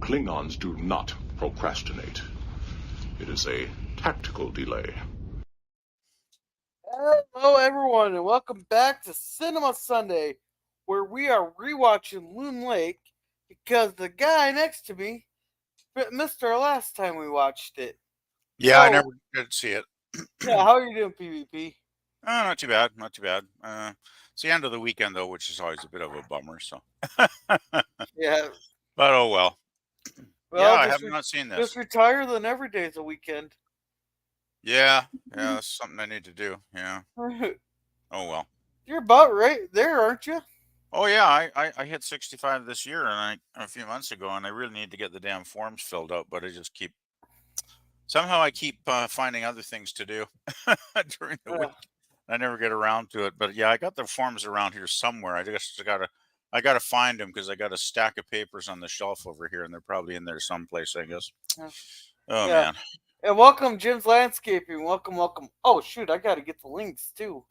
Klingons do not procrastinate. It is a tactical delay. Hello, everyone, and welcome back to Cinema Sunday, where we are rewatching Loon Lake because the guy next to me missed our last time we watched it. Yeah, I never did see it. Yeah, how are you doing, PvP? Not too bad, not too bad. It's the end of the weekend, though, which is always a bit of a bummer, so. Yeah. But oh well. Well, Yeah, I have not seen this. Just retire, then every day's a weekend. Yeah, that's something I need to do, yeah. Oh well. You're about right there, aren't you? Oh yeah, I hit 65 this year, and a few months ago, and I really need to get the damn forms filled out, but I just keep... Somehow I keep finding other things to do during the week. I never get around to it, but yeah, I got the forms around here somewhere. I just I gotta find them because I got a stack of papers on the shelf over here, and they're probably in there someplace, I guess. Oh man! And welcome, Jim's Landscaping. Welcome. Oh shoot, I gotta get the links too.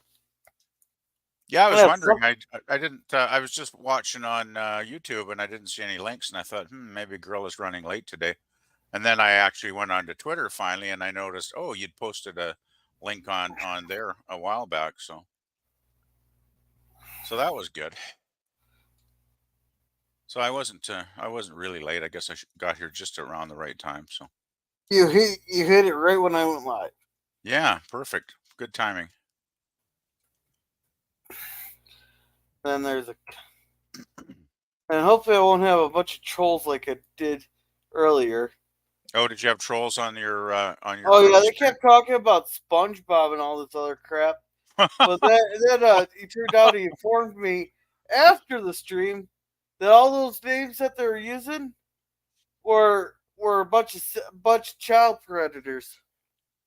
Yeah, I was wondering. I didn't. I was just watching on YouTube, and I didn't see any links, and I thought, maybe Girl is running late today. And then I actually went on to Twitter finally, and I noticed, oh, you'd posted a link on there a while back, so that was good. So I wasn't really late. I guess I got here just around the right time. So you hit it right when I went live. Yeah, perfect. Good timing. Then there's and hopefully I won't have a bunch of trolls like I did earlier. Oh, did you have trolls on your Oh yeah, they kept talking about SpongeBob and all this other crap. But then it turned out he informed me after the stream that all those names that they were using were a bunch of child predators.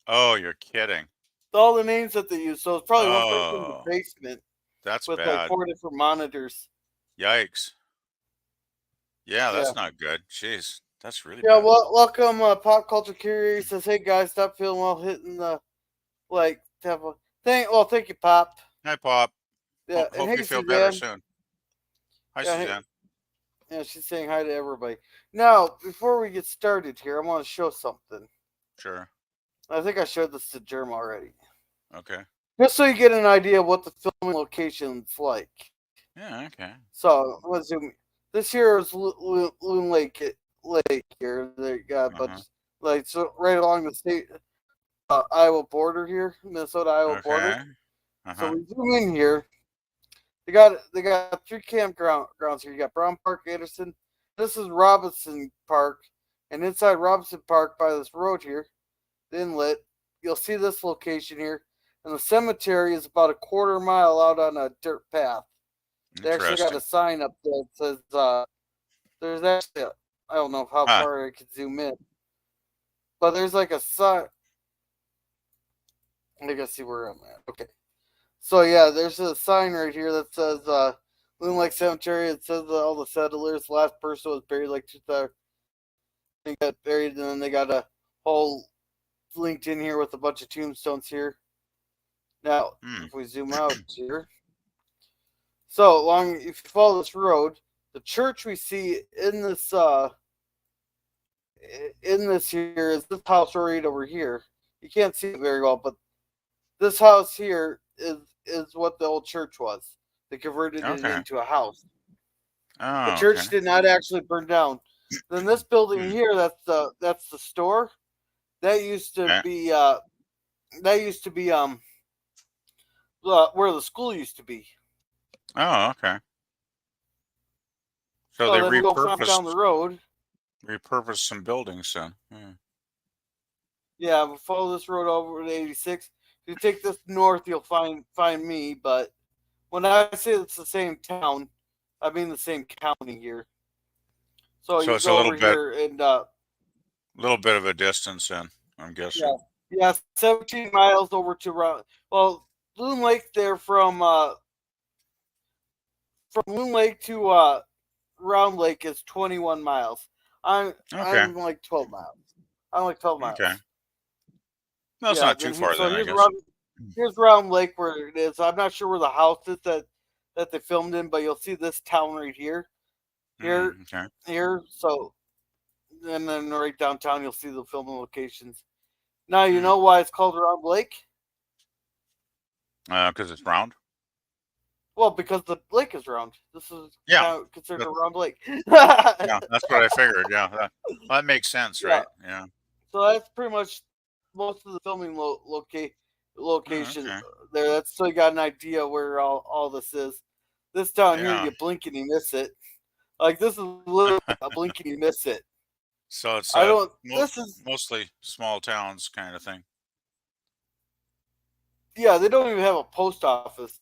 Oh, you're kidding. All the names that they used. So it's probably one person in the basement. That's with bad. Like 4 different monitors. Yikes. Yeah, that's not good. Jeez. That's really bad. Yeah, well, welcome, Pop Culture Curie. He says, hey, guys, stop feeling well hitting the, thank you, Pop. Hi, Pop. Yeah, hope you feel better soon. Hi, Suzanne. Yeah, she's saying hi to everybody. Now, before we get started here, I want to show something. Sure. I think I showed this to Germ already. Okay. Just so you get an idea of what the filming location's like. Yeah, okay. So, let's zoom. This here is Loon Lake here. They got a bunch, so right along the state Iowa border here, Minnesota-Iowa border. So we zoom in here. They got 3 campgrounds here. You got Brown Park, Anderson. This is Robinson Park, and inside Robinson Park by this road here, the inlet, you'll see this location here, and the cemetery is about a quarter mile out on a dirt path. They actually got a sign up there that says, there's actually, I don't know how far I could zoom in, but there's like a sign. I gotta see where I'm at. Okay. So yeah, there's a sign right here that says, Loon Lake Cemetery. It says all the settlers, last person was buried like 2000. They got buried, and then they got a whole linked in here with a bunch of tombstones here. Now, if we zoom out here. So if you follow this road, the church we see in this here is this house right over here. You can't see it very well, but this house here is what the old church was. They converted it into a house. The church did not actually burn down. Then this building here, that's the store. That used to be where the school used to be. Oh, okay. So they repurposed down the road. Repurposed some buildings then. Yeah, we'll follow this road over to 86. If you take this north, you'll find me. But when I say it's the same town, I mean the same county here. So you it's go a little over bit, here and little bit of a distance then, I'm guessing. Yeah, 17 miles over to Loon Lake there from Loon Lake to Round Lake is 21 miles. I'm like 12 miles. I'm like 12 miles. Okay. No, it's not too far then, I guess. Here's Round Lake where it is. I'm not sure where the house is that they filmed in, but you'll see this town right here. Here. So and then right downtown you'll see the filming locations. Now you know why it's called Round Lake? Because it's round. Well, because the lake is round. This is considered a round lake. Yeah, that's what I figured. Yeah, that makes sense, right? Yeah. So that's pretty much most of the filming location there. That's so you got an idea where all this is. This down here, you blink and you miss it. Like this is literally a blink and you miss it. So it's this is mostly small towns kind of thing. Yeah, they don't even have a post office.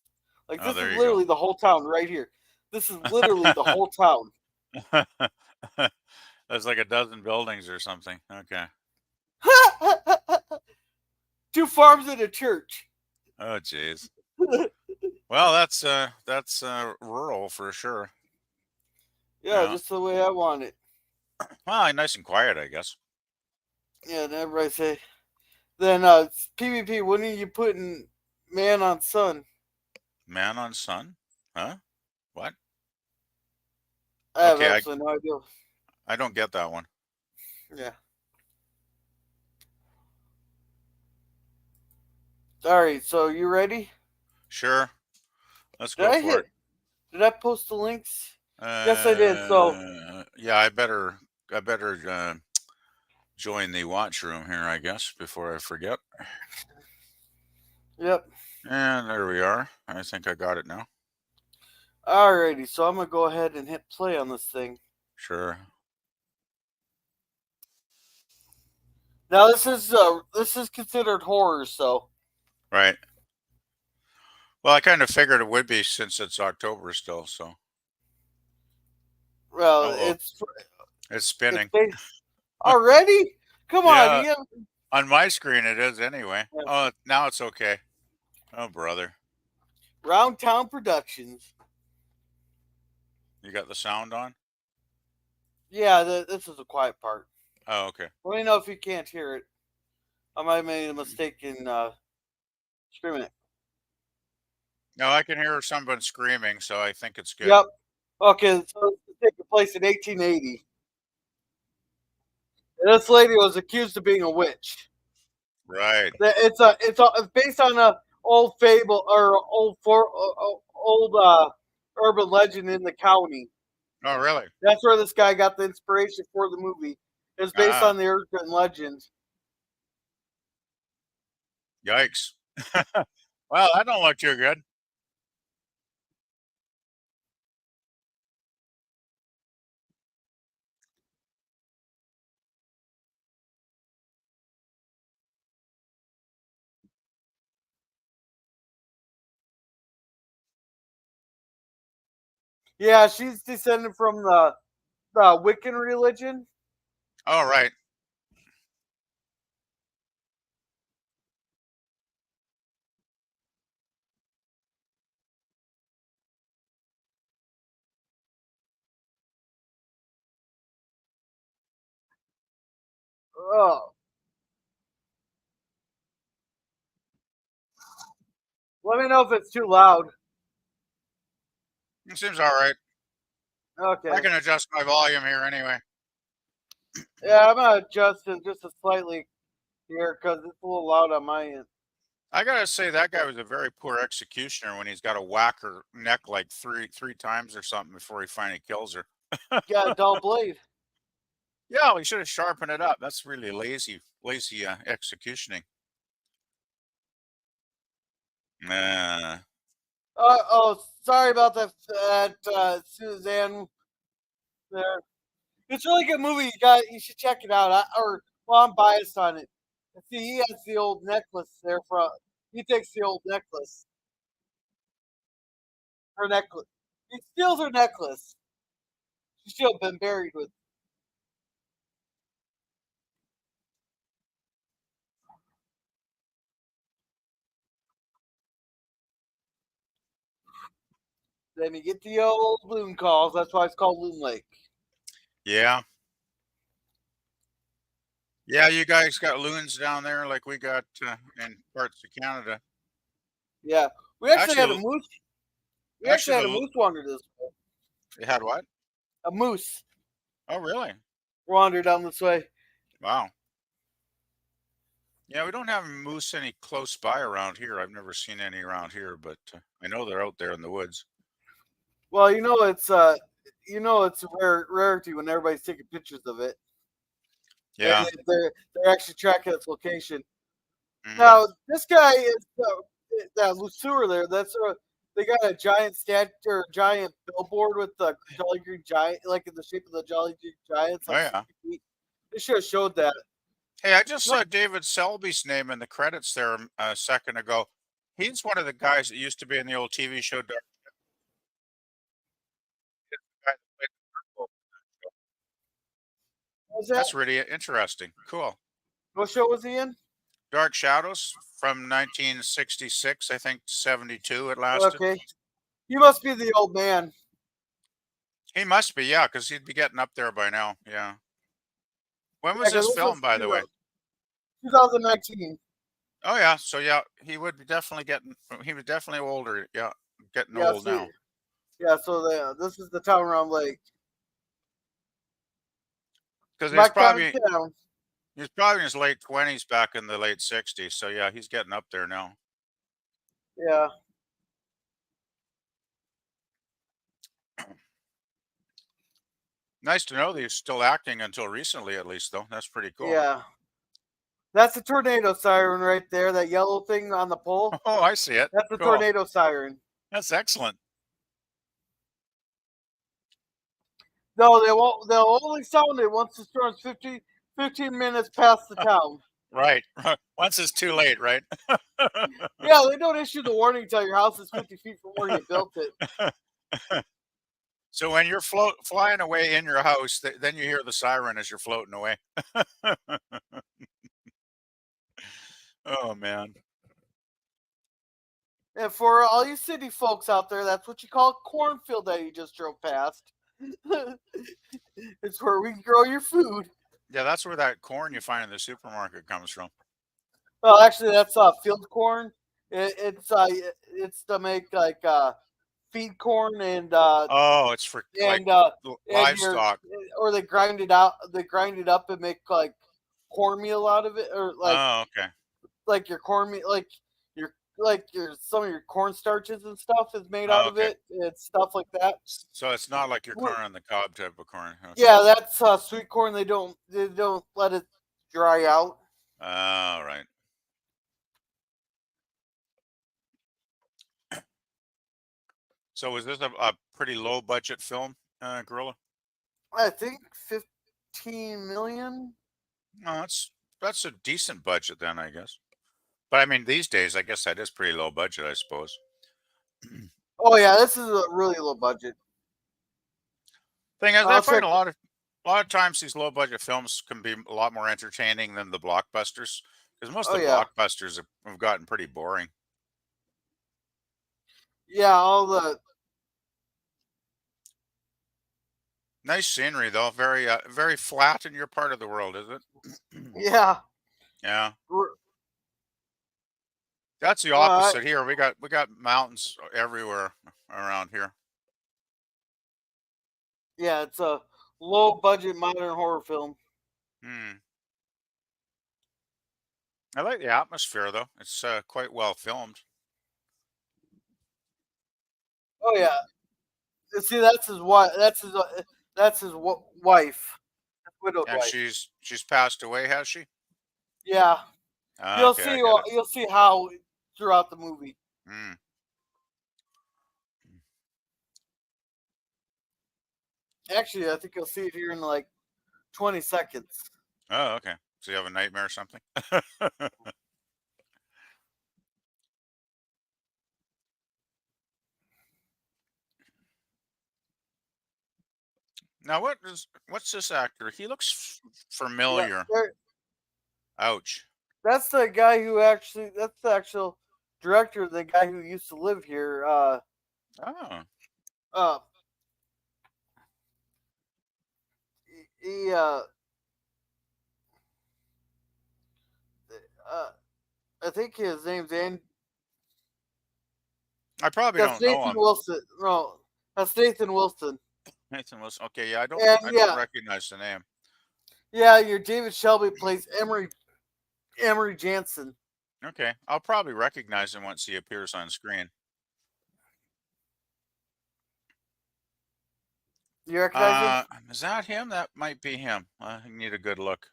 Like this is literally the whole town right here. This is literally the whole town. There's like a dozen buildings or something. Okay. 2 farms and a church. Oh, jeez. Well, that's rural for sure. Yeah, just the way I want it. Well, nice and quiet, I guess. Yeah, and everybody say, then PvP, when are you putting man on sun? Man on sun? Huh? What? I have absolutely no idea. I don't get that one. Yeah. All right, so you ready? Sure. Let's go for it. Did I post the links? Yes, I did. So yeah, I better join the watch room here, I guess, before I forget. Yep. And there we are. I think I got it now. Alrighty, so I'm gonna go ahead and hit play on this thing. Sure. Now this is considered horror, so. Right. Well, I kind of figured it would be since it's October still, so. Well, it's spinning. Already? Come on. On my screen it is anyway. Yeah. Oh, now it's okay. Oh, brother. Round Town Productions. You got the sound on? Yeah, this is a quiet part. Oh, okay. Let me know if you can't hear it. I might have made a mistake in screaming it. No, I can hear someone screaming, so I think it's good. Yep. Okay, so it's taking place in 1880. And this lady was accused of being a witch. Right. It's based on a old fable or old urban legend in the county. Oh, really? That's where this guy got the inspiration for the movie. It's based on the urban legend. Yikes. Well, that don't look too good. Yeah, she's descended from the Wiccan religion. Oh, right. Oh. Let me know if it's too loud. It seems all right. Okay. I can adjust my volume here anyway. Yeah, I'm going to adjust it just slightly here because it's a little loud on my end. I got to say, that guy was a very poor executioner when he's got to whack her neck like three times or something before he finally kills her. Got a dull blade. Yeah, well, he should have sharpened it up. That's really lazy executioning. Oh, sorry about that, Suzanne. There, it's a really good movie. You should check it out. I'm biased on it. See, he has the old necklace there he takes the old necklace. Her necklace. He steals her necklace. She should have been buried with. Then you get the old Loon calls. That's why it's called Loon Lake. Yeah. Yeah, you guys got loons down there like we got in parts of Canada. Yeah. We actually had a moose. We actually had a moose wander this way. You had what? A moose. Oh, really? wander down this way. Wow. Yeah, we don't have moose any close by around here. I've never seen any around here, but I know they're out there in the woods. Well, it's a rarity when everybody's taking pictures of it. Yeah. And they're actually tracking its location. Mm. Now, this guy is that Lusur there. They got a giant giant billboard with the Jolly Green Giant, like in the shape of the Jolly Green Giants. Like Oh, yeah. 60 feet. They should have showed that. Hey, I just saw David Selby's name in the credits there a second ago. He's one of the guys that used to be in the old TV show Dark. What was that? That's really interesting. Cool. What show was he in? Dark Shadows from 1966, I think 72 it lasted. Okay. He must be the old man. He must be, yeah, because he'd be getting up there by now. Yeah. When was this film, by the way? 2019. Oh yeah, so yeah, he was definitely older. Yeah, getting old now. Yeah, so this is the town around Lake. Because he's probably in his late 20s back in the late 60s. So yeah, he's getting up there now. Yeah. Nice to know that he's still acting until recently, at least, though. That's pretty cool. Yeah. That's a tornado siren right there, that yellow thing on the pole. Oh, I see it. That's a tornado siren. That's excellent. No, they'll only sound it once the storm's 15 minutes past the town. Right. Once it's too late, right? Yeah, they don't issue the warning until your house is 50 feet from where you built it. So when you're flying away in your house, then you hear the siren as you're floating away. Oh, man. And for all you city folks out there, that's what you call a cornfield that you just drove past. It's where we grow your food. Yeah, that's where that corn you find in the supermarket comes from. Well, actually, that's field corn. It's to make like feed corn and it's for livestock. Or they grind it out. They grind it up and make like cornmeal out of it, or like okay, like your cornmeal, like your some of your corn starches and stuff is made out of it. It's stuff like that. So it's not like your corn on the cob type of corn. Okay. Yeah, that's sweet corn. They don't let it dry out. Oh, right. So was this a pretty low budget film, Gorilla? I think 15 million. No, that's a decent budget then, I guess. But I mean, these days, I guess that is pretty low budget, I suppose. Oh yeah, this is a really low budget. Thing is, I find a lot of times these low budget films can be a lot more entertaining than the blockbusters, because most of the blockbusters have gotten pretty boring. Yeah, all the nice scenery though, very flat in your part of the world, is it? Yeah. Yeah. That's the opposite here. We got mountains everywhere around here. Yeah, it's a low budget modern horror film. I like the atmosphere though. It's quite well filmed. Oh yeah. See, that's his wife. That's his wife. Widowed wife. She's passed away, has she? Yeah. Okay, you'll see how throughout the movie. Actually, I think you'll see it here in like 20 seconds. Oh, okay. So you have a nightmare or something? Now, what's this actor? He looks familiar. Yeah, ouch. That's the guy who that's the actual director, the guy who used to live here. He I think his name's I probably don't know him. Wilson. No, that's Nathan Wilson. Nathan Wilson. Okay, yeah, I don't recognize the name. Yeah, your David Shelby plays Emery Jansen. Okay, I'll probably recognize him once he appears on screen. You recognize him? Is that him? That might be him. I need a good look.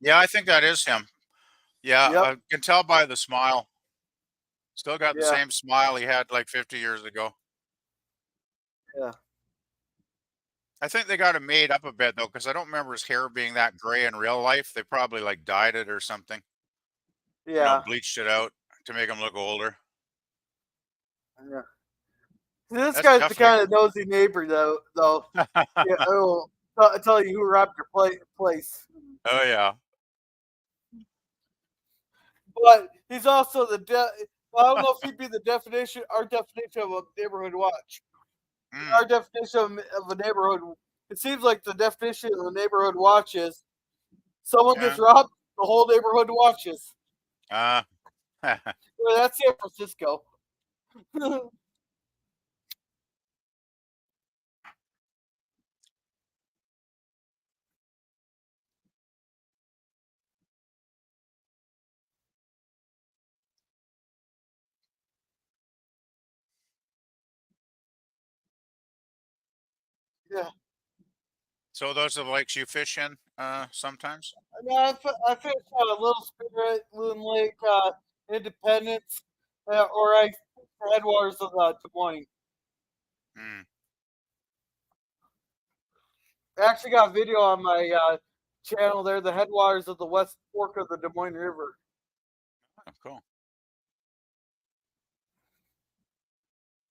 Yeah, I think that is him. Yeah, Yep. I can tell by the smile. Still got the Yeah. same smile he had like 50 years ago. Yeah. I think they got him made up a bit though, because I don't remember his hair being that gray in real life. They probably like dyed it or something. Yeah. Bleached it out to make him look older. Yeah. This That's guy's the definitely. kind of nosy neighbor, though. Yeah, I'll tell you who robbed your place. Oh yeah. But he's also well, I don't know if he'd be our definition of a neighborhood watch. Our definition of a neighborhood, it seems like the definition of a neighborhood watch is someone gets robbed, the whole neighborhood watches. Well, that's San Francisco. Yeah. So those are the lakes you fish in sometimes? I fish on a Little Spirit, Loon Lake, Independence, or I headwaters of Des Moines. I actually got a video on my channel there, the headwaters of the West Fork of the Des Moines River. Oh, cool.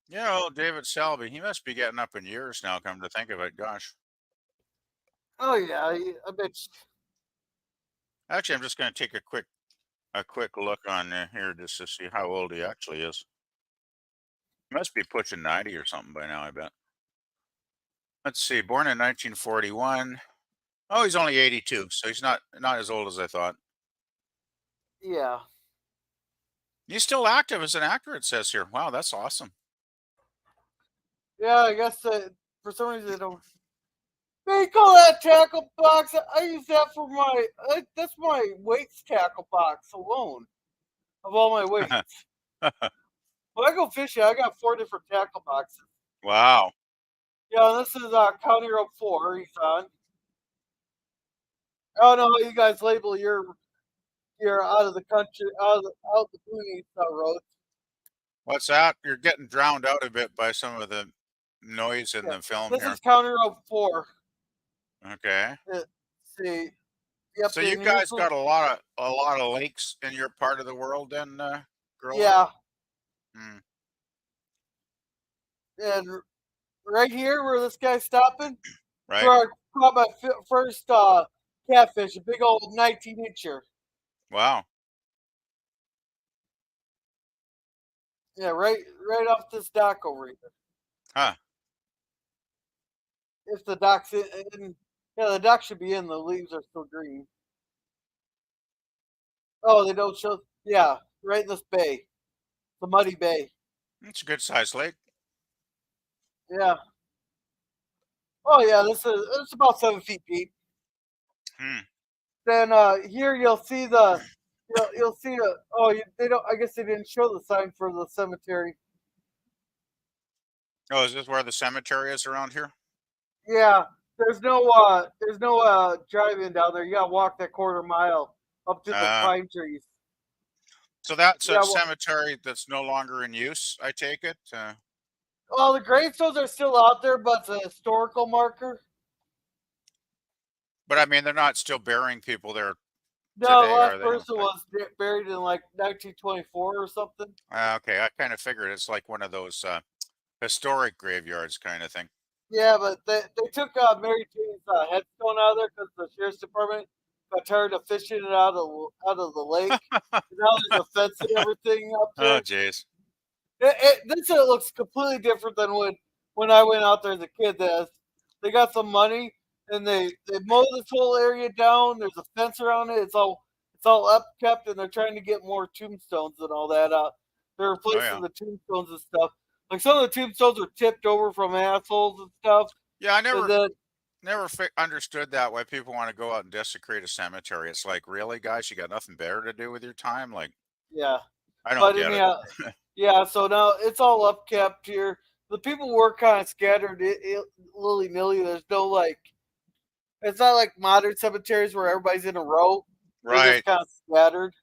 Yeah, David Selby, he must be getting up in years now, come to think of it. Gosh. Oh yeah, I bet. Actually, I'm just going to take a quick look on here just to see how old he actually is. He must be pushing 90 or something by now, I bet. Let's see, born in 1941. Oh, he's only 82, so he's not as old as I thought. Yeah. He's still active as an actor, it says here. Wow, that's awesome. Yeah, I guess for some reason they don't. They call that tackle box. I use that for that's my weights tackle box alone of all my weights. When I go fishing, I got 4 different tackle boxes. Wow. Yeah, this is County Road 4 he's on. I don't know how you guys label your out of the country, out the boonies roads. What's that? You're getting drowned out a bit by some of the noise in the film This here. is County Road 4. Okay. Let's see. Yep, so you guys got a lot of lakes in your part of the world, then, growing yeah. up? And right here where this guy's stopping, right? Where I caught my first catfish, a big old 19-incher. Wow. Yeah, right off this dock over here. Huh. If the dock's in, yeah, the dock should be in. The leaves are still green. Oh, they don't show. Yeah, right in this bay, the muddy bay. It's a good sized lake. Yeah. Oh yeah, it's about 7 feet deep. Then here you'll see you'll see they don't. I guess they didn't show the sign for the cemetery. Oh, is this where the cemetery is around here? Yeah, there's no drive-in down there. You gotta walk that quarter mile up to the pine trees. So that's a cemetery that's no longer in use, I take it? Well, the gravestones are still out there, but it's a historical marker. But I mean, they're not still burying people there. No, today, the last person was buried in like 1924 or something. Okay, I kind of figured it's like one of those historic graveyards kind of thing. Yeah, but they took Mary Jane's headstone out of there because the sheriff's department got tired of fishing it out of the lake. Now there's a fence and everything up there. Oh, jeez. This looks completely different than when I went out there as a kid. They got some money and they mow this whole area down. There's a fence around it. It's all upkept, and they're trying to get more tombstones and all that. They're replacing the tombstones and stuff. Like some of the tombstones are tipped over from assholes and stuff. Yeah, I And then never understood that why people want to go out and desecrate a cemetery. It's like, really, guys, you got nothing better to do with your time? Like, yeah, I don't but get it. yeah. So now it's all upkept here. The people were kind of scattered willy nilly. There's no like. It's not like modern cemeteries where everybody's in a row. They're Right. just kind of scattered.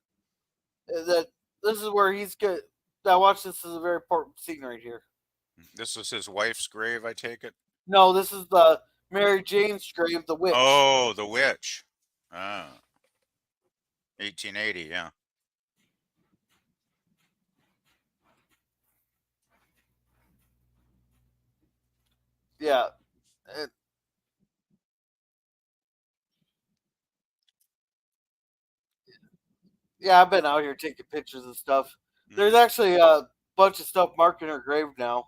That this is where he's good. Now watch, this is a very important scene right here. This is his wife's grave, I take it. No, this is the Mary Jane's grave, the witch. Oh, the witch. Ah, 1880. Yeah. Yeah. It, yeah, I've been out here taking pictures and stuff. There's actually a bunch of stuff marking her grave now, Oh,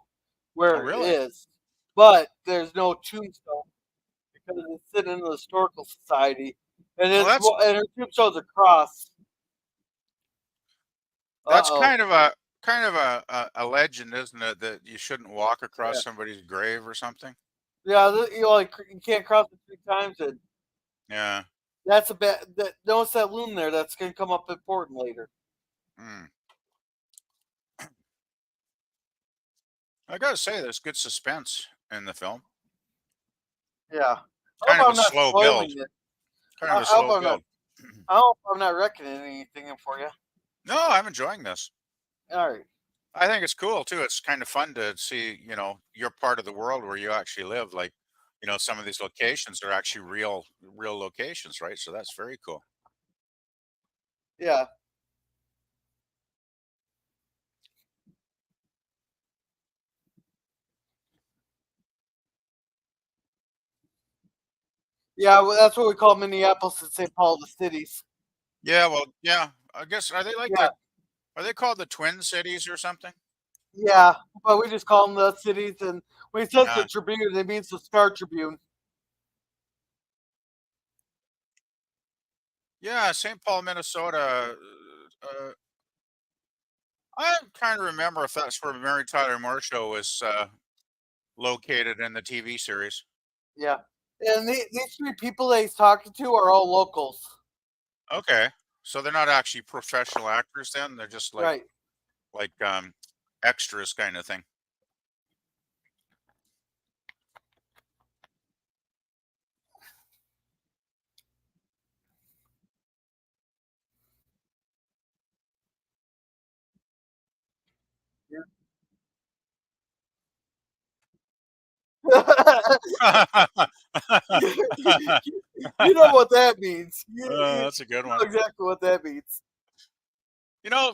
where it really? is, but there's no tombstone because it's sitting in the historical society, and Well, and her tombstone's a cross. that's Oh, kind of a legend, isn't it? That you shouldn't walk across yeah, somebody's grave or something. yeah. You can't cross it 3 times, and Yeah. that's a bad. Notice that loon there. That's gonna come up important later. Hmm. I gotta say, there's good suspense in the film. Yeah. I hope Kind of a I'm not slow build. spoiling it. Kind of a I hope slow I'm not. build. I hope I'm not wrecking anything for you. No, I'm enjoying this. All right. I think it's cool too. It's kind of fun to see, your part of the world where you actually live. Like, some of these locations are actually real locations, right? So that's very cool. Yeah. Yeah. Well, that's what we call Minneapolis and St. Paul, the cities. Yeah, well, yeah. I guess Yeah. are they called the Twin Cities or something? Yeah. But we just call them the cities. And when he says the Yeah. Tribune, it means the Star Tribune. Yeah, St. Paul, Minnesota. I'm trying to remember if that's where Mary Tyler Moore Show was located in the TV series. Yeah. And these 3 people that he's talking to are all locals. Okay. So they're not actually professional actors then? They're just like Right. like um extras kind of thing. You know what that means. You That's a good know one. exactly what that means. You know,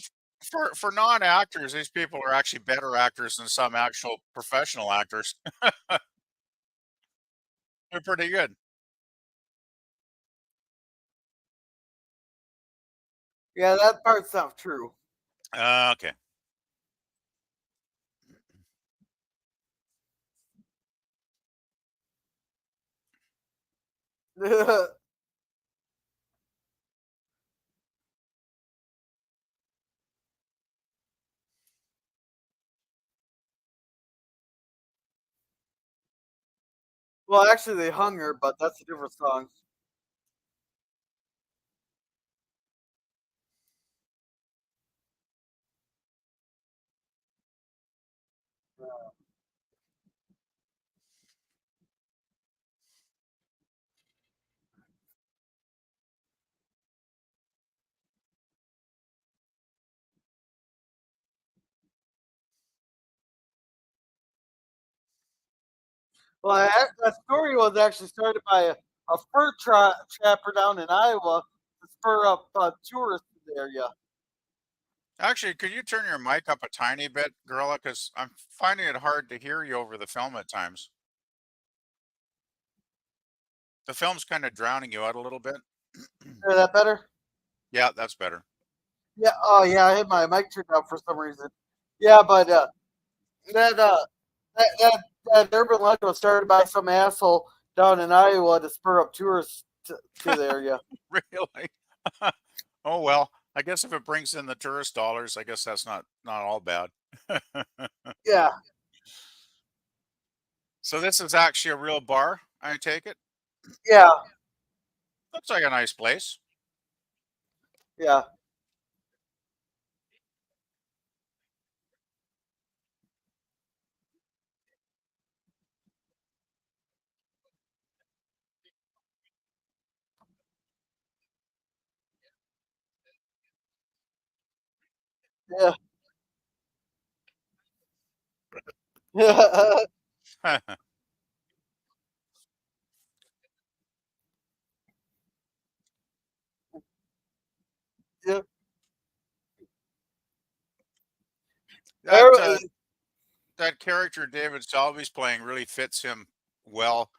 for non-actors, these people are actually better actors than some actual professional actors. They're pretty good. Yeah, that part's not true. Okay. Well, actually, they hung her, but that's a different song. Well, that story was actually started by a fur trapper down in Iowa to spur up tourists in the area. Actually, could you turn your mic up a tiny bit, Gorilla? Because I'm finding it hard to hear you over the film at times. The film's kind of drowning you out a little bit. Is that better? Yeah, that's better. Yeah. Oh, yeah. I had my mic turned down for some reason. Yeah, but that that urban legend was started by some asshole down in Iowa to spur up tourists to the area. Really? Oh well, I guess if it brings in the tourist dollars, I guess that's not all bad. Yeah. So this is actually a real bar, I take it? Yeah, Looks like a nice place. yeah, yeah, yeah, yeah. that that character David Selby's playing really fits him well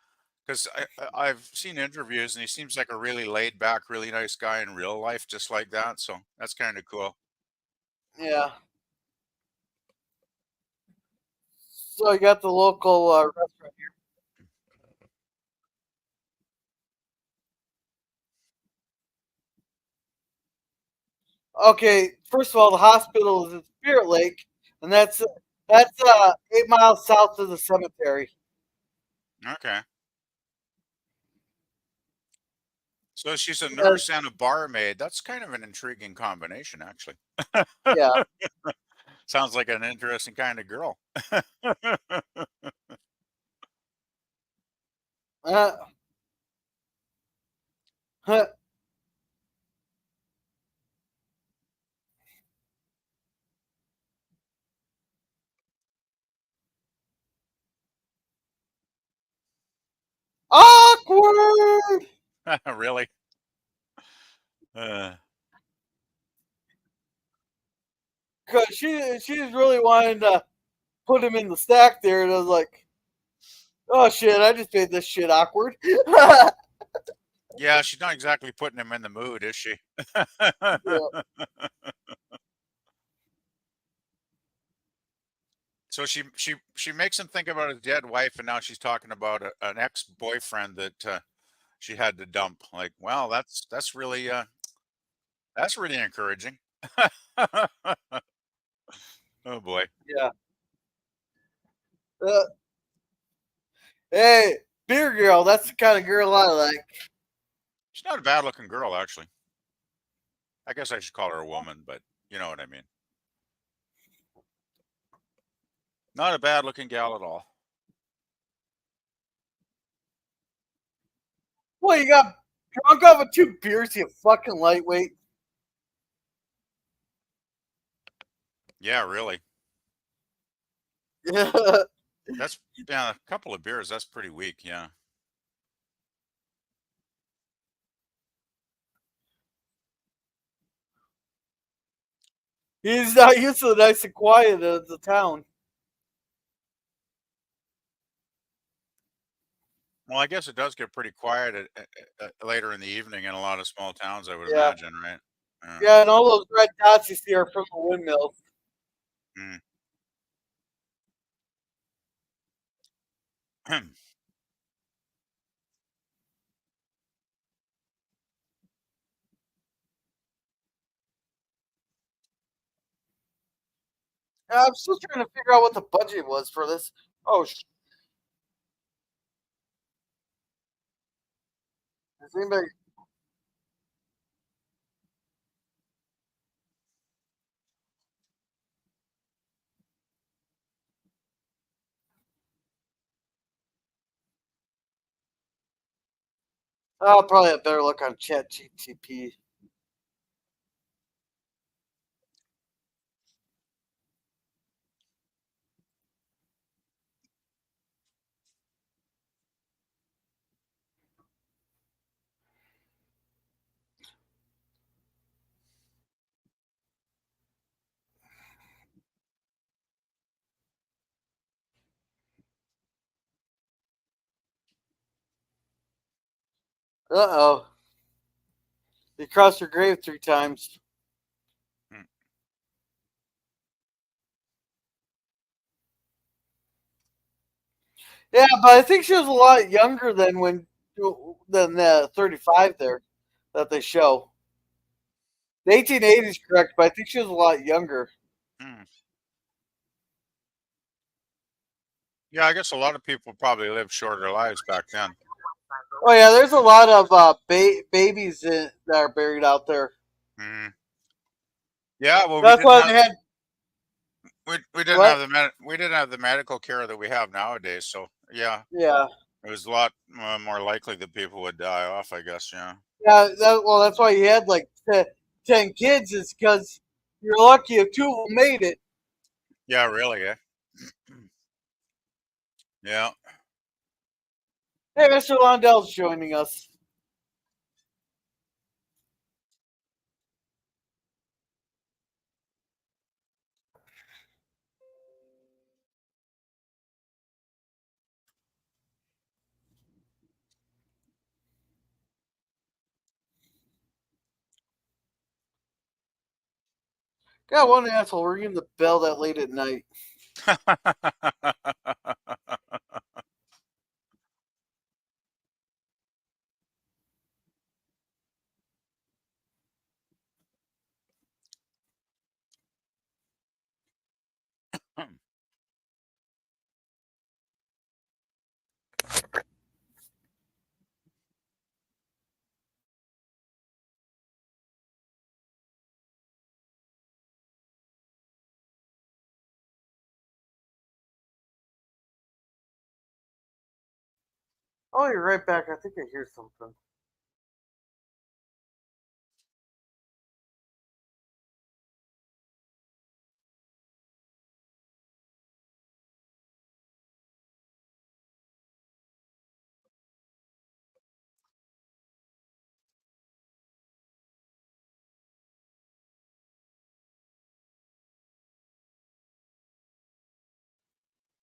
because I've seen interviews and he seems like a really laid back, really nice guy in real life, just like that. So that's kind of cool. Yeah. So you got the local restaurant here. Okay, first of all, the hospital is in Spirit Lake, and that's 8 miles south of the cemetery. Okay. So she's a Yeah, nurse and a barmaid. That's kind of an intriguing combination, actually. yeah. Sounds like an interesting kind of girl. Uh, huh. Awkward. Really? Uh, Cause she's really wanting to put him in the stack there, and I was like, oh shit, I just made this shit awkward. Yeah, yeah, she's not exactly putting him in the mood, is she? So she makes him think about his dead wife, and now she's talking about an ex-boyfriend that she had to dump. Like, well, that's really encouraging. Oh boy, yeah. Uh, hey, beer girl, that's the kind of girl I like. she's not a bad-looking girl, actually. I guess I should call her a woman, but you know what I mean. Not a bad-looking gal at all. Well, you got drunk off of 2 beers, you fucking lightweight. Yeah, really. Yeah. That's yeah, a couple of beers. That's pretty weak. Yeah. He's not used to the nice and quiet of the town. Well, I guess it does get pretty quiet later in the evening in a lot of small towns, I would Yeah. imagine, right? Yeah, and all those red dots you see are from the windmills. Mm. I'm still trying to figure out what the budget was for this. Oh, is anybody? I'll probably have better look on Chat GTP. Uh-oh. You crossed your grave 3 times. Mm. Yeah, but I think she was a lot younger than the 35 there that they show. The 1880s correct, but I think she was a lot younger. Mm. Yeah, I guess a lot of people probably lived shorter lives back then. Oh yeah, there's a lot of babies that are buried out there. Mm. Yeah, well, That's why they had we didn't what? have we didn't have the medical care that we have nowadays. So yeah, Yeah, it was a lot more likely that people would die off. I guess. Yeah. yeah. Well, that's why you had like 10 kids, is because you're lucky if two of them made it. Yeah. Really. Yeah. Yeah. Hey, Mr. Londell's joining us. Got one asshole ringing the bell that late at night. Oh, you're right back. I think I hear something.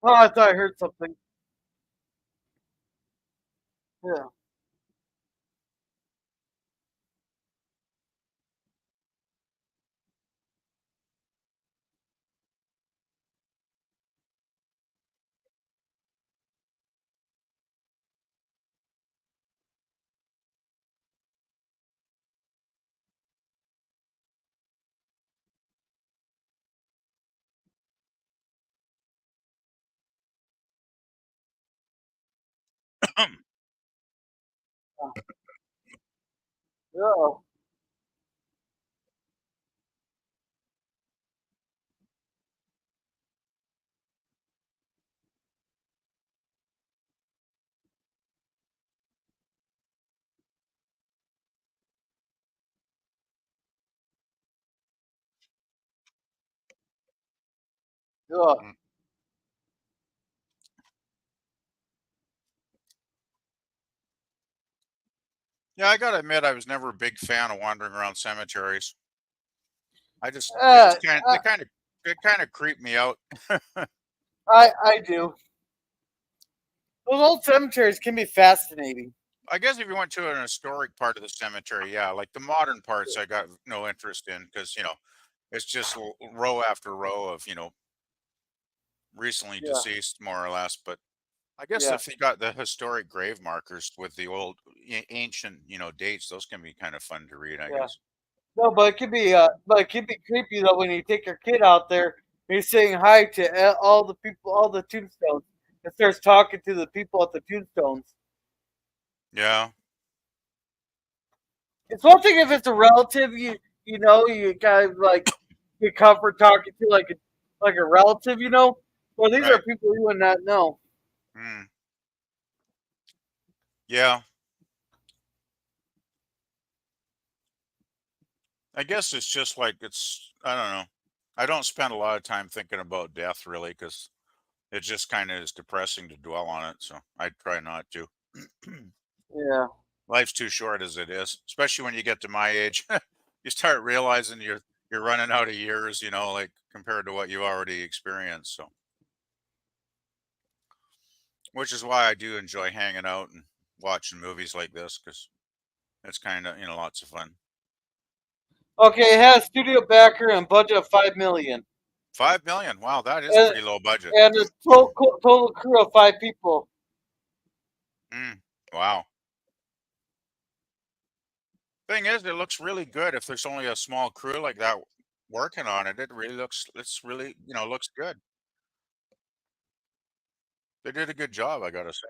Oh, I thought I heard something. Yeah. Yeah. Yeah. Yeah, I gotta admit, I was never a big fan of wandering around cemeteries. They Uh, just kind, uh, they kind of creep me out. I do. Those old cemeteries can be fascinating. I guess if you went to an historic part of the cemetery, yeah, like the modern parts, I got no interest in because it's just row after row of recently Yeah. deceased, more or less. But I guess Yeah. if you got the historic grave markers with the old ancient dates, those can be kind of fun to read, I Yeah. guess. No, but it can be creepy though when you take your kid out there and he's saying hi to all the people, all the tombstones, and starts talking to the people at the tombstones. Yeah, It's one thing if it's a relative, you kind of like get comfort talking to like a relative, Well, these are right. people you would not know. Mm, yeah, I guess it's just like I don't know. I don't spend a lot of time thinking about death really because it just kind of is depressing to dwell on it. So I try not to. Yeah, Life's too short as it is, especially when you get to my age. You start realizing you're running out of years, like compared to what you already experienced. So, which is why I do enjoy hanging out and watching movies like this because it's kind of lots of fun. okay, it has studio backer and budget of 5 million, 5 million, wow, that is and pretty low budget. and a total crew of 5 people. Mm, wow. Thing is, it looks really good if there's only a small crew like that working on it. It really looks, it's really looks good. They did a good job, I gotta say.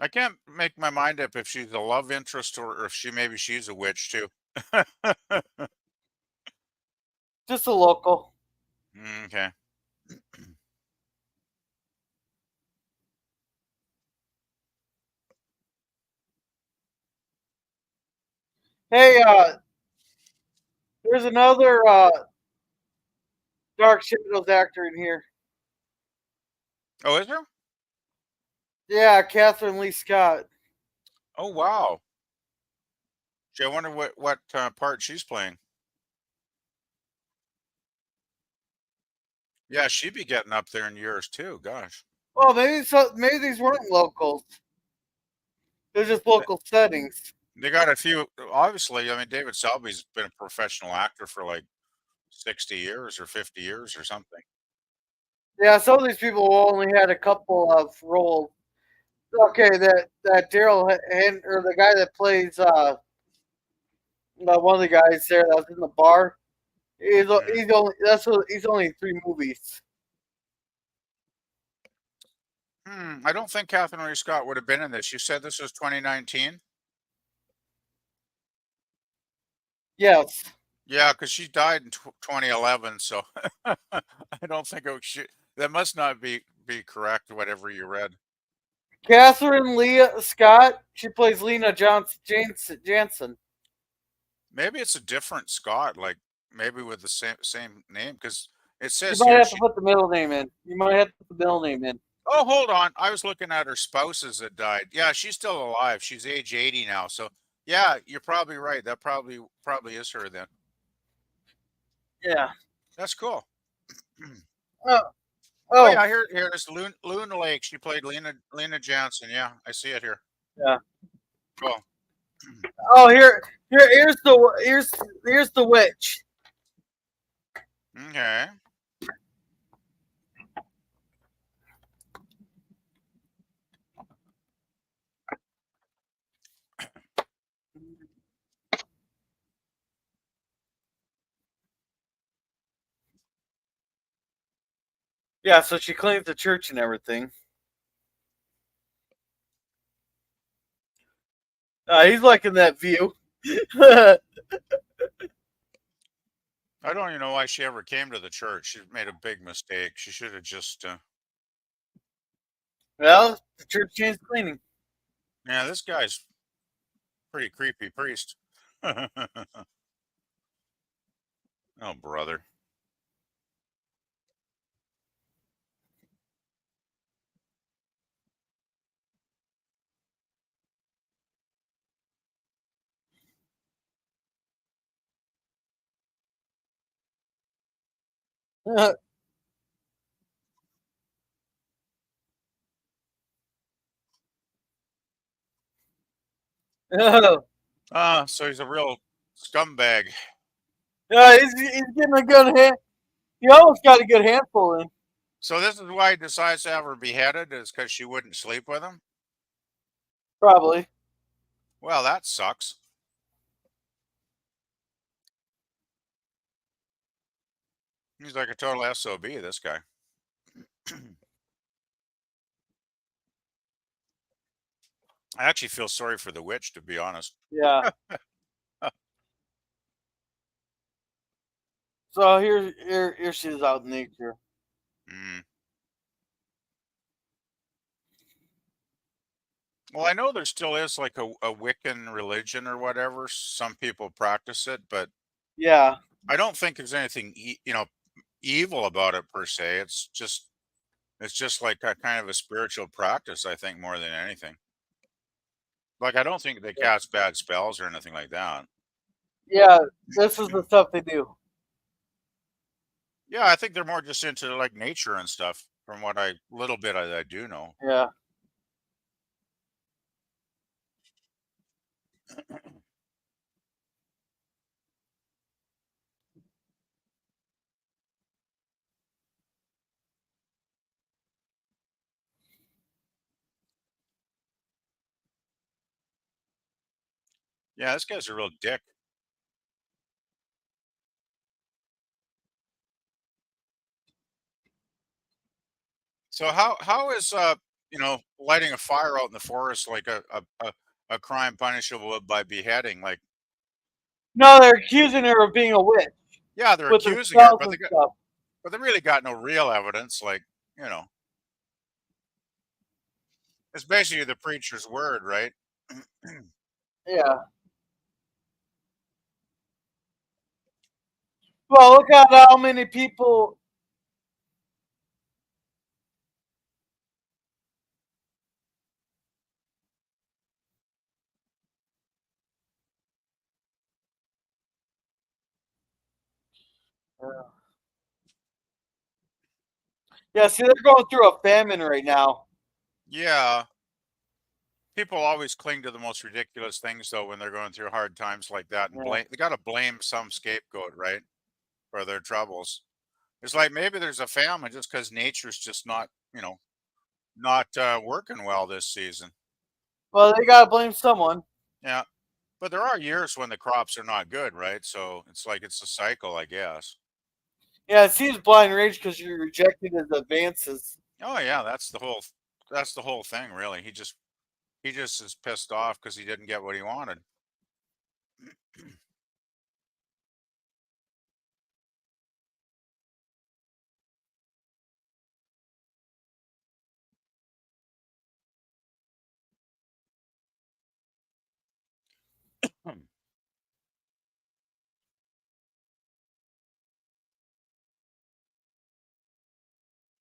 I can't make my mind up if she's a love interest or if she's a witch too. Just a local. Okay. Hey, there's another Dark Shadows actor in here. Oh, is there? Yeah, Catherine Lee Scott. Oh, wow. Gee, I wonder what part she's playing. Yeah, she'd be getting up there in years too. Gosh. Well, maybe these weren't locals. They're just local settings. They got a few. Obviously, I mean, David Selby's been a professional actor for like 60 years or 50 years or something. Yeah, some of these people only had a couple of roles. Okay, that Daryl or the guy that plays one of the guys there that was in the bar. He's only in 3 movies. I don't think Catherine Lee Scott would have been in this. You said this was 2019? Yes. Yeah, because she died in 2011, so I don't think that must not be correct, whatever you read. Catherine Lee Scott. She plays Lena Jansen. Maybe it's a different Scott, like maybe with the same name, because it You says might here have to put the middle name in. Oh, hold on. I was looking at her spouses that died. Yeah, she's still alive. She's age 80 now. So yeah, you're probably right. That probably is her then. Yeah. That's cool. Oh, Oh oh, yeah, here it is. Loon Lake. She played Lena Johnson. Yeah, I see it here. yeah. Cool. Oh, here's the witch. Okay. Yeah, so she cleans the church and everything. He's liking that view. I don't even know why she ever came to the church. She made a big mistake. She should have just Well, the church needs cleaning. yeah, this guy's pretty creepy priest. Oh, brother. Oh. So he's a real scumbag. Yeah, he's getting a good hand. He almost got a good handful in. So this is why he decides to have her beheaded, is because she wouldn't sleep with him? Probably. Well, that sucks. He's like a total SOB, this guy. I actually feel sorry for the witch, to be honest. Yeah. So here she is out in nature. Mm. Well, I know there still is like a Wiccan religion or whatever. Some people practice it, but Yeah. I don't think there's anything evil about it per se. It's just like a kind of a spiritual practice, I think, more than anything. Like I don't think they cast bad spells or anything like that. Yeah, this is the stuff they do. Yeah, I think they're more just into like nature and stuff, from what little bit I do know. Yeah. Yeah, this guy's a real dick. So how is lighting a fire out in the forest like a crime punishable by beheading? Like, No, they're accusing her of being a witch yeah, they're with her accusing her, spells and stuff. but they really got no real evidence. Like, you know, it's basically the preacher's word, right? Yeah. Well, look at how many people. Yeah, see, they're going through a famine right now. Yeah. People always cling to the most ridiculous things though when they're going through hard times like that, and Yeah. they got to blame some scapegoat, right, for their troubles. It's like maybe there's a famine just because nature's just not working well this season. Well, they gotta blame someone. Yeah, but there are years when the crops are not good, right? So it's like it's a cycle, I guess. Yeah, it seems blind rage because you rejected his advances. Oh yeah, that's the whole thing, really. He just is pissed off because he didn't get what he wanted.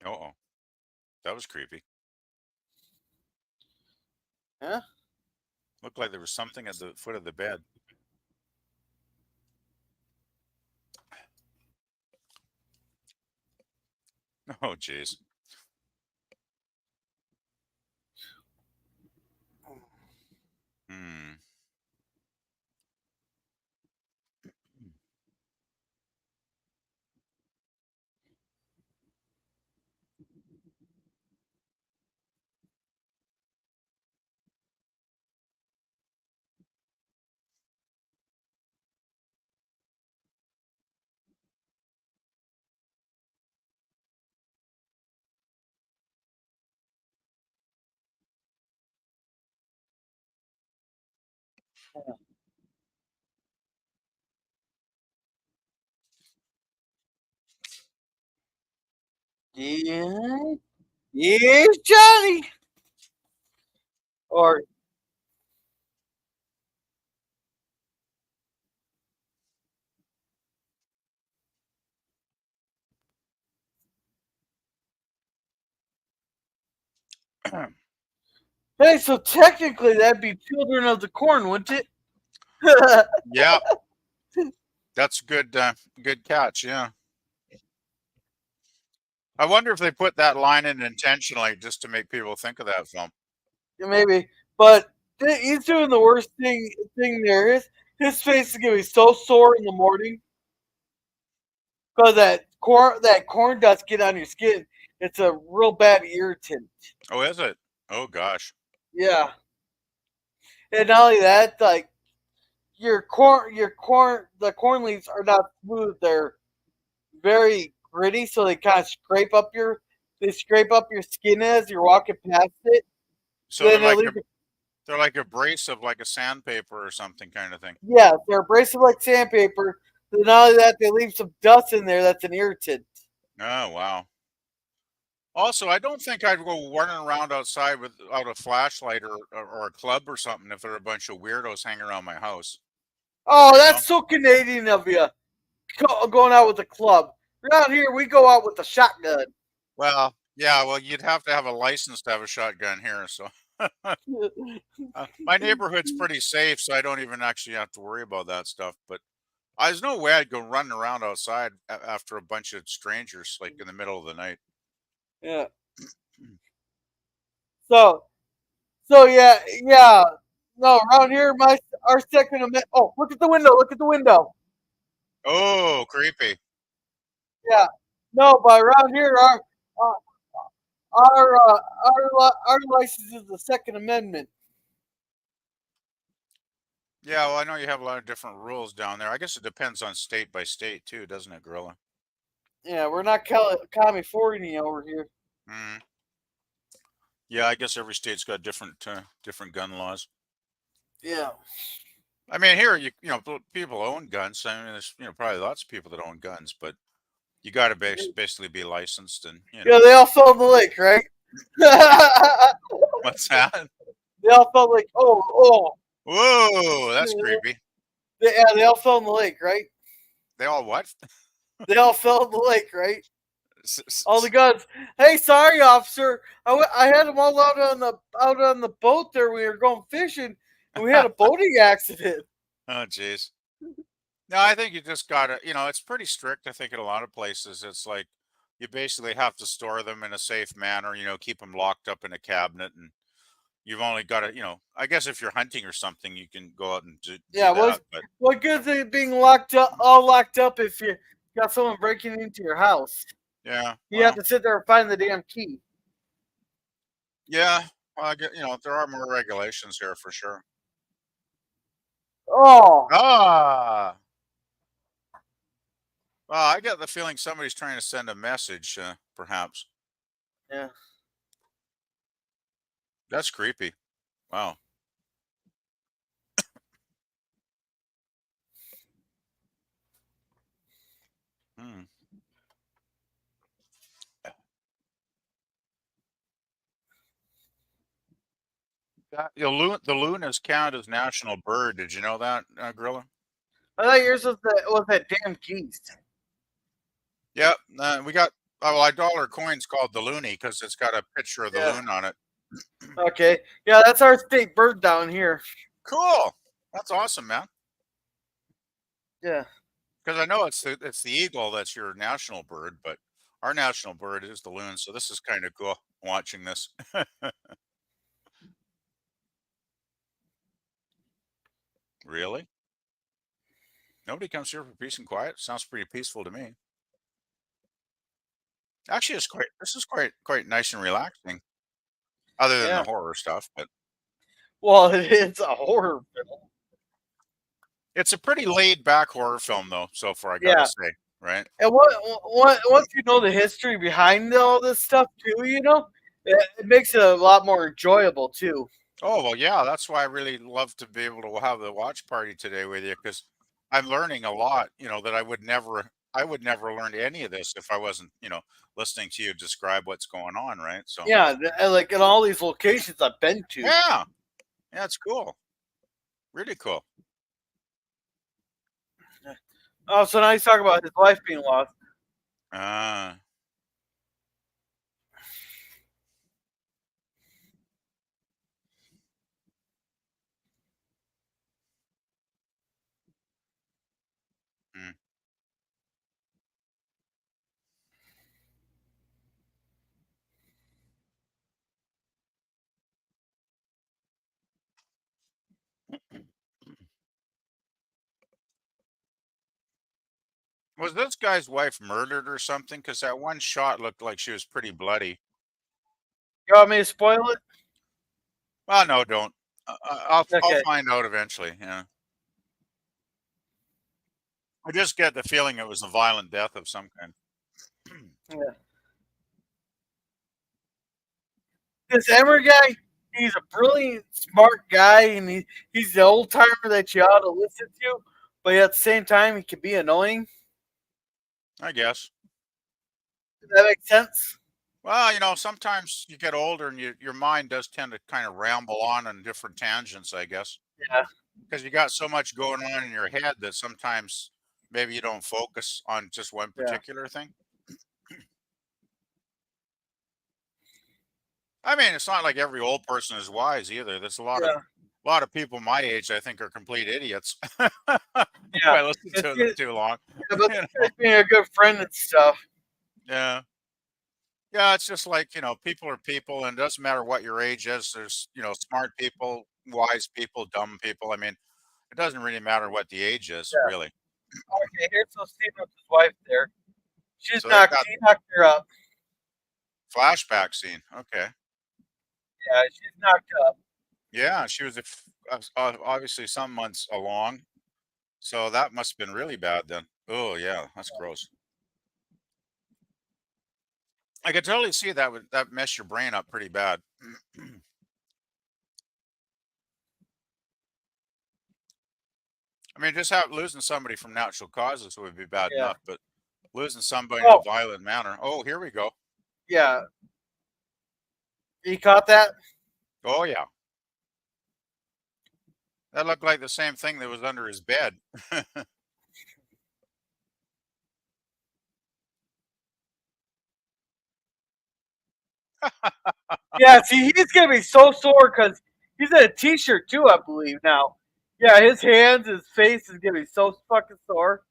Oh, that was creepy. Yeah. Looked like there was something at the foot of the bed. Oh, jeez. Hmm. Yeah. Yes, Johnny. Or hey, so technically that'd be Children of the Corn, wouldn't it? Yeah, that's good catch. Yeah. I wonder if they put that line in intentionally just to make people think of that film. Maybe, but he's doing the worst thing there is. His face is gonna be so sore in the morning because that corn dust get on your skin. It's a real bad irritant. Oh, is it? Oh gosh. Yeah, and not only that, like the corn leaves are not smooth. They're very gritty, so they scrape up your skin as you're walking past it. So Then it leaves, they're like abrasive, like a sandpaper or something kind of thing. yeah, they're abrasive like sandpaper. Then not only that, they leave some dust in there that's an irritant. Oh wow. Also, I don't think I'd go running around outside without a flashlight or a club or something if there are a bunch of weirdos hanging around my house. Oh, You know? that's so Canadian of you, going out with a club. Around here, we go out with a shotgun. Well, yeah. Well, you'd have to have a license to have a shotgun here. So my neighborhood's pretty safe, so I don't even actually have to worry about that stuff. But there's no way I'd go running around outside after a bunch of strangers, like in the middle of the night. Yeah. So, so yeah. No, around here, our Second Amendment. Oh, look at the window! Look at the window! Oh, creepy. Yeah. No, but around here, uh, our license is the Second Amendment. Yeah, well, I know you have a lot of different rules down there. I guess it depends on state by state too, doesn't it, Gorilla? Yeah, we're not California over here. Mm. Yeah, I guess every state's got different gun laws. Yeah. I mean, here people own guns. I mean, there's probably lots of people that own guns, but you got to basically be licensed, and Yeah, they all fell in the lake, right? what's that? They all felt like, oh. Whoa, that's creepy. They all fell in the lake, right? They all what? They all fell in the lake, right? All the guns. Hey, sorry, officer. I had them all out on the boat there. We were going fishing, and we had a boating accident. Oh, jeez. No, I think you just gotta. It's pretty strict. I think in a lot of places, it's like you basically have to store them in a safe manner. Keep them locked up in a cabinet, and you've only got to. I guess if you're hunting or something, you can go out and do that. But what good is it being locked up if you got someone breaking into your house? Yeah, you have to sit there and find the damn key. Yeah, well, I get, there are more regulations here for sure. Oh. Ah. Well, I get the feeling somebody's trying to send a message, perhaps. Yeah. That's creepy. Wow. Hmm. The loon is counted as national bird. Did you know that, Gorilla? I thought yours was that damn geese. Yep. We got a dollar coin's called the Loony because it's got a picture of the loon on it. Okay. Yeah, that's our state bird down here. Cool. That's awesome, man. Yeah. Because I know it's the eagle that's your national bird, but our national bird is the loon. So this is kind of cool watching this. Really? Nobody comes here for peace and quiet? Sounds pretty peaceful to me. Actually, this is quite nice and relaxing, other than the horror stuff. But well, it's a horror film. It's a pretty laid back horror film, though. So far, I gotta say, right? And once you know the history behind all this stuff too, it makes it a lot more enjoyable too. Oh well, yeah, that's why I really love to be able to have the watch party today with you, because I'm learning a lot. That I would never learn any of this if I wasn't, listening to you describe what's going on, right? So yeah, like in all these locations I've been to. Yeah, it's cool, really cool. Oh, so now he's talking about his wife being lost. Ah. Hmm. Was this guy's wife murdered or something? Because that one shot looked like she was pretty bloody. You want me to spoil it? Well, no, don't. I'll Okay. find out eventually. Yeah. I just get the feeling it was a violent death of some kind. Yeah. This Emer guy, he's a brilliant, smart guy, and he's the old timer that you ought to listen to. But at the same time, he can be annoying. I guess. Does that make sense? Well, sometimes you get older and your mind does tend to kind of ramble on different tangents, I guess. Yeah. Because you got so much going on in your head that sometimes maybe you don't focus on just one particular thing. I mean, it's not like every old person is wise either. There's a lot of people my age I think are complete idiots. If I listen to them too long. Yeah, but being a good friend and stuff. Yeah. Yeah, it's just like, people are people, and it doesn't matter what your age is. There's, smart people, wise people, dumb people. I mean, it doesn't really matter what the age is, really. Okay, here's Steve with his wife there. He knocked her up. Flashback scene. Okay. Yeah, she's knocked up. Yeah, she was obviously some months along. So that must have been really bad then. Oh, yeah, that's gross. I could totally see that mess your brain up pretty bad. I mean, just losing somebody from natural causes would be bad Yeah. enough, but losing somebody in a violent manner. Oh, here we go. Yeah. You caught that? Oh, yeah. That looked like the same thing that was under his bed. Yeah, see, he's going to be so sore because he's in a t-shirt too, I believe, now. Yeah, his hands, his face is going to be so fucking sore.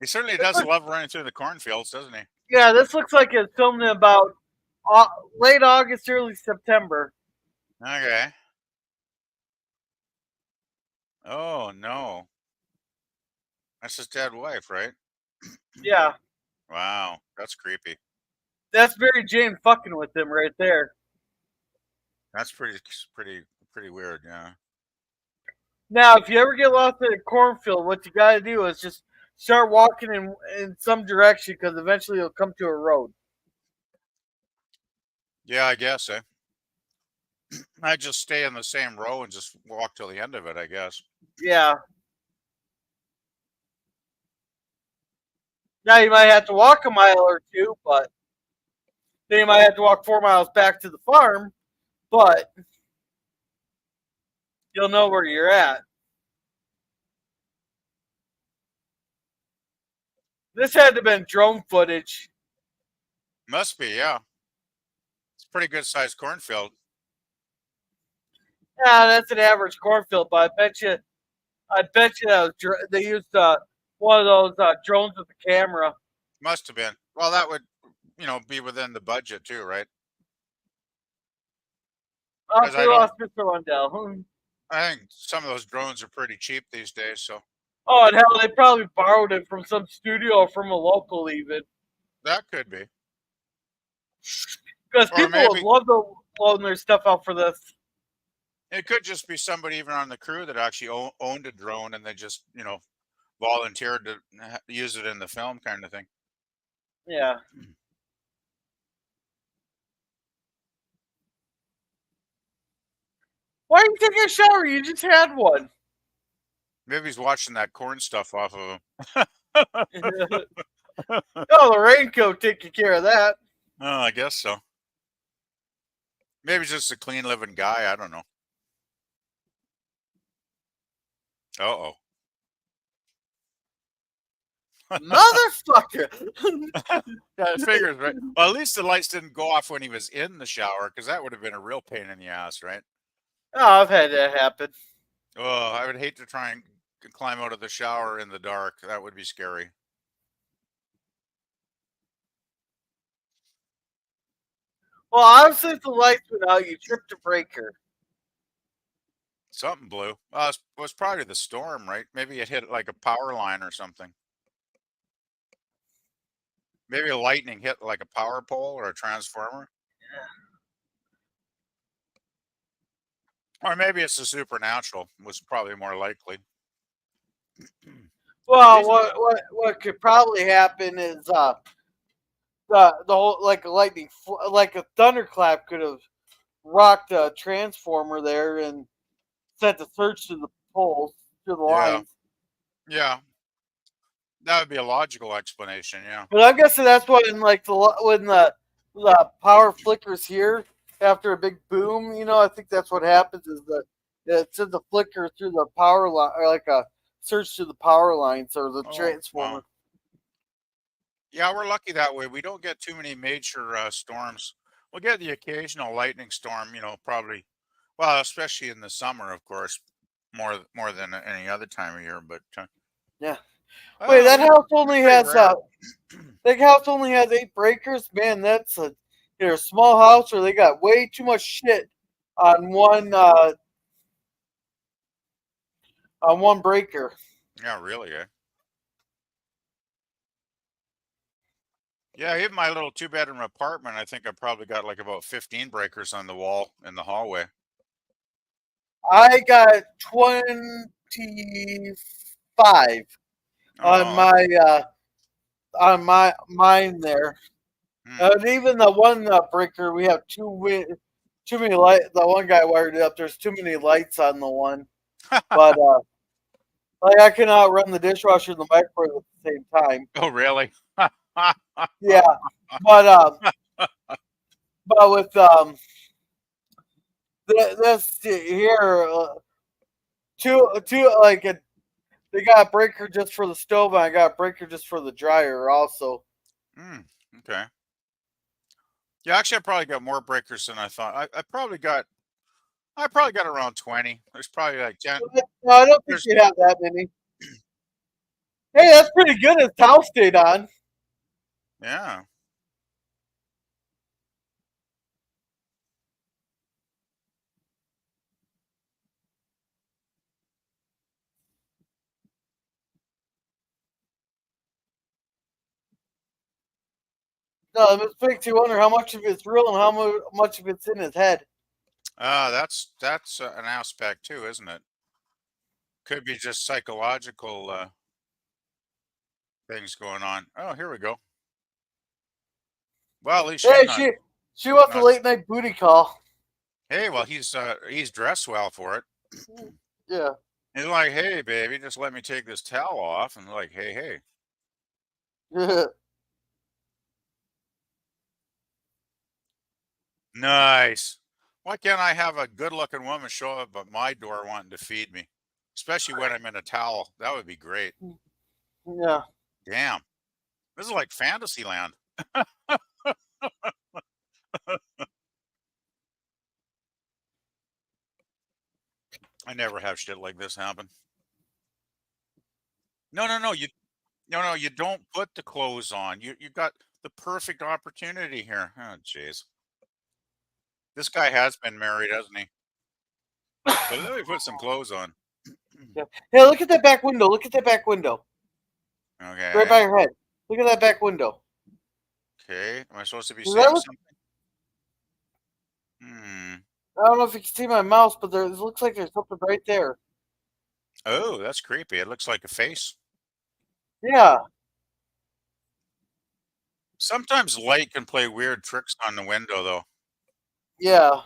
He certainly does love running through the cornfields, doesn't he? Yeah, this looks like it's filmed in about late August, early September. Okay. Oh, no. That's his dead wife, right? Yeah. Wow, that's creepy. That's Mary Jane fucking with him right there. That's pretty weird, yeah. Now, if you ever get lost in a cornfield, what you got to do is just start walking in some direction because eventually you'll come to a road. Yeah, I guess, eh? I just stay in the same row and just walk till the end of it, I guess. Yeah. Now you might have to walk a mile or two, but then you might have to walk 4 miles back to the farm, but you'll know where you're at. This had to have been drone footage. Must be, yeah. It's a pretty good sized cornfield. Yeah, that's an average cornfield, but I bet you that they used one of those drones with a camera. Must have been. Well, that would, be within the budget too, right? Oh, 'Cause we lost Mr. Lundell. I think some of those drones are pretty cheap these days, so Oh, and hell, they probably borrowed it from some studio or from a local even. that could be. Because Or people maybe- would love to loan their stuff out for this. It could just be somebody even on the crew that actually owned a drone and they just, volunteered to use it in the film kind of thing. Yeah. Why are you taking a shower? You just had one. Maybe he's watching that corn stuff off of him. Oh, the raincoat taking care of that. Oh, I guess so. Maybe he's just a clean living guy. I don't know. Uh-oh. Motherfucker. Yeah, it figures, right? Well, at least the lights didn't go off when he was in the shower, because that would have been a real pain in the ass, right? Oh, I've had that happen. Oh, I would hate to try and climb out of the shower in the dark. That would be scary. Well, obviously, if the lights went out, you tripped a breaker. Something blew. It was probably the storm, right? Maybe it hit like a power line or something. Maybe a lightning hit like a power pole or a transformer. Or maybe it's the supernatural, was probably more likely. Well, what could probably happen is the whole like a like a thunderclap could have rocked a transformer there and sent the surge to the poles, to the lines. Yeah. That would be a logical explanation, yeah. But I'm guessing that's when the power flickers here after a big boom. I think that's what happens is that it sends a flicker through the power line, or like a surge to the power lines or the transformer. Wow. Yeah, we're lucky that way. We don't get too many major storms. We'll get the occasional lightning storm, probably. Well, especially in the summer, of course, more than any other time of year. But yeah. Wait, that house only has that house only has 8 breakers. Man, that's a small house, or they got way too much shit on one breaker. Yeah, really, eh? Yeah, even my little 2-bedroom apartment, I think I probably got like about 15 breakers on the wall in the hallway. I got 25 on mine there. And even the one breaker, we have two too many light. The one guy wired it up. There's too many lights on the one, but like I cannot run the dishwasher and the microwave at the same time. Oh, really? Yeah, but with this here, two like they got a breaker just for the stove, and I got a breaker just for the dryer also. Okay. Yeah, actually, I probably got more breakers than I thought. I probably got around 20. There's probably like 10. No, I don't think you have that many. Hey, that's pretty good. His towel stayed on. Yeah. No, it makes you wonder how much of it's real and how much of it's in his head. That's an aspect too, isn't it? Could be just psychological things going on. Oh, here we go. Well, at least Hey, she's not. she wants a not- late night booty call. Hey, well, he's dressed well for it. Yeah. He's like, hey, baby, just let me take this towel off, and like, hey. Nice. Why can't I have a good-looking woman show up at my door wanting to feed me, especially when I'm in a towel? That would be great. Yeah. Damn, this is like fantasy land. I never have shit like this happen. No, you don't put the clothes on. You got the perfect opportunity here. Oh, jeez. This guy has been married, hasn't he? But let me put some clothes on. Yeah. Hey, look at that back window. Look at that back window. Okay. Right by your head. Look at that back window. Okay. Am I supposed to be Does seeing that look- something? I don't know if you can see my mouse, but it looks like there's something right there. Oh, that's creepy. It looks like a face. Yeah. Sometimes light can play weird tricks on the window, though. Yeah.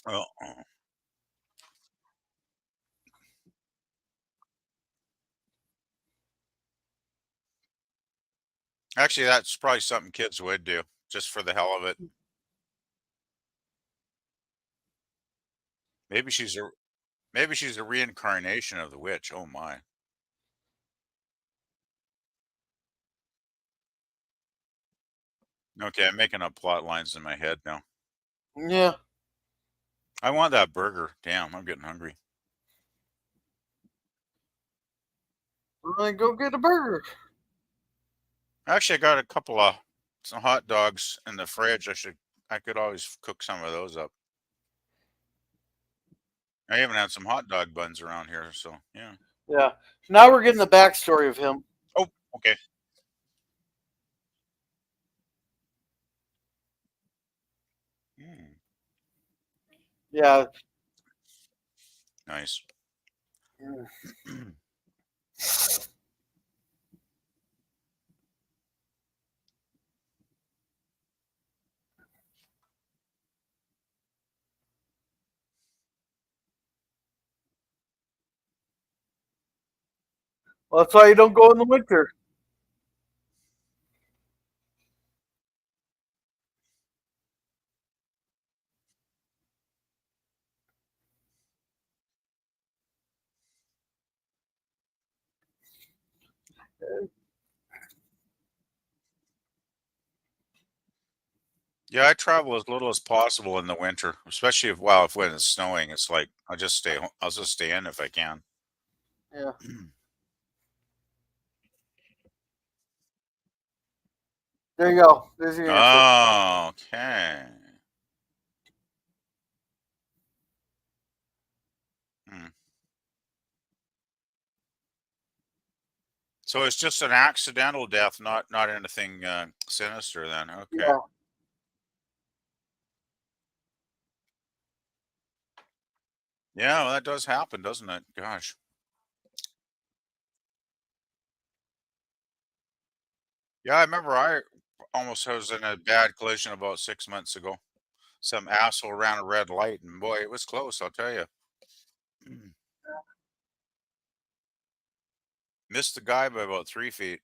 Oh. Actually, that's probably something kids would do just for the hell of it. Maybe she's a reincarnation of the witch. Oh my. Okay, I'm making up plot lines in my head now. Yeah. I want that burger. Damn, I'm getting hungry. We're gonna go get a burger. Actually, I got a couple of some hot dogs in the fridge. I could always cook some of those up. I even had some hot dog buns around here, so yeah. Yeah. Now we're getting the backstory of him. Oh, okay. Yeah. Nice. Well, that's why you don't go in the winter. Yeah, I travel as little as possible in the winter, especially if when it's snowing. It's like I'll just stay home. I'll just stay in if I can. Yeah. There you go. There's your answer. Oh, okay. Hmm. So it's just an accidental death, not anything sinister. Then okay. Yeah. Yeah, well, that does happen, doesn't it? Gosh. Yeah, I remember I almost was in a bad collision about 6 months ago. Some asshole ran a red light, and boy, it was close, I'll tell you. Missed the guy by about 3 feet.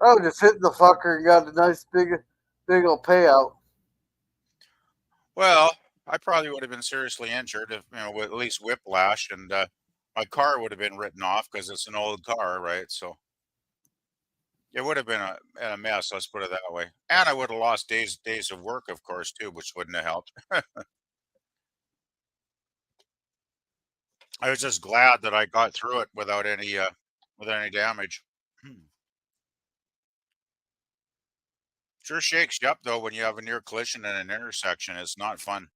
Oh, just hit the fucker and got a nice big old payout. Well, I probably would have been seriously injured if, with at least whiplash, and my car would have been written off because it's an old car, right? So it would have been a mess, let's put it that way. And I would have lost days of work, of course, too, which wouldn't have helped. I was just glad that I got through it without any damage. Sure shakes you up though when you have a near collision in an intersection. It's not fun.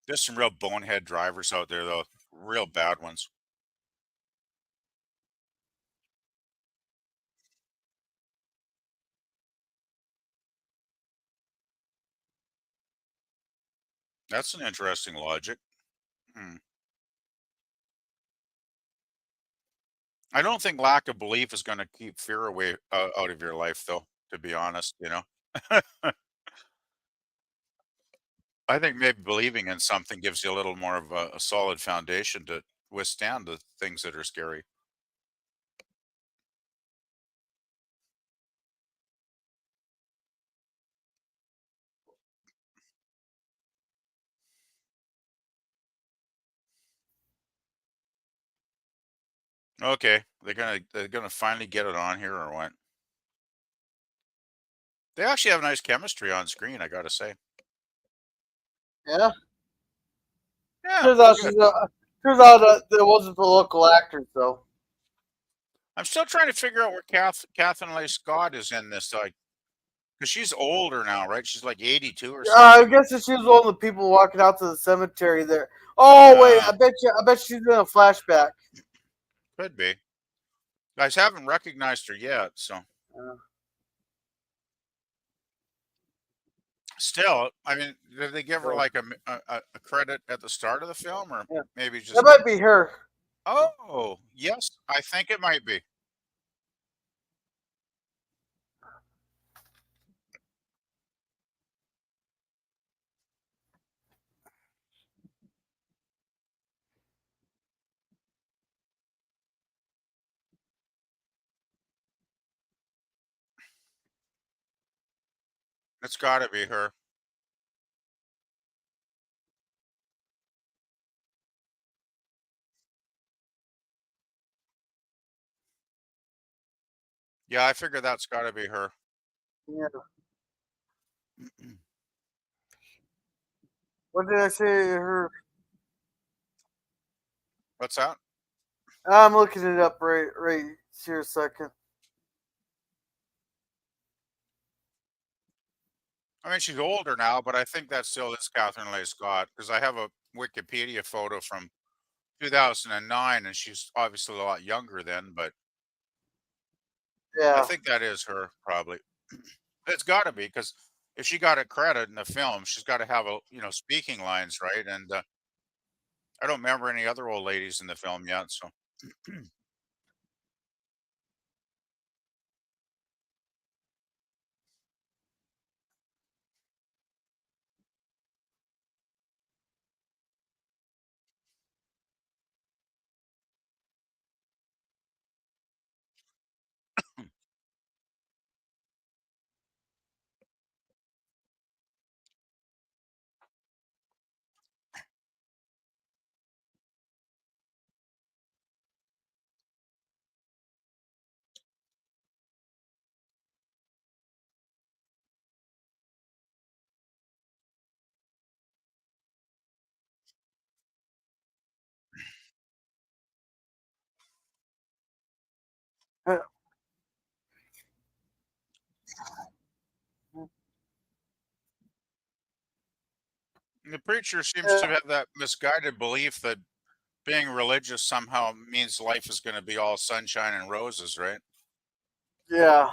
There's some real bonehead drivers out there though, real bad ones. That's an interesting logic. Hmm. I don't think lack of belief is going to keep fear away out of your life, though. To be honest. I think maybe believing in something gives you a little more of a solid foundation to withstand the things that are scary. Okay, they're gonna finally get it on here or what? They actually have nice chemistry on screen, I gotta say. Yeah. Yeah, Turns they're out good. turns out that it wasn't the local actors though. I'm still trying to figure out where Catherine Leigh Scott is in this, like, because she's older now, right? She's like 82 or I something. guess that she was one of the people walking out to the cemetery there. Oh wait, Uh, I bet she's in a flashback. could be. Guys haven't recognized her yet, so Uh, still, I mean, did they give her so, like a credit at the start of the film, or yeah, maybe that just? might be her. Oh, yes, I think it might be. It's got to be her. Yeah, I figure that's got to be her. Yeah. What did I say? Her. What's that? I'm looking it up right here a second. I mean, she's older now, but I think that still is Catherine Leigh Scott because I have a Wikipedia photo from 2009, and she's obviously a lot younger then, but I Yeah. think that is her probably. It's got to be because if she got a credit in the film, she's got to have speaking lines, right? And I don't remember any other old ladies in the film yet, so the preacher seems to have that misguided belief that being religious somehow means life is going to be all sunshine and roses, right? Yeah.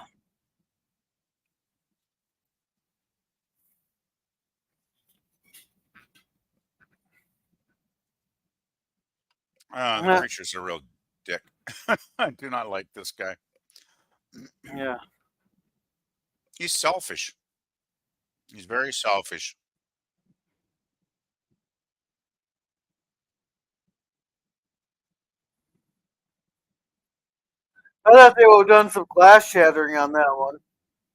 The preacher's a real dick. I do not like this guy. Yeah. He's selfish. He's very selfish. I thought they would have done some glass shattering on that one.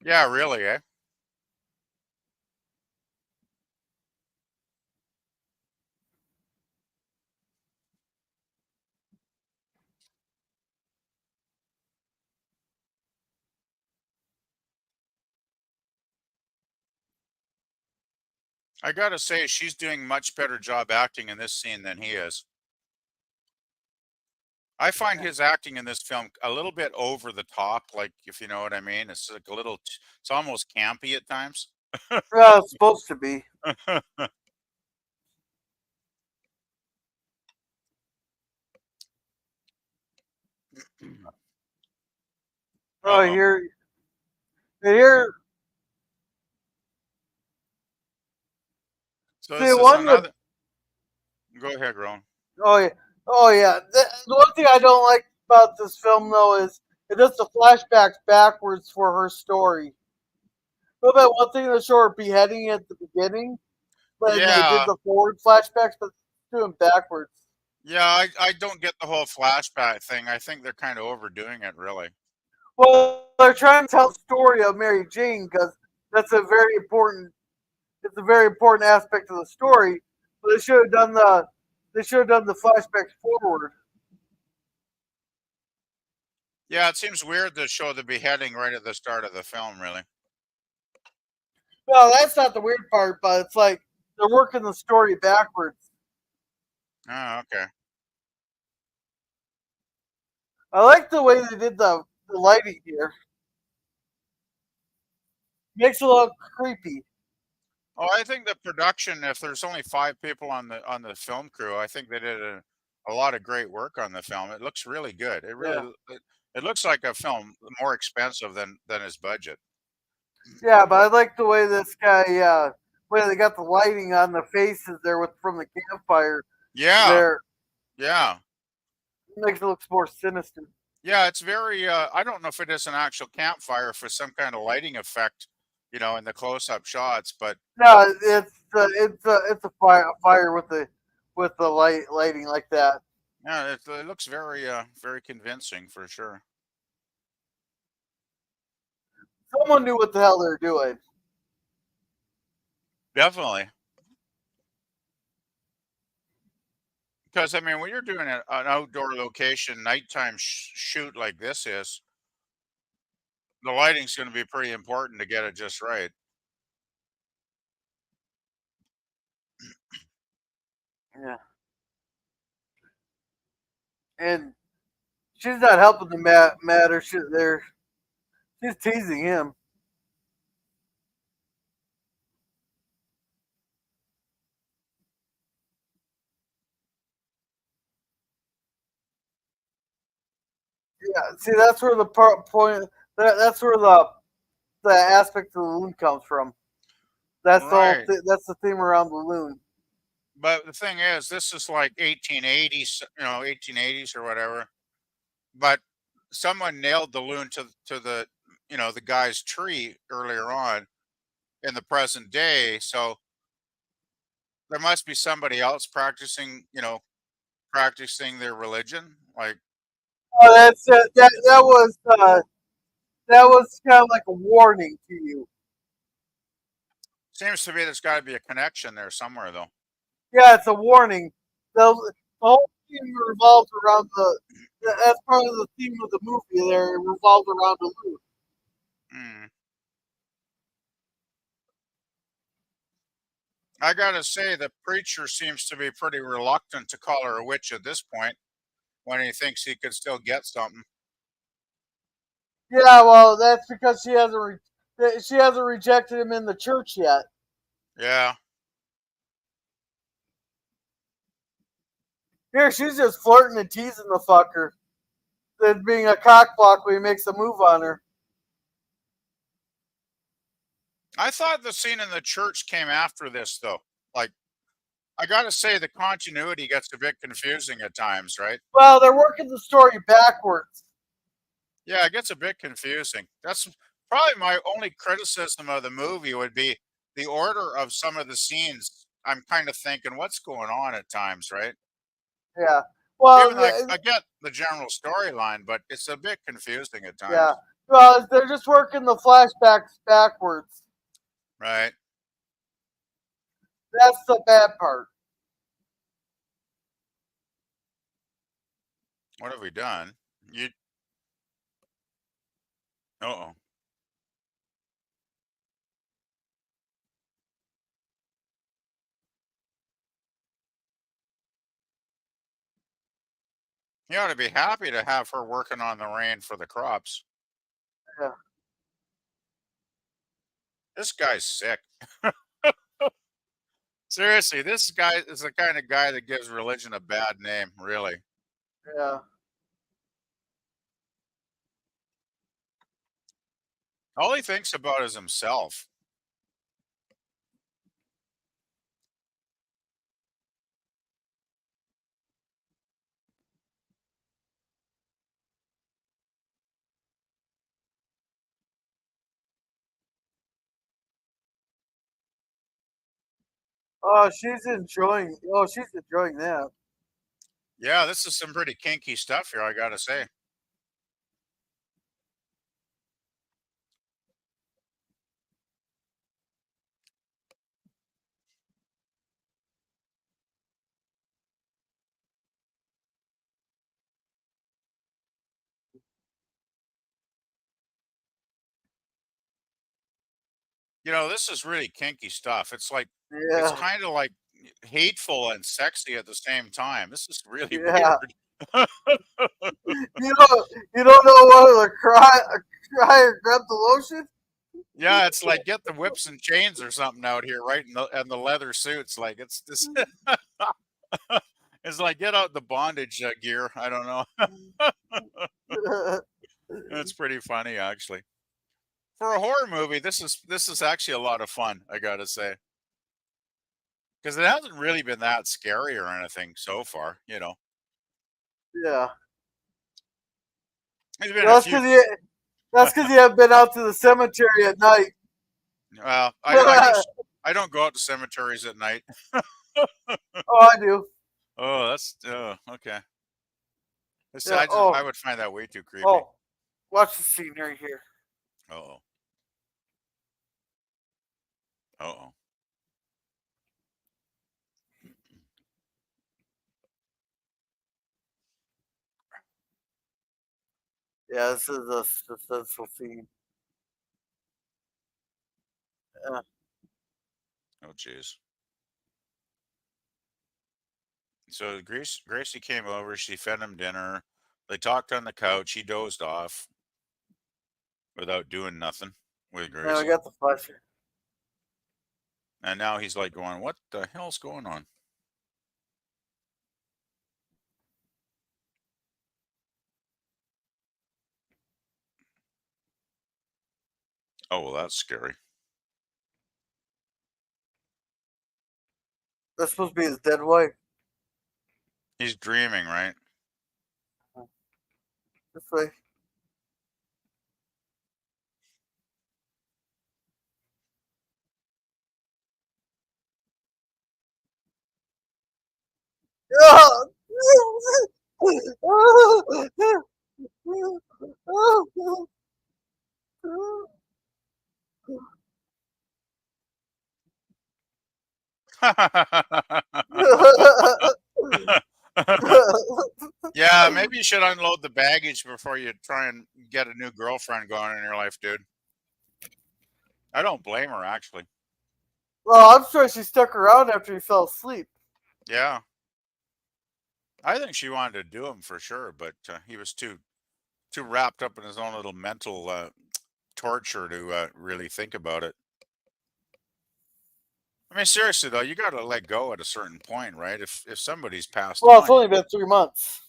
Yeah, really, eh? I gotta say, she's doing much better job acting in this scene than he is. I find his acting in this film a little bit over the top, like, if you know what I mean. It's like a little, it's almost campy at times. Well, it's supposed to be. Oh, here. So See, this is one another. Go ahead, Ron. Oh yeah, oh yeah. The one thing I don't like about this film though is it does the flashbacks backwards for her story. What about one thing they show her beheading at the beginning, but they did Yeah, the forward flashbacks, but doing backwards. yeah. I don't get the whole flashback thing. I think they're kind of overdoing it, really. Well, they're trying to tell the story of Mary Jane because that's a very important. It's a very important aspect of the story. But they should have done the flashbacks forward. Yeah, it seems weird to show the beheading right at the start of the film, really. Well, that's not the weird part, but it's like they're working the story backwards. Oh, okay. I like the way they did the lighting here. Makes it look creepy. Oh, I think the production, if there's only 5 people on the film crew, I think they did a lot of great work on the film. It looks really good. Yeah. It looks like a film more expensive than his budget. Yeah, but I like the way this guy, when they got the lighting on the faces there from the campfire. Yeah, There yeah, makes it look more sinister. yeah. It's very. I don't know if it is an actual campfire for some kind of lighting effect, in the close-up shots, but No, it's a fire with the lighting like that. yeah, it looks very very convincing for sure. Someone knew what the hell they were doing. Definitely. Because I mean, when you're doing an outdoor location, nighttime shoot like this is, the lighting's going to be pretty important to get it just right. Yeah, and she's not helping the matter. She's teasing him. Yeah, see, that's where the point. That's where the aspect of the loon comes from. That's the whole. Right. That's the theme around the loon. But the thing is, this is like 1880s, 1880s or whatever. But someone nailed the loon to the guy's tree earlier on in the present day. So there must be somebody else practicing their religion. Like, Oh, that was kind of like a warning to you. seems to be there's got to be a connection there somewhere, though. Yeah, it's a warning. The whole theme revolves around that's part of the theme of the movie. There, it revolves around the loon. Hmm. I gotta say, the preacher seems to be pretty reluctant to call her a witch at this point when he thinks he could still get something. Yeah, well, that's because she hasn't rejected him in the church yet. Yeah. Here, she's just flirting and teasing the fucker. Then being a cockblock when he makes a move on her. I thought the scene in the church came after this, though. Like, I gotta say the continuity gets a bit confusing at times, right? Well, they're working the story backwards. Yeah, it gets a bit confusing. That's probably my only criticism of the movie would be the order of some of the scenes. I'm kind of thinking, what's going on at times, right? Yeah. Well, Even though I get the general storyline, but it's a bit confusing at yeah. times. Well, they're just working the flashbacks backwards. Right. That's the bad part. What have we done? You. Uh-oh. You ought to be happy to have her working on the rain for the crops. Yeah. This guy's sick. Seriously, this guy is the kind of guy that gives religion a bad name, really. Yeah. All he thinks about is himself. Oh, she's enjoying. Oh, she's enjoying that. Yeah, this is some pretty kinky stuff here, I gotta say. You know, this is really kinky stuff. It's Yeah. kind of like hateful and sexy at the same time. This is really Yeah. weird. You don't know whether to cry or grab the lotion. Yeah, it's like get the whips and chains or something out here, right? And the leather suits, like it's this. It's like get out the bondage gear. I don't know. It's pretty funny actually. For a horror movie, this is actually a lot of fun. I gotta say, because it hasn't really been that scary or anything so far. You know, Yeah. there's been a That's few. because you haven't been out to the cemetery at night. Well, I don't go out to cemeteries at night. Oh, I do. Oh, that's okay. Yeah. I would find that way too creepy. Oh, watch the scene right here. Uh-oh. Uh-oh. Yeah, this is a suspenseful scene. Yeah. Oh, jeez. So Gracie came over. She fed him dinner. They talked on the couch. He dozed off without doing nothing with Now we Gracie. got the flasher. And now he's like going, what the hell's going on? Oh, well, that's scary. That's supposed to be his dead wife. He's dreaming, right? This way. Yeah, maybe you should unload the baggage before you try and get a new girlfriend going in your life, dude. I don't blame her, actually. Well, I'm sure she stuck around after he fell asleep. Yeah. I think she wanted to do him for sure, but he was too wrapped up in his own little mental torture to really think about it. I mean, seriously though, you got to let go at a certain point, right? If somebody's passed Well, on, it's only been 3 months.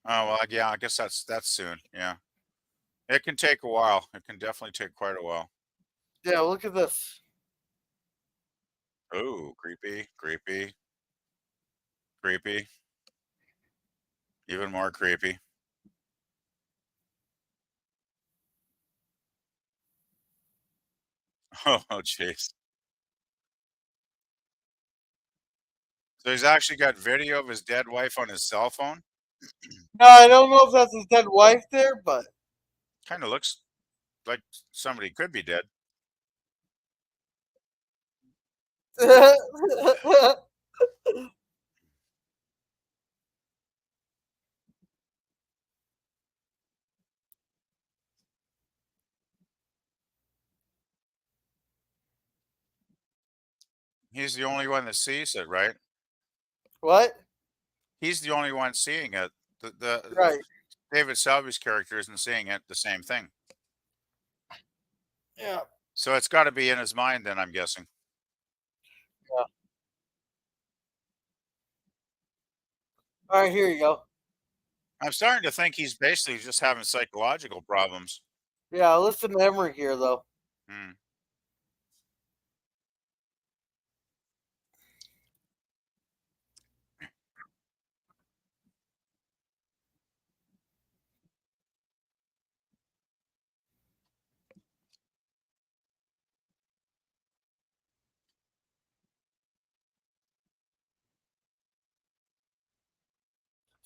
oh well, yeah, I guess that's soon. Yeah, it can take a while. It can definitely take quite a while. Yeah, look at this. Oh, creepy, creepy. Creepy. Even more creepy. Oh, jeez. So he's actually got video of his dead wife on his cell phone? No, I don't know if that's his dead wife there, but Kind of looks like somebody could be dead. He's the only one that sees it, right? what? He's the only one seeing it. The Right. David Selby's character isn't seeing it the same thing. Yeah. So it's got to be in his mind then, I'm guessing. Yeah. All right, here you go. I'm starting to think he's basically just having psychological problems. Yeah, listen to Emery here though. Hmm.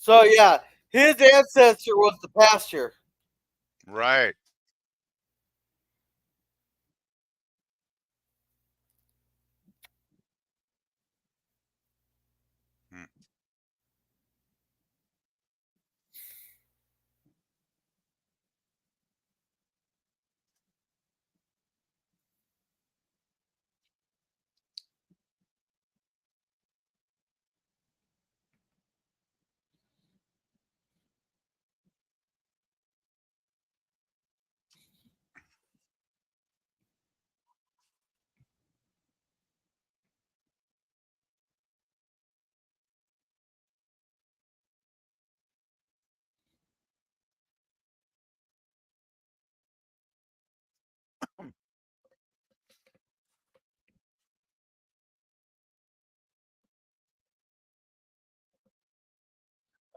So yeah, his ancestor was the pasture. Right. Hmm.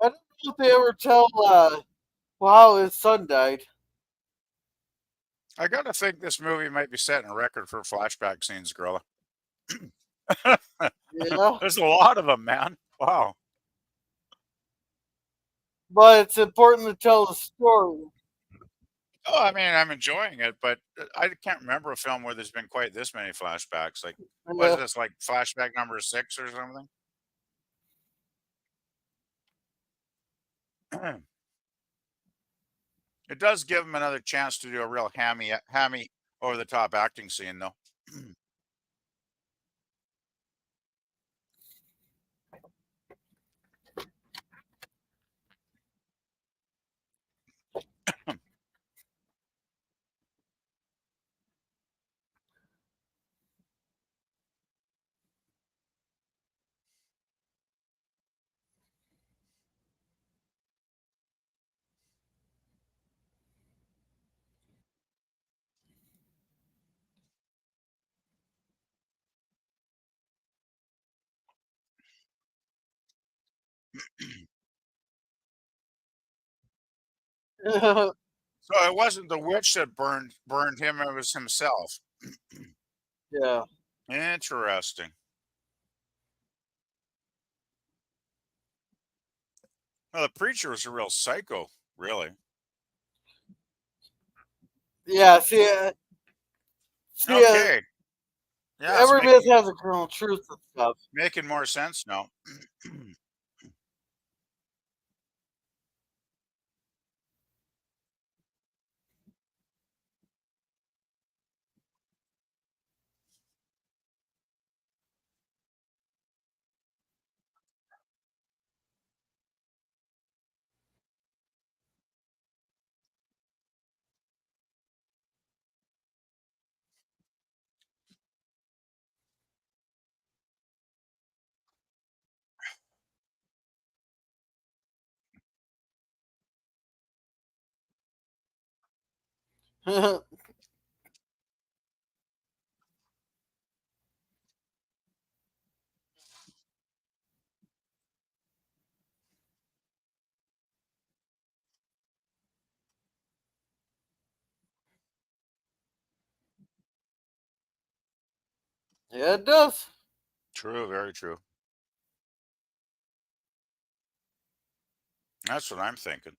I don't know if they ever tell how his son died. I got to think this movie might be setting a record for flashback scenes, Gorilla. Yeah. There's a lot of them, man. Wow. But it's important to tell the story. Oh, I mean, I'm enjoying it, but I can't remember a film where there's been quite this many flashbacks. Like, was Yeah. this like flashback number 6 or something? It does give him another chance to do a real hammy over the top acting scene, though. So it wasn't the witch that burned him; it was himself. Yeah. Interesting. Well, the preacher was a real psycho, really. Yeah. See, Okay, yeah, it's every myth has a kernel of truth and stuff. making more sense now. Yeah, it does. True, very true. That's what I'm thinking.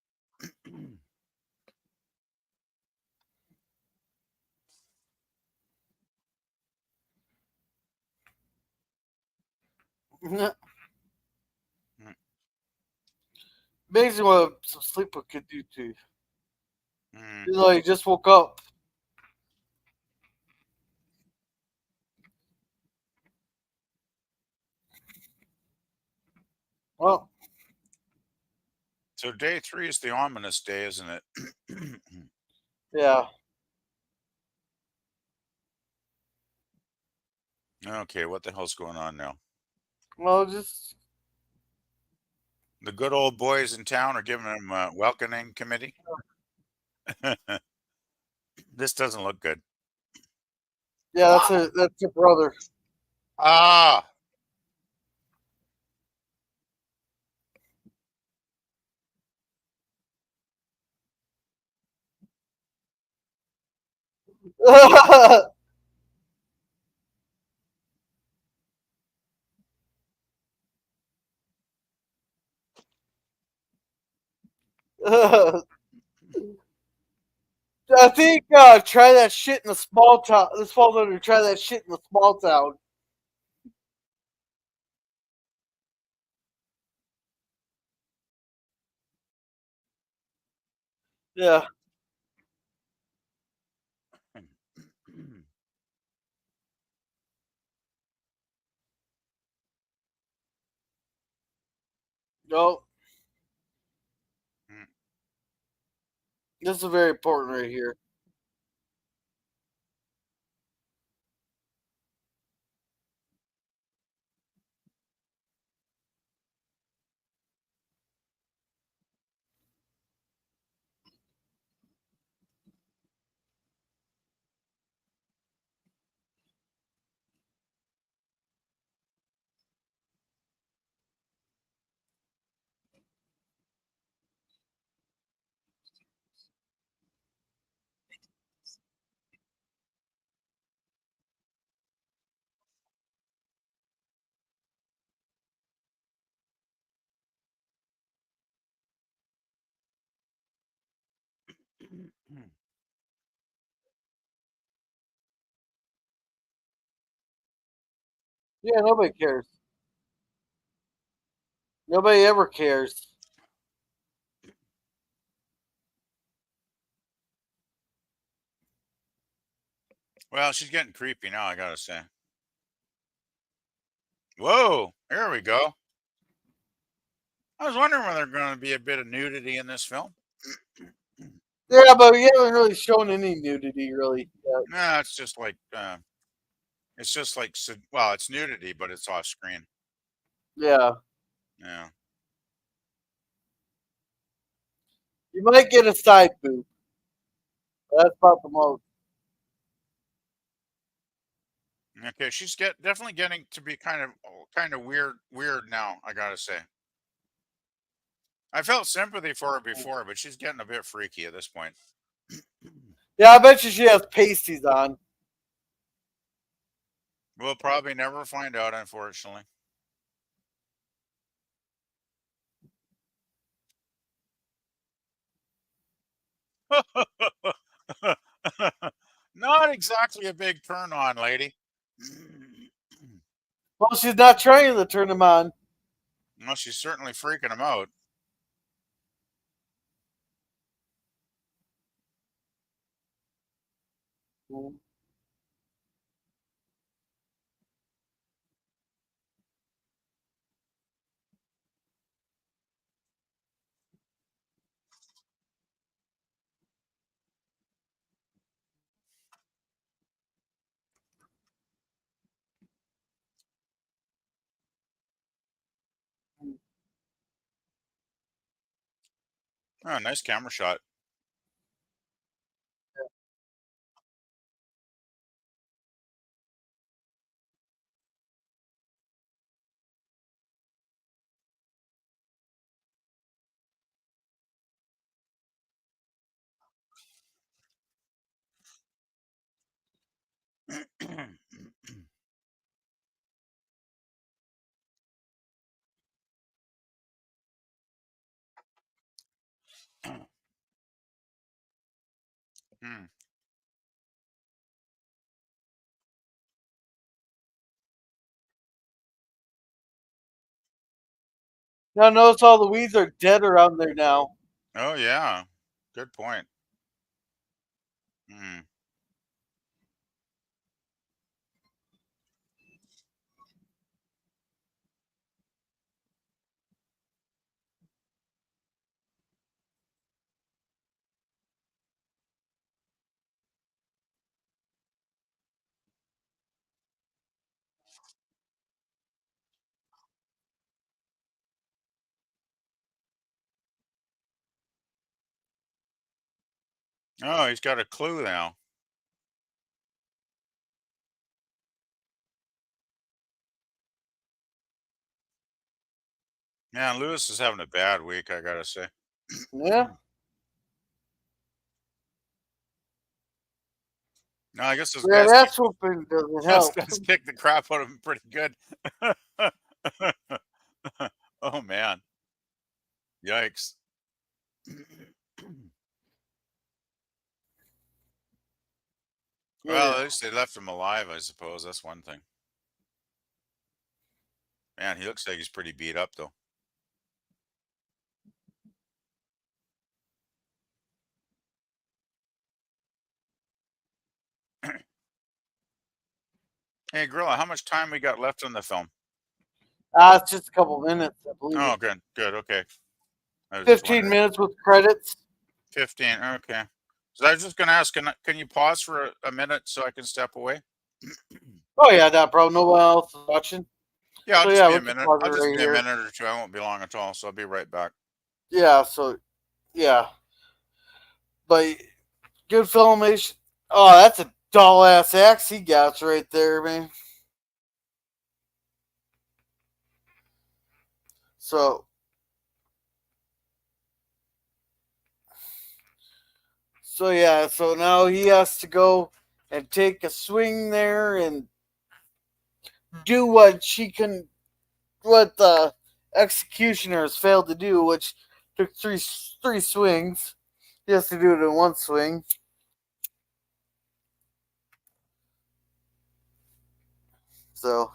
Amazing what some sleep could do to you. Mm. You know, you just woke up. Well, So day 3 is the ominous day, isn't it? yeah. Okay, what the hell's going on now? Well, just The good old boys in town are giving him a welcoming committee. This doesn't look good. yeah. That's your brother. Ah, I think try that shit in a small town. This falls under try that shit in a small town. Yeah. No, this is very important right here. Yeah, nobody cares. Nobody ever cares. well, she's getting creepy now, I gotta say. Whoa, here we go. I was wondering whether there's going to be a bit of nudity in this film. Yeah, but we haven't really shown any nudity really yet. No, it's just like, well, it's nudity, but it's off screen. Yeah. Yeah. You might get a side boob. That's about the most. Okay, she's definitely getting to be kind of weird now, I gotta say. I felt sympathy for her before, but she's getting a bit freaky at this point. Yeah, I bet you she has pasties on. We'll probably never find out, unfortunately. Not exactly a big turn on, lady. Well, she's not trying to turn them on. Well, she's certainly freaking him out. Oh, nice camera shot. Hmm. Now notice all the weeds are dead around there now. Oh yeah, good point. Hmm. Oh, he's got a clue now. Yeah, Lewis is having a bad week, I gotta say. Yeah. No, I guess those Yeah, guys that swooping doesn't help. kick the crap out of him pretty good. Oh man, yikes! Well, Yeah. at least they left him alive, I suppose. That's one thing. Man, he looks like he's pretty beat up though. Hey, Gorilla, how much time we got left on the film? It's just a couple minutes, I believe. Oh, good, good, okay. I was just 15 wondering. minutes with credits. 15, okay. So I was just gonna ask, can you pause for a minute so I can step away? Oh yeah, that bro. No one else is watching. Yeah, I'll So just yeah, be a we can minute. pause it I'll just right be a here. minute or two. I won't be long at all, so I'll be right back. Yeah. So yeah, but good filmation. Oh, that's a dull ass axe he got right there, man. So yeah, so now he has to go and take a swing there and do what the executioners failed to do, which took three swings. He has to do it in one swing. So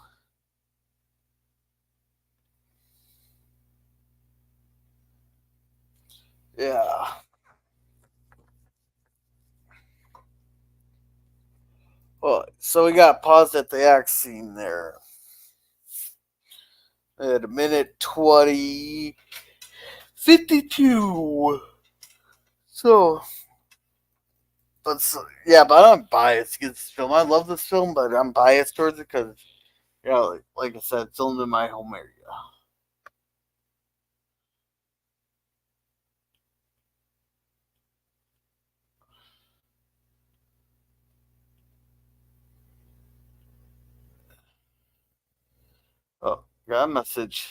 yeah. Well, so we got paused at the axe scene there. At a minute 20, 52. So, but I'm biased against this film. I love this film, but I'm biased towards it because, like I said, it's filmed in my home area. Oh, got a message.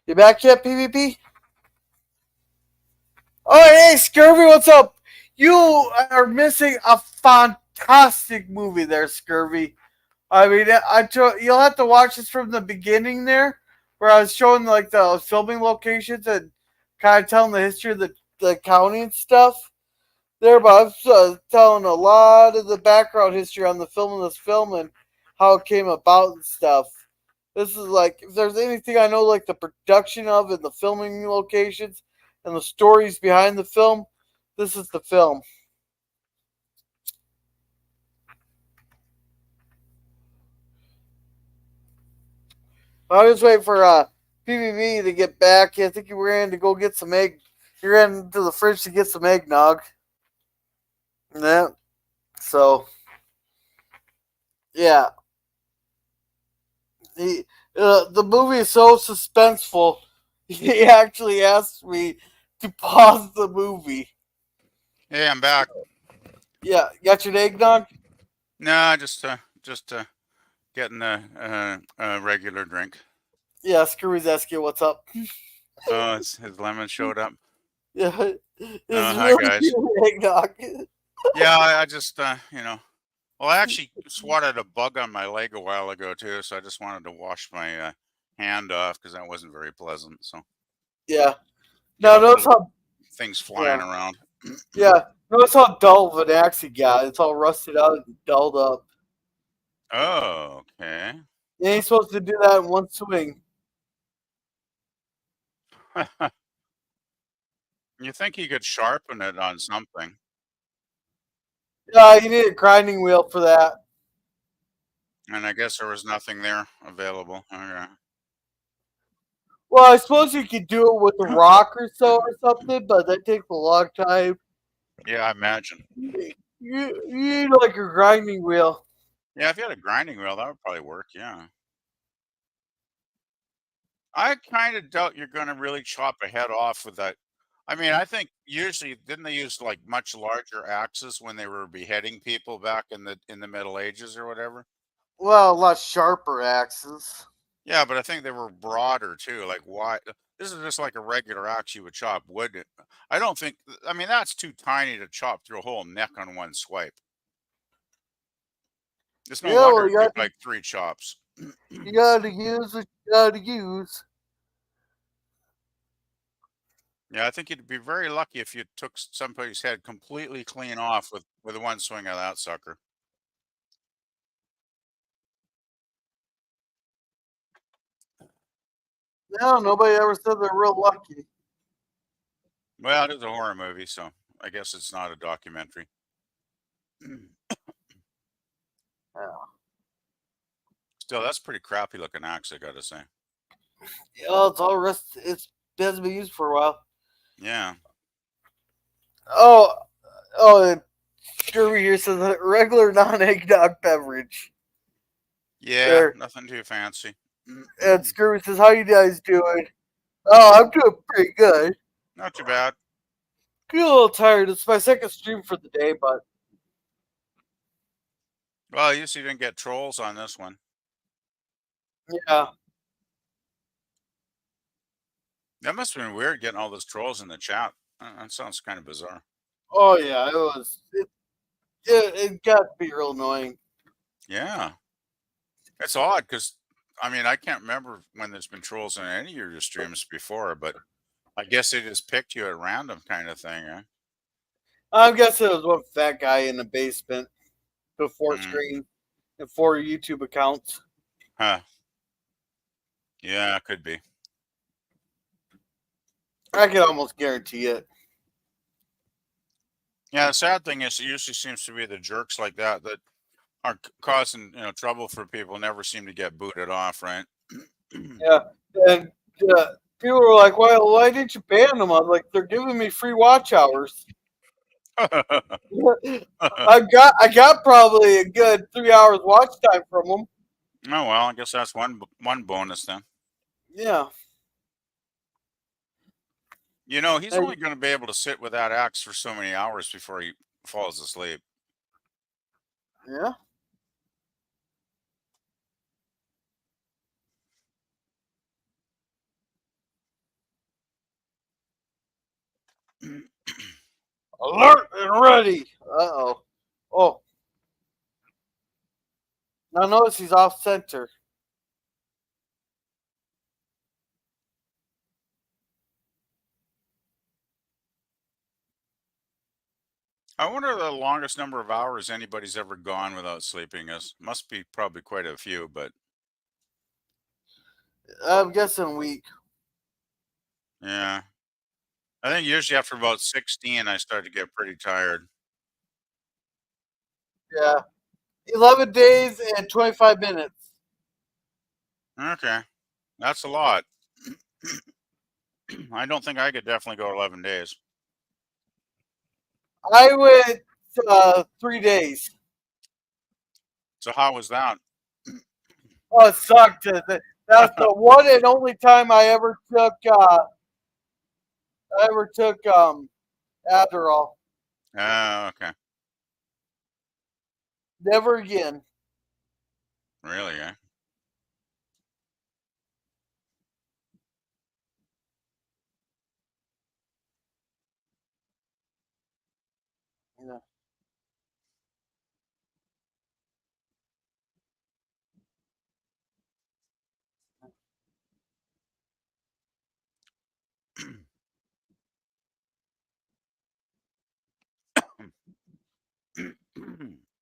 You back yet, PvP? Oh, hey, Scurvy, what's up? You are missing a fantastic movie there, Scurvy. I mean, you'll have to watch this from the beginning there, where I was showing like the filming locations and kind of telling the history of the county and stuff. There, but I was telling a lot of the background history on the film of this film and how it came about and stuff. This is like, if there's anything I know, like the production of and the filming locations and the stories behind the film, this is the film. I was waiting for PVV to get back. I think you were in to go get some egg. You ran into the fridge to get some eggnog. Yeah. So, yeah. The movie is so suspenseful. He actually asked me to pause the movie. Hey, I'm back. Yeah, got your eggnog? Nah, just getting a regular drink. Yeah, Screwy's asking what's up. Oh, his lemon showed up. Yeah, it's Hi really guys. good eggnog. Yeah, I just Well, I actually swatted a bug on my leg a while ago too, so I just wanted to wash my hand off because that wasn't very pleasant. So Yeah. get Now all the notice little how things yeah flying around. yeah notice how dull of an axe he got. It's all rusted out and dulled up. Oh, okay. You ain't supposed to do that in one swing. You think you could sharpen it on something? Yeah, you need a grinding wheel for that. And I guess there was nothing there available. Okay. Well, I suppose you could do it with a rock or so or something, but that takes a long time. Yeah, I imagine. You need like a grinding wheel. Yeah, if you had a grinding wheel, that would probably work. Yeah. I kind of doubt you're going to really chop a head off with that. I mean, I think usually didn't they use like much larger axes when they were beheading people back in the Middle Ages or whatever? Well, a lot sharper axes. Yeah, but I think they were broader too. Like why? This is just like a regular axe you would chop wood. I don't think. I mean, that's too tiny to chop through a whole neck on one swipe. It's no Yeah, wonder well, it took like 3 chops. you gotta use what you gotta use. Yeah, I think you'd be very lucky if you took somebody's head completely clean off with one swing of that sucker. No, nobody ever said they're real lucky. Well, it is a horror movie, so I guess it's not a documentary. Yeah. Still, that's pretty crappy looking axe, I gotta say. Yeah, it's all rust. It's hasn't been used for a while. Yeah. Oh, and Scurvy here says a regular non-eggnog beverage. Yeah, There, nothing too fancy. and Scurvy says, "How you guys doing?" Oh, I'm doing pretty good. Not too bad. Get a little tired. It's my second stream for the day, but Well, at least you didn't get trolls on this one. yeah. That must have been weird getting all those trolls in the chat. That sounds kind of bizarre. Oh yeah, it was. It got to be real annoying. Yeah. It's odd because, I mean, I can't remember when there's been trolls in any of your streams before, but I guess they just picked you at random kind of thing, eh? I'm guessing it was one fat guy in the basement with 4 Mm. screens and 4 YouTube accounts. Huh. Yeah, could be. I can almost guarantee it. Yeah, the sad thing is it usually seems to be the jerks like that that are causing, trouble for people never seem to get booted off, right? Yeah, and people were like, "Well, why didn't you ban them?" I was like, "They're giving me free watch hours." I got probably a good 3 hours watch time from them. Oh well, I guess that's one bonus then. Yeah. He's only going to be able to sit with that axe for so many hours before he falls asleep. Yeah. Alert and ready. Uh-oh. Oh. Now notice he's off center. I wonder the longest number of hours anybody's ever gone without sleeping is. Must be probably quite a few, but I'm guessing a week. yeah. I think usually after about 16, I start to get pretty tired. Yeah. 11 days and 25 minutes. Okay. That's a lot. I don't think I could definitely go 11 days. I went 3 days. So how was that? Oh, it sucked. That's the one and only time I ever took Adderall. Oh, okay. Never again. Really, eh? Yeah.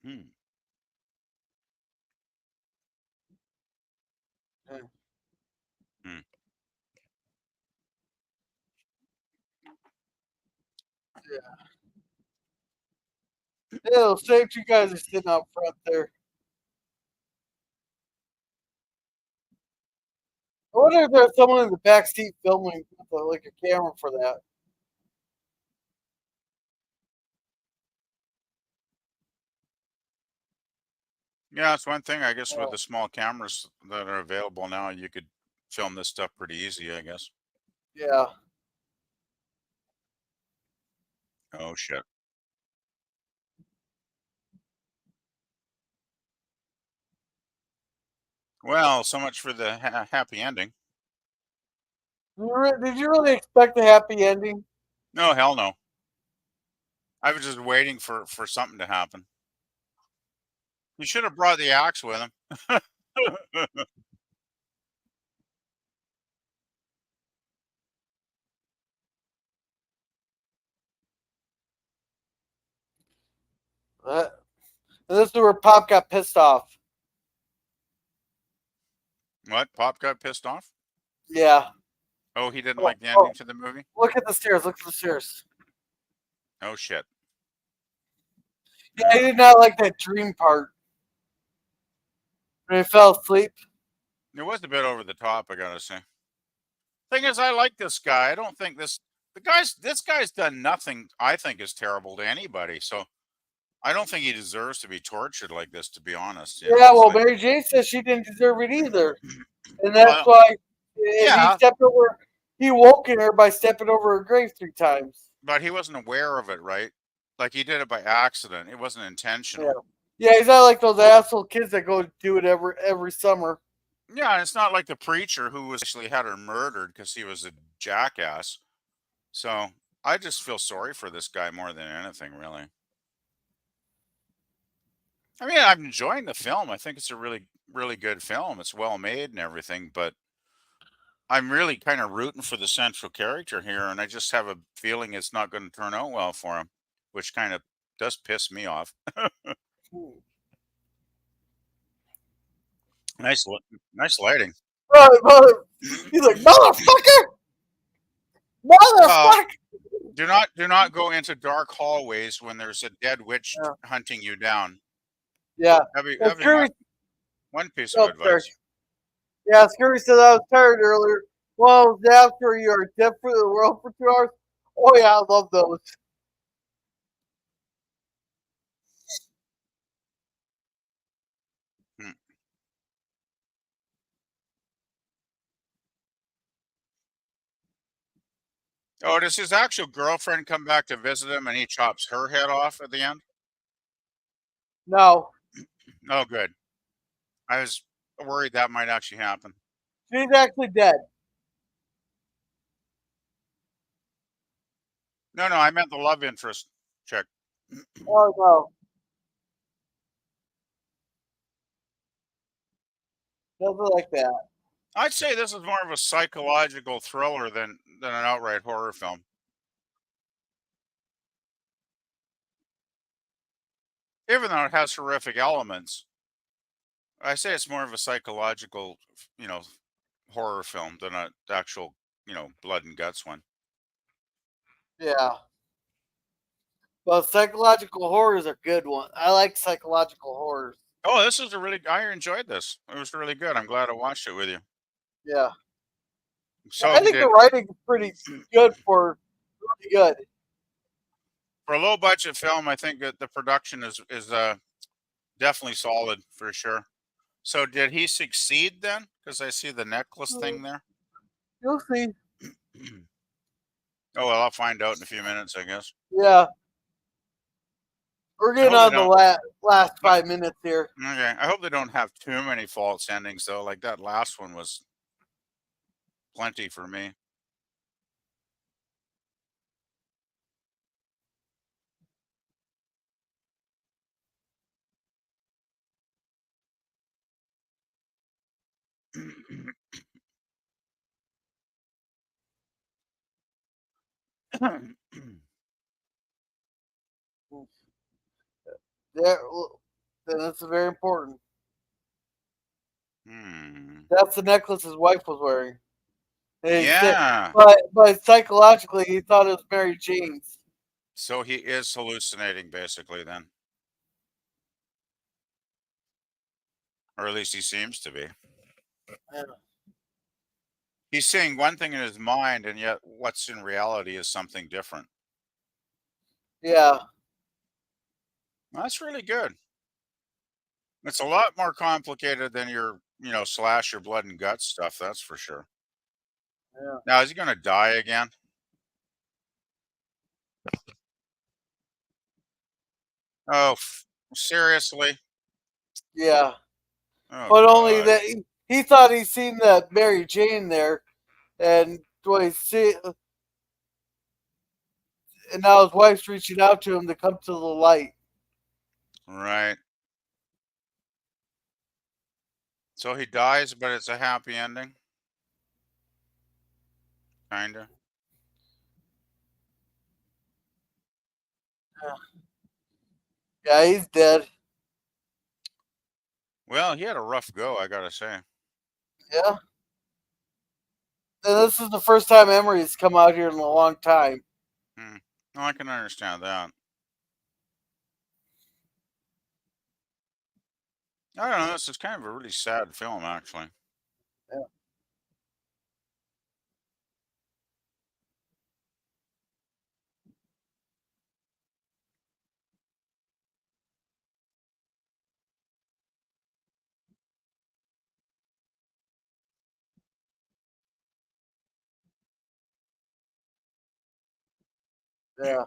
Hmm. Hmm. It'll save you guys are sitting out front there. I wonder if there's someone in the back seat filming with like a camera for that. Yeah, it's one thing, I guess, with Oh, the small cameras that are available now, you could film this stuff pretty easy, I guess. yeah. Oh, shit. Well, so much for the happy ending. Did you really expect a happy ending? No, hell no. I was just waiting for something to happen. You should have brought the axe with him. And this is where Pop got pissed off. What? Pop got pissed off? Yeah. Oh, he didn't Oh, like the oh, ending to the movie? look at the stairs. Look at the stairs. Oh, shit. Yeah, I did not like that dream part. When he fell asleep. It was a bit over the top, I gotta say. Thing is, I like this guy. I don't think this guy's done nothing I think is terrible to anybody. So I don't think he deserves to be tortured like this, to be honest. You know, Yeah, it's well, like, Mary Jane says she didn't deserve it either. And that's well, why he yeah, stepped over, he woke her by stepping over her grave 3 times. but he wasn't aware of it, right? Like he did it by accident. It wasn't Yeah. intentional. Yeah, he's not like those asshole kids that go do it every summer. Yeah, and it's not like the preacher who was actually had her murdered because he was a jackass. So I just feel sorry for this guy more than anything, really. I mean, I'm enjoying the film. I think it's a really, really good film. It's well made and everything, but I'm really kind of rooting for the central character here, and I just have a feeling it's not going to turn out well for him, which kind of does piss me off. Nice, nice lighting. He's like, motherfucker! Well, Motherfucker! do not go into dark hallways when there's a dead witch Yeah. hunting you down. Yeah. That'd be one piece of Oh, sorry. advice. Yeah, Scurry said I was tired earlier. Well, after you are dead for the world for 2 hours. Oh yeah, I love those. Hmm. Oh, does his actual girlfriend come back to visit him and he chops her head off at the end? No, Oh, good. I was worried that might actually happen. she's actually dead. No, no, I meant the love interest chick. Oh no, nothing like that. I'd say this is more of a psychological thriller than an outright horror film. Even though it has horrific elements, I say it's more of a psychological, you know, horror film than an actual, blood and guts one. Yeah, but psychological horror is a good one. I like psychological horrors. Oh, this is a really. I enjoyed this. It was really good. I'm glad I watched it with you. Yeah, So I think the did writing is pretty good for really good. for a low budget film. I think that the production is definitely solid for sure. So did he succeed then? Because I see the necklace thing there. You'll see. Oh well, I'll find out in a few minutes, I guess. Yeah, we're I getting hope they on the don't. last I- 5 minutes here. Okay, I hope they don't have too many false endings though. Like that last one was plenty for me. There, and that's very important. Hmm. That's the necklace his wife was wearing. And Yeah. but psychologically, he thought it was Mary Jane's. So he is hallucinating, basically, then, or at least he seems to be. Yeah. He's saying one thing in his mind, and yet what's in reality is something different. Yeah. Well, that's really good. It's a lot more complicated than your, slash your blood and guts stuff. That's for sure. Yeah. Now, is he going to die again? Oh, seriously? Yeah. Oh But only God. that he thought he seen that Mary Jane there, and when he see, and now his wife's reaching out to him to come to the light. Right. So he dies, but it's a happy ending, kinda. Yeah, he's dead. Well, he had a rough go, I gotta say. Yeah. And this is the first time Emery's come out here in a long time. Hmm. No, I can understand that. I don't know. This is kind of a really sad film, actually. Yeah. Yeah.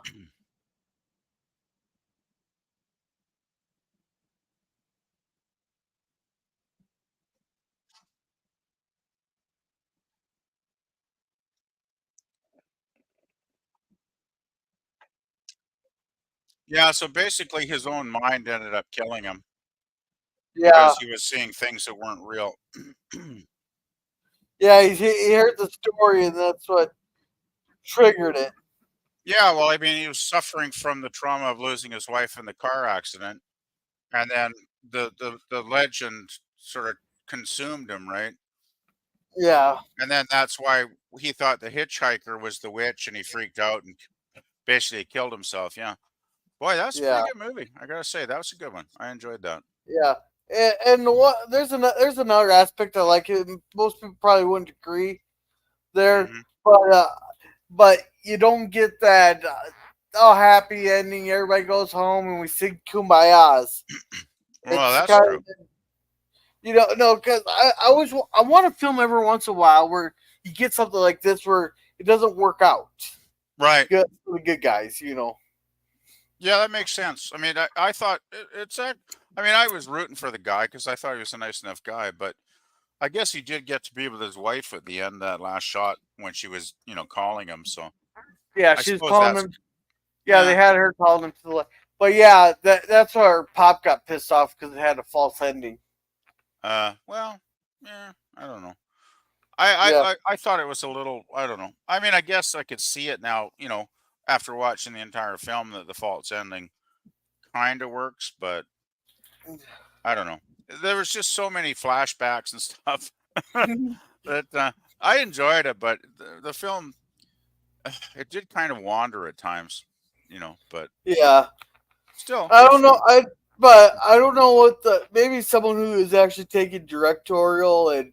Yeah, so basically his own mind ended up killing him Yeah. because he was seeing things that weren't real. Yeah, he heard the story, and that's what triggered it. Yeah, well, I mean, he was suffering from the trauma of losing his wife in the car accident, and then the legend sort of consumed him, right? Yeah. And then that's why he thought the hitchhiker was the witch, and he freaked out and basically killed himself. Yeah, boy, that's a Yeah. pretty good movie. I gotta say, that was a good one. I enjoyed that. Yeah. And what there's another aspect I like it. Most people probably wouldn't agree there, Hmm. but you don't get that happy ending. Everybody goes home and we sing kumbayas. Well, It's that's kind true. of, no, because I want to film every once in a while where you get something like this where it doesn't work out. Right. Good for the good guys. Yeah, that makes sense. I mean, I thought it's a. I mean, I was rooting for the guy because I thought he was a nice enough guy, but I guess he did get to be with his wife at the end, that last shot when she was, calling him. So Yeah, I she was suppose calling that's him. Yeah, they yeah. had her calling him to the. But yeah, that's why her pop got pissed off because it had a false ending. Well, yeah, I don't know. I, I Yeah, I I thought it was a little. I don't know. I mean, I guess I could see it now. After watching the entire film, that the false ending kind of works, but I don't know. There was just so many flashbacks and stuff that I enjoyed it, but the film it did kind of wander at times, but yeah. still I good don't know. film. But I don't know what the maybe someone who is actually taking directorial and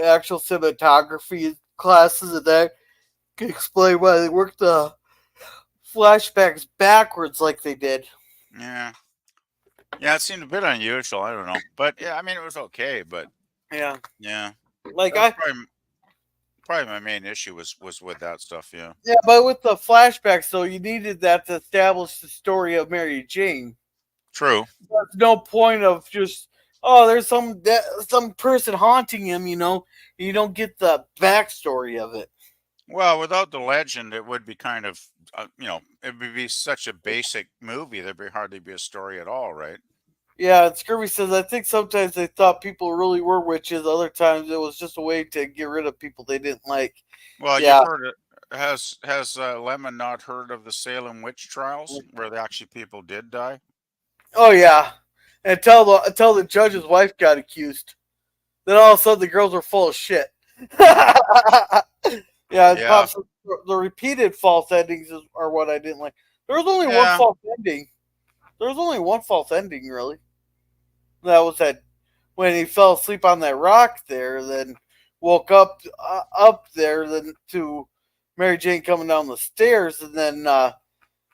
actual cinematography classes and that can explain why they worked the flashbacks backwards like they did. Yeah, yeah, it seemed a bit unusual. I don't know, but yeah, I mean, it was okay, but Yeah, yeah, like that's probably my main issue was with that stuff. Yeah, but with the flashbacks though, you needed that to establish the story of Mary Jane. true. There's no point of just there's some person haunting him. You don't get the backstory of it. Well, without the legend, it would be kind of, it would be such a basic movie. There'd be hardly be a story at all, right? Yeah, and Scurvy says, I think sometimes they thought people really were witches. Other times it was just a way to get rid of people they didn't like. Well, you've Yeah. heard it. Has Lemon not heard of the Salem witch trials, where actually people did die? Oh, yeah. until the judge's wife got accused. Then all of a sudden the girls were full of shit. Yeah, Pops, the repeated false endings are what I didn't like. There was only one false ending. There was only one false ending, really. That was that when he fell asleep on that rock there, then woke up there, then to Mary Jane coming down the stairs, and then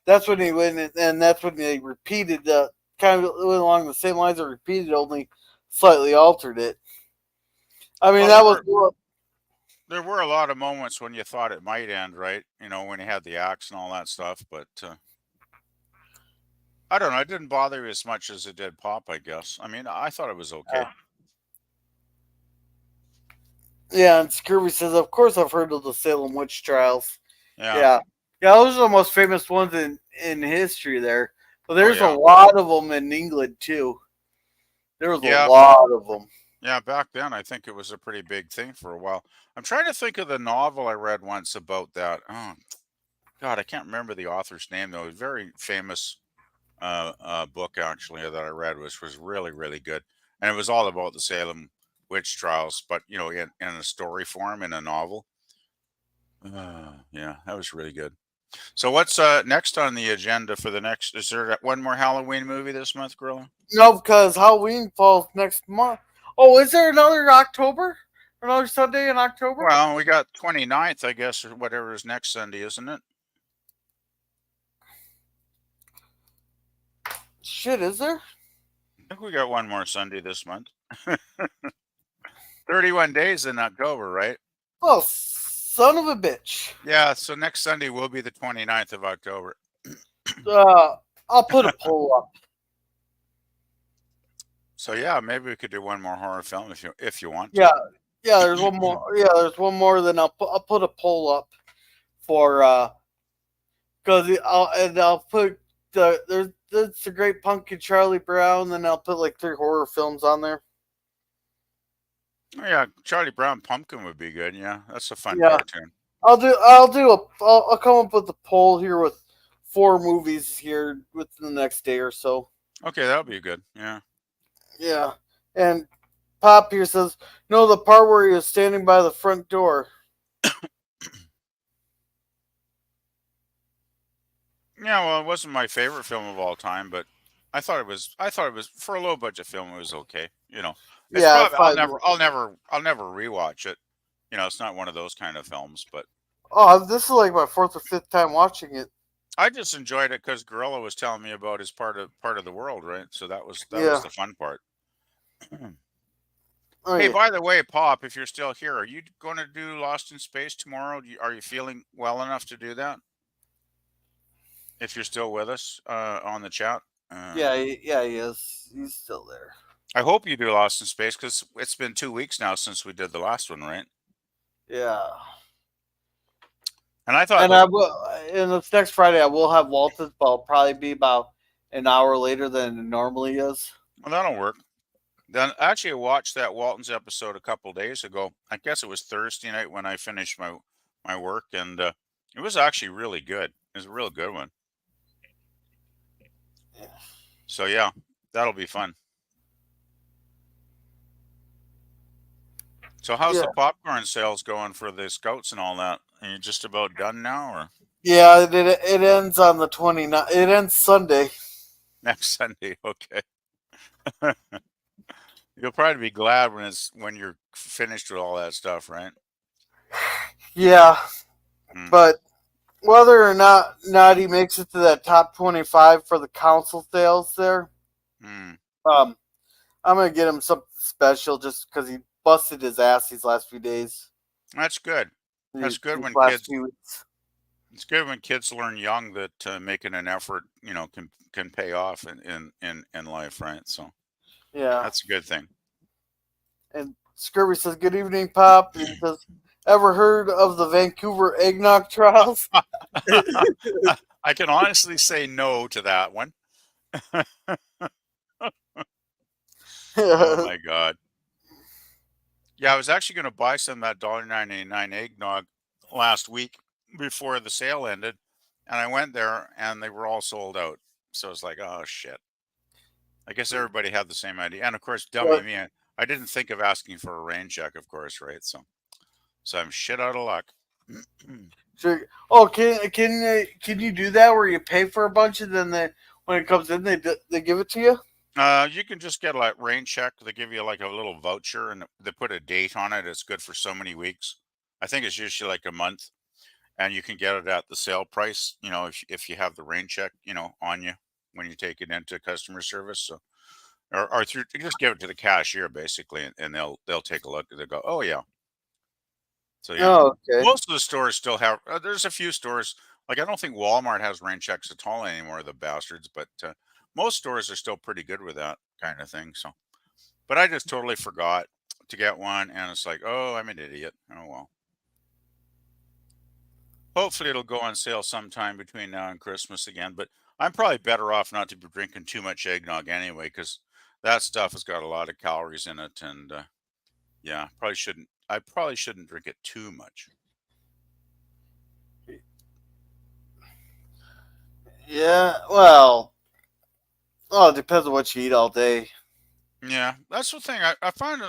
that's when he went, and that's when they repeated kind of went along the same lines of repeated, only slightly altered it. I mean, there were a lot of moments when you thought it might end, right? When he had the axe and all that stuff, but I don't know. It didn't bother me as much as it did Pop, I guess. I mean, I thought it was okay. Yeah, and Scurvy says, of course I've heard of the Salem witch trials. Yeah, those are the most famous ones in history there. But there's a lot of them in England, too. There was a lot of them. Yeah, back then, I think it was a pretty big thing for a while. I'm trying to think of the novel I read once about that. Oh, God, I can't remember the author's name, though. A very famous book, actually, that I read, which was really, really good. And it was all about the Salem witch trials, but, in a story form, in a novel. Yeah, that was really good. So what's next on the agenda for the next? Is there one more Halloween movie this month, Gorilla? No, because Halloween falls next month. Oh, is there another October? Another Sunday in October? Well, we got 29th, I guess, or whatever is next Sunday, isn't it? Shit, is there? I think we got one more Sunday this month. 31 days in October, right? Oh, son of a bitch. Yeah, so next Sunday will be the 29th of October. I'll put a poll up. So yeah, maybe we could do one more horror film if you want to. Yeah, there's one more. Yeah, there's one more. Then I'll put a poll up for because I'll put there's the Great Pumpkin, Charlie Brown. Then I'll put like 3 horror films on there. Oh, yeah, Charlie Brown Pumpkin would be good. Yeah, that's a fun cartoon. I'll come up with a poll here with 4 movies here within the next day or so. Okay, that'll be good. Yeah. Yeah, and Pop here says, no, the part where he was standing by the front door. Yeah, well, it wasn't my favorite film of all time, but I thought it was for a low budget film. It was okay. I'll never rewatch it. It's not one of those kind of films, but this is like my 4th or 5th time watching it. I just enjoyed it because Gorilla was telling me about his part of the world, right? So that was the fun part. Hey, by the way, Pop, if you're still here, are you going to do Lost in Space tomorrow? Are you feeling well enough to do that? If you're still with us on the chat. Yeah, he is. He's still there. I hope you do Lost in Space because it's been 2 weeks now since we did the last one, right? Yeah. And I thought, and this next Friday I will have Walton's, but I'll probably be about an hour later than it normally is. Well, that'll work. Then actually, I watched that Walton's episode a couple days ago. I guess it was Thursday night when I finished my work, and it was actually really good. It was a real good one. Yeah. So yeah, that'll be fun. So how's the popcorn sales going for the Scouts and all that? Are you just about done now, or? Yeah, it ends on the 29th. It ends Sunday. Next Sunday, okay. You'll probably be glad when you're finished with all that stuff, right? Yeah, but whether or not he makes it to that top 25 for the council sales there, I'm gonna get him something special just because he busted his ass these last few days. That's good. That's good when kids. It's good when kids learn young that making an effort, can pay off in life, right? So yeah, that's a good thing. And Scurvy says, "Good evening, Pop." He says, "Ever heard of the Vancouver eggnog trials?" I can honestly say no to that one. Oh my God. Yeah, I was actually going to buy some of that $1.99 eggnog last week before the sale ended, and I went there and they were all sold out. So it's like, oh shit. I guess everybody had the same idea, and of course, dummy What? me, I didn't think of asking for a rain check, of course, right? So I'm shit out of luck. Sure. Oh, can you do that where you pay for a bunch and then when it comes in they give it to you? You can just get a rain check. They give you like a little voucher, and they put a date on it. It's good for so many weeks. I think it's usually like a month, and you can get it at the sale price. If you have the rain check, on you when you take it into customer service. So or through, you just give it to the cashier basically, and they'll take a look and they go, oh yeah. So yeah, Oh, okay. most of the stores still have. There's a few stores like I don't think Walmart has rain checks at all anymore, the bastards. But most stores are still pretty good with that kind of thing. So, but I just totally forgot to get one, and it's like, oh, I'm an idiot. Oh well. Hopefully, it'll go on sale sometime between now and Christmas again. But I'm probably better off not to be drinking too much eggnog anyway, because that stuff has got a lot of calories in it, and yeah, probably shouldn't. I probably shouldn't drink it too much. Yeah. Well, it depends on what you eat all day. Yeah, that's the thing. I find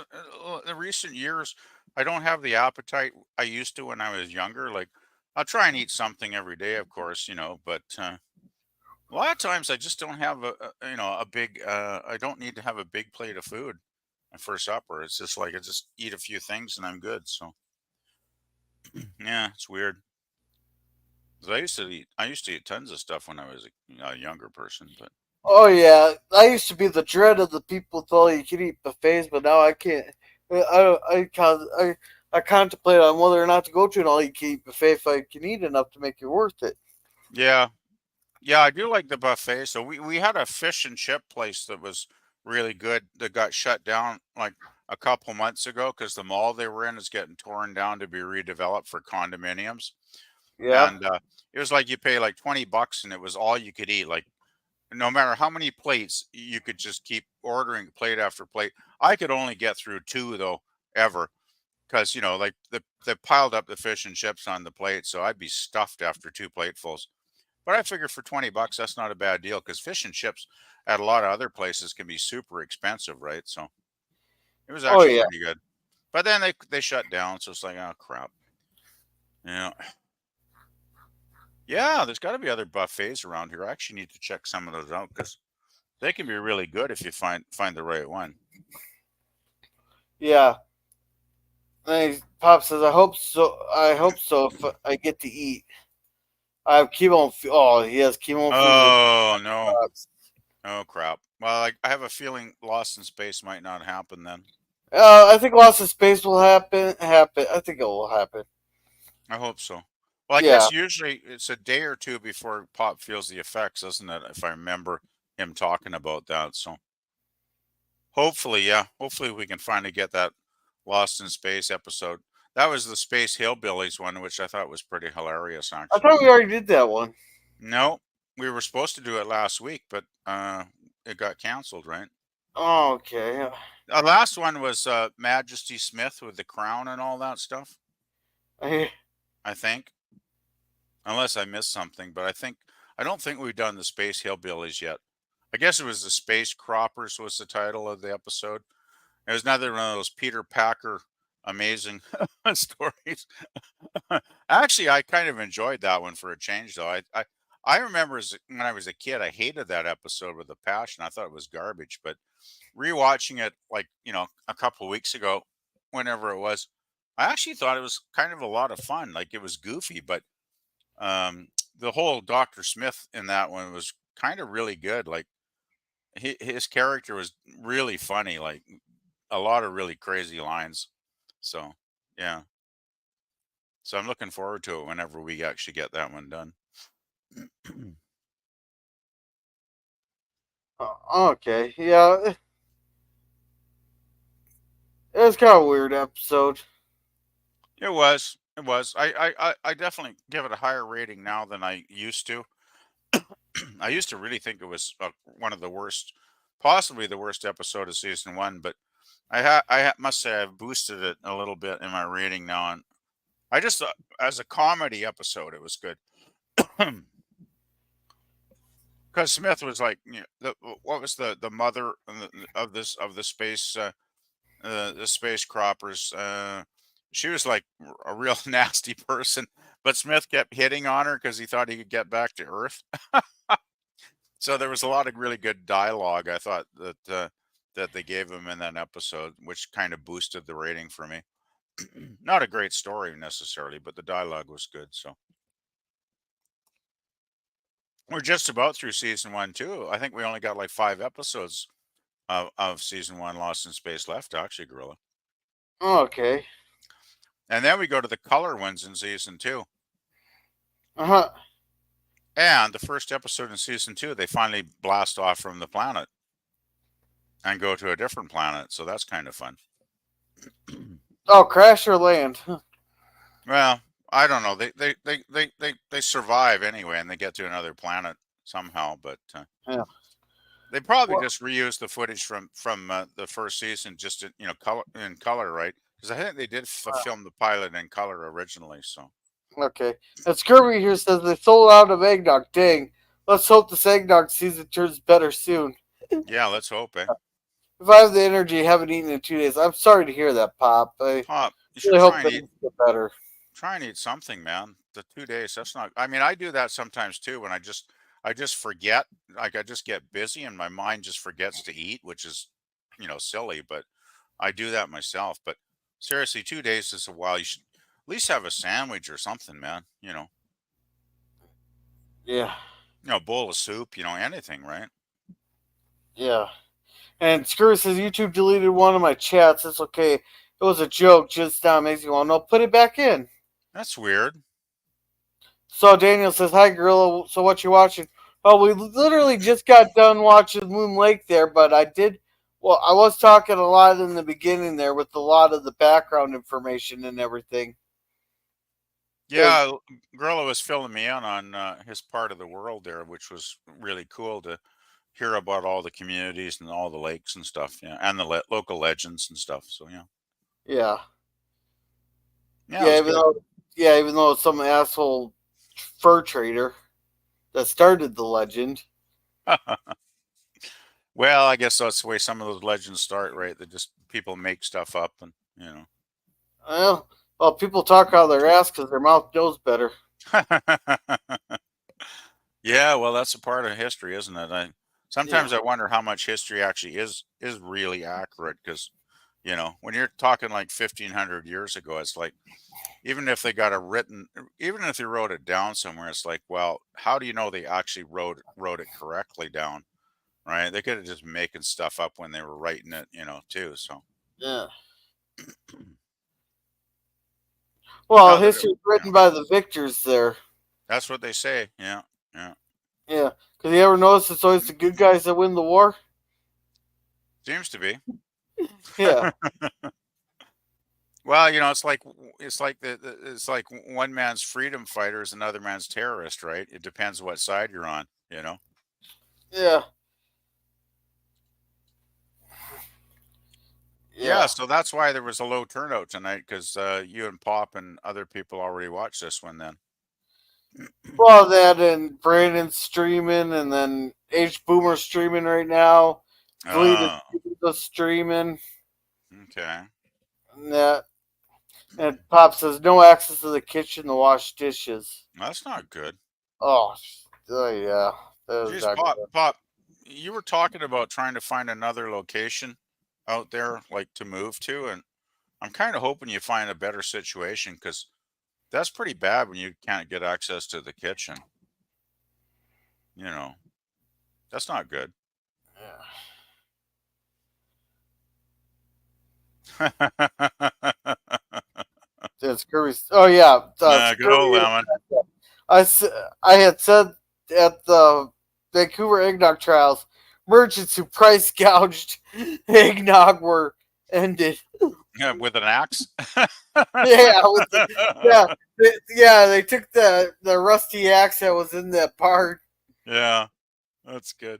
in recent years, I don't have the appetite I used to when I was younger. Like, I'll try and eat something every day, of course, but a lot of times I just don't have a big. I don't need to have a big plate of food for supper. It's just like I just eat a few things and I'm good. So yeah, it's weird. 'Cause I used to eat tons of stuff when I was a younger person, but Oh yeah, I used to be the dread of the people who thought you could eat buffets, but now I can't. I contemplate on whether or not to go to an all-you-can-eat buffet if I can eat enough to make it worth it. yeah, yeah, I do like the buffet. So we had a fish and chip place that was really good that got shut down like a couple months ago because the mall they were in is getting torn down to be redeveloped for condominiums. Yeah. And it was like you pay like $20 and it was all you could eat. Like no matter how many plates, you could just keep ordering plate after plate. I could only get through two though, ever. Because like they piled up the fish and chips on the plate, so I'd be stuffed after two platefuls. But I figure for $20, that's not a bad deal because fish and chips at a lot of other places can be super expensive, right? So it was Oh actually yeah. pretty good. But then they shut down, so it's like, oh crap. Yeah. Yeah, there's got to be other buffets around here. I actually need to check some of those out because they can be really good if you find the right one. Yeah. And Pop says, "I hope so. I hope so. If I get to eat, I have chemo. Oh, he has chemo fever. Oh no. Oh crap. Well, I have a feeling Lost in Space might not happen then. I think lots of space will happen. Happen. I think it will happen. I hope so. Well, I Yeah. guess usually it's a day or two before Pop feels the effects, isn't it? If I remember him talking about that. So hopefully, yeah, hopefully we can finally get that Lost in Space episode. That was the Space Hillbillies one, which I thought was pretty hilarious, I actually. thought we already did that one. No, we were supposed to do it last week, but it got canceled, right? Oh, okay. The last one was Majesty Smith with the crown and all that stuff, I, I think. Unless I missed something, but I don't think we've done the Space Hillbillies yet. I guess it was the Space Croppers was the title of the episode. It was another one of those Peter Packer amazing stories. Actually, I kind of enjoyed that one for a change, though. I remember when I was a kid, I hated that episode with a passion. I thought it was garbage, but rewatching it, like a couple of weeks ago, whenever it was, I actually thought it was kind of a lot of fun. Like it was goofy, but the whole Dr. Smith in that one was kind of really good. Like his character was really funny, like a lot of really crazy lines. So yeah. So I'm looking forward to it whenever we actually get that one done. okay. Yeah. It was kind of a weird episode. It was. It was. I definitely give it a higher rating now than I used to. I used to really think it was one of the worst, possibly the worst episode of season one, but must say I've boosted it a little bit in my rating now, and I just as a comedy episode, it was good. because Smith was like, what was the mother of the space the space croppers? She was like a real nasty person, but Smith kept hitting on her because he thought he could get back to Earth. So there was a lot of really good dialogue. I thought that they gave him in that episode, which kind of boosted the rating for me. Not a great story necessarily, but the dialogue was good. So we're just about through season 1 too. I think we only got like 5 episodes of season 1 Lost in Space left, actually, Gorilla. Okay. And then we go to the color ones in season 2. Uh-huh. And the first episode in season 2, they finally blast off from the planet and go to a different planet. So that's kind of fun. Oh, crash or land? Well, I don't know. They survive anyway, and they get to another planet somehow. But Yeah. they probably just reused the footage from the first season, just in color, right? Because I think they did film the pilot in color originally. So Okay. And Scurvy here says they sold out of eggnog. Dang. Let's hope this eggnog season turns better soon. yeah, let's hope, eh? If I have the energy, I haven't eaten in 2 days. I'm sorry to hear that, Pop. I Pop, you should really hope try that and eat. it get better. Try and eat something, man. The 2 days, that's not. I mean, I do that sometimes too when I just forget. Like I just get busy and my mind just forgets to eat, which is silly, but I do that myself. But seriously, 2 days is a while. You should at least have a sandwich or something, man. Yeah. A bowl of soup, anything, right? Yeah. And Scurvy says YouTube deleted one of my chats. It's okay. It was a joke. Just now makes you want to put it back in. That's weird. So Daniel says, "Hi, Gorilla. So what you watching?" Well, we literally just got done watching Moon Lake there, but I was talking a lot in the beginning there with a lot of the background information and everything. Yeah, Gorilla was filling me in on his part of the world there, which was really cool to hear about all the communities and all the lakes and stuff, and the local legends and stuff. So yeah, Yeah. yeah, Even though it's some asshole fur trader that started the legend. Well, I guess that's the way some of those legends start, right? They just people make stuff up, and Well, people talk out of their ass because their mouth knows better. Yeah, well, that's a part of history, isn't it? Sometimes I wonder how much history actually is really accurate, because when you're talking like 1500 years ago, it's like even if they wrote it down somewhere, it's like, well, how do you know they actually wrote it correctly down, right? They could have just been making stuff up when they were writing it, too. So Yeah. Well, No, history's written by the victors there. that's what they say. Yeah, yeah. Yeah. Because you ever notice it's always the good guys that win the war? Seems to be. Yeah. Well, it's like one man's freedom fighter is another man's terrorist, right? It depends what side you're on, Yeah. Yeah, so that's why there was a low turnout tonight, because you and Pop and other people already watched this one then. Well, that and Brandon's streaming, and then H Boomer streaming right now. Vlita's streaming. Okay. And Pop says no access to the kitchen to wash dishes. That's not good. Oh yeah. Jeez, Pop, you were talking about trying to find another location out there, like to move to, and I'm kind of hoping you find a better situation, because that's pretty bad when you can't get access to the kitchen. That's not good. That's Kirby's. Oh yeah. Good old Lemon. I had said at the Vancouver eggnog trials, merchants who price gouged eggnog were ended. Yeah, with an axe. They took the rusty axe that was in that bar. Yeah, that's good.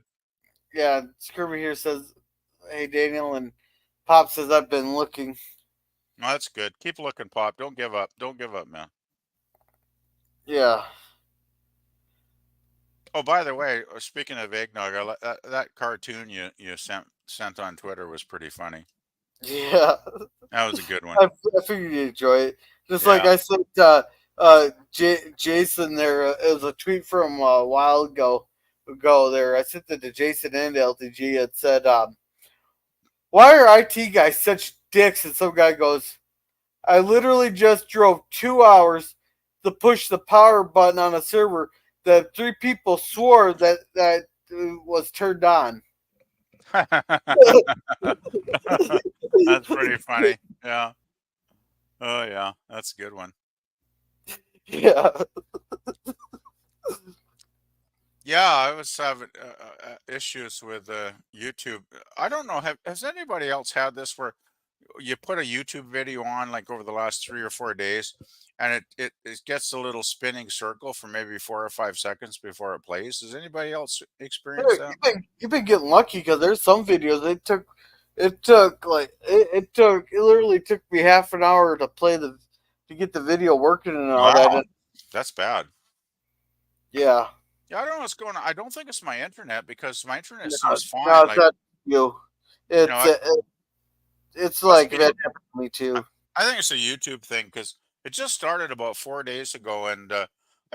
Yeah, Scurvy here says, "Hey Daniel," and Pop says, "I've been looking." No, that's good. Keep looking, Pop. Don't give up. Don't give up, man. Yeah. Oh, by the way, speaking of eggnog, that cartoon you sent on Twitter was pretty funny. Yeah, That was a good one. I figured you'd enjoy it. Just like Yeah. I sent Jason there. It was a tweet from a while ago there. I sent it to Jason and LTG. It said, "Why are IT guys such dicks?" And some guy goes, "I literally just drove 2 hours to push the power button on a server that 3 people swore that was turned on." That's pretty funny. Yeah. Oh yeah, that's a good one. Yeah. Yeah, I was having issues with YouTube. I don't know. Has anybody else had this where you put a YouTube video on like over the last 3 or 4 days, and it gets a little spinning circle for maybe 4 or 5 seconds before it plays? Does anybody else experience that? You've been getting lucky because there's some videos it literally took me half an hour to get the video working and all that. Wow, And, that's bad. yeah. Yeah, I don't know what's going on. I don't think it's my internet because my internet No, seems fine. no, it's Like, not you. you know, It's must like be. that happened to me too. I think it's a YouTube thing because it just started about 4 days ago, and I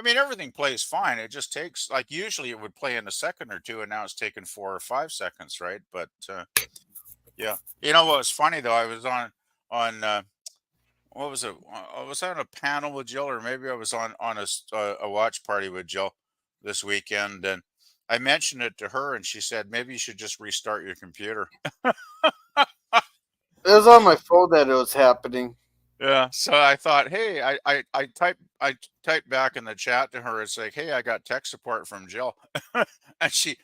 mean everything plays fine. It just takes like usually it would play in a second or two, and now it's taken 4 or 5 seconds, right? But yeah, you know what was funny though? I was on what was it? I was on a panel with Jill, or maybe I was on a watch party with Jill this weekend, and I mentioned it to her, and she said maybe you should just restart your computer. It was on my phone that it was happening. Yeah. So I thought, hey, I typed back in the chat to her. It's like, hey, I got tech support from Jill, and she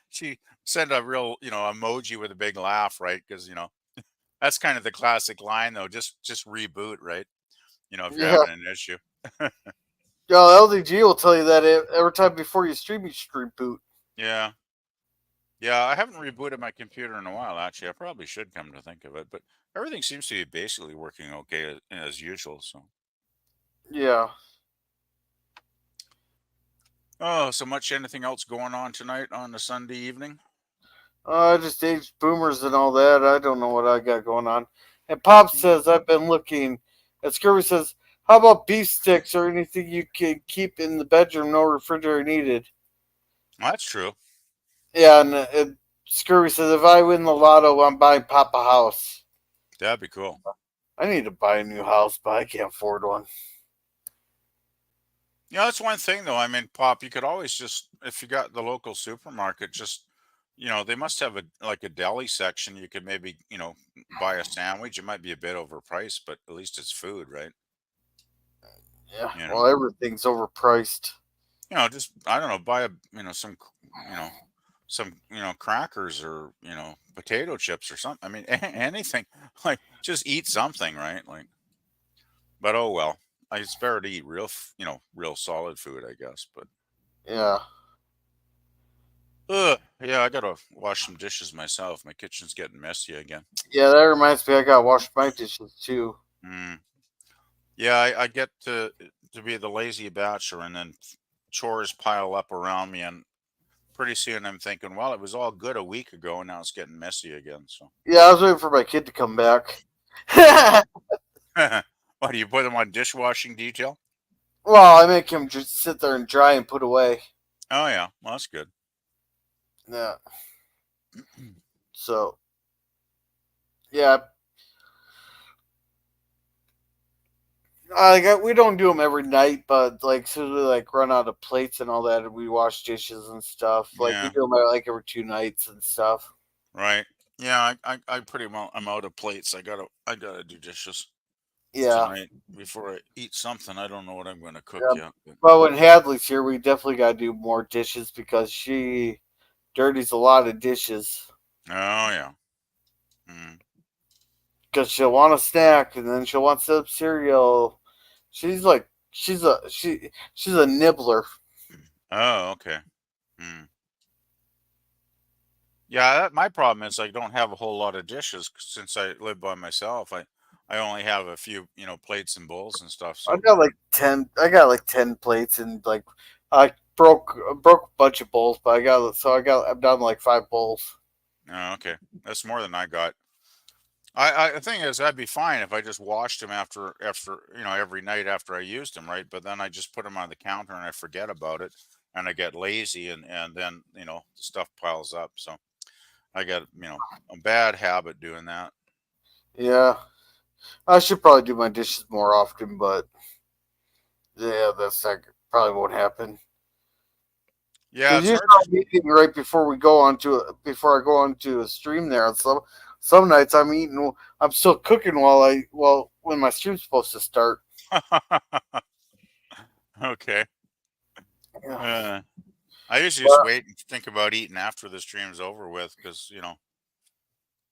sent a real emoji with a big laugh, right? Because that's kind of the classic line, though. Just reboot, right? If you're Yeah. having an issue. Yo, LDG will tell you that every time before you should reboot. Yeah. Yeah, I haven't rebooted my computer in a while, actually. I probably should come to think of it, but everything seems to be basically working okay as usual. So, Yeah. oh, so much anything else going on tonight on a Sunday evening? Just aged boomers and all that. I don't know what I got going on. And Pop says I've been looking. And Scurvy says, "How about beef sticks or anything you can keep in the bedroom? No refrigerator needed." Well, that's true. Yeah, and Scurvy says, "If I win the lotto, I'm buying Pop a house." That'd be cool. I need to buy a new house, but I can't afford one. Yeah, that's one thing though. I mean, Pop, you could always just, if you got the local supermarket, just, they must have like a deli section. You could maybe, buy a sandwich. It might be a bit overpriced, but at least it's food, right? Yeah, You know, well, everything's overpriced. just, I don't know, buy some, crackers or, potato chips or something. I mean, anything, like just eat something, right? Like, but oh well. It's better to eat real solid food, I guess. But Yeah. yeah, I gotta wash some dishes myself. My kitchen's getting messy again. Yeah, that reminds me, I gotta wash my dishes too. Mm. Yeah, I get to be the lazy bachelor, and then chores pile up around me, and pretty soon I'm thinking, well, it was all good a week ago, and now it's getting messy again. So, Yeah, I was waiting for my kid to come back. what do you put them on dishwashing detail? Well, I make him just sit there and dry and put away. Oh yeah, well that's good. Yeah. So, yeah. We don't do them every night, but like, soon as we like run out of plates and all that, and we wash dishes and stuff. Like we Yeah. do them like every 2 nights and stuff. Right. Yeah, I pretty well I'm out of plates. I gotta do dishes Yeah. tonight before I eat something. I don't know what I'm gonna cook Yeah. yet. But But when Hadley's here, we definitely gotta do more dishes because she dirties a lot of dishes. oh yeah. Mm. Because she'll want a snack and then she'll want some cereal. She's a nibbler. Oh, okay. Mm. Yeah, my problem is I don't have a whole lot of dishes since I live by myself. I only have a few, plates and bowls and stuff. I So got like 10. I got like 10 plates and like I broke a bunch of bowls, but I'm down to like 5 bowls. Oh, okay. That's more than I got. The thing is, I'd be fine if I just washed them after every night after I used them, right? But then I just put them on the counter and I forget about it, and I get lazy, and then the stuff piles up. So I got a bad habit doing that. Yeah, I should probably do my dishes more often, but yeah, probably won't happen. Yeah, Because it's you hard to. start eating right before before I go onto a stream there. And some nights I'm still cooking when my stream's supposed to start. Okay. Yeah. I usually just wait and think about eating after the stream's over with, because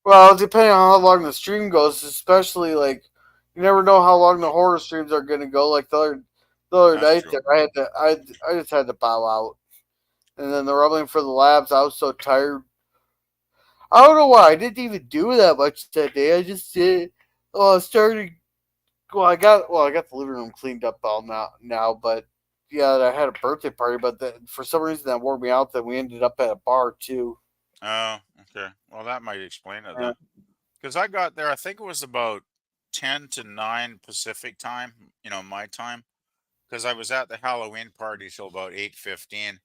Well, depending on how long the stream goes, especially like you never know how long the horror streams are going to go. Like the other that's night, true. I just had to bow out, and then the rumbling for the labs. I was so tired. I don't know why I didn't even do that much that day. I just did. Oh, I started. I got the living room cleaned up all now, but yeah, I had a birthday party, but for some reason that wore me out. Then we ended up at a bar too. Oh, okay. Well, that might explain it Yeah. then. Because I got there, I think it was about 10 to 9 Pacific time, my time. Because I was at the Halloween party till about 8:15.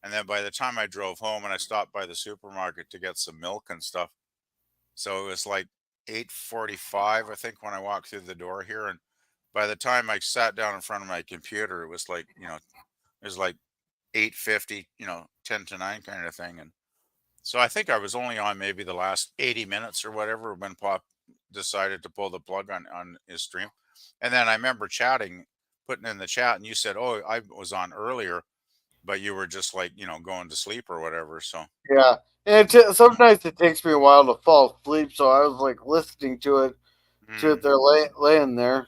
And then by the time I drove home and I stopped by the supermarket to get some milk and stuff, so it was like 8:45, I think, when I walked through the door here. And by the time I sat down in front of my computer, it was like, it was like 8:50, 10 to 9 kind of thing. And so I think I was only on maybe the last 80 minutes or whatever when Pop decided to pull the plug on his stream. And then I remember putting in the chat, and you said, "Oh, I was on earlier, but you were just like, going to sleep or whatever." So, Yeah, and sometimes it takes me a while to fall asleep, so I was like listening to it there laying there.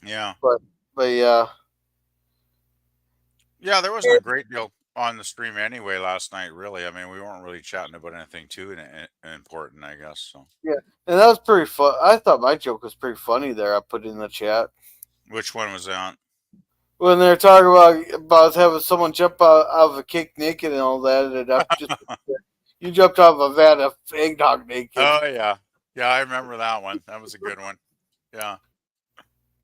yeah. But yeah. Yeah, there wasn't a great deal on the stream anyway last night, really. I mean, we weren't really chatting about anything too important, I guess. So, Yeah, and that was pretty fun. I thought my joke was pretty funny there. I put in the chat which one was that? when they're talking about having someone jump out of a cake naked and all that, and you jumped off a vat of eggnog naked. Oh yeah, yeah, I remember that one. That was a good one. Yeah,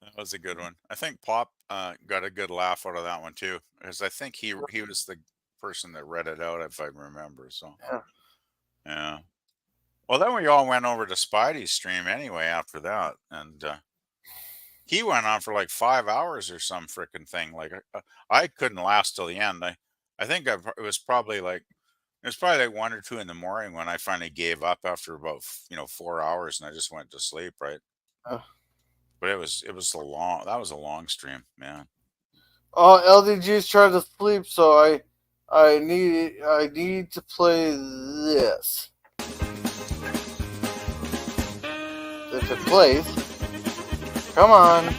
that was a good one. I think Pop got a good laugh out of that one too, because I think he was the person that read it out, if I remember. So, yeah. Well, then we all went over to Spidey's stream anyway after that, and he went on for like 5 hours or some freaking thing. Like I couldn't last till the end. I think it was probably like 1 or 2 in the morning when I finally gave up after about 4 hours, and I just went to sleep. Right. But it was that was a long stream, man. Oh, LDG's trying to sleep, so I need to play this. If it plays, come on.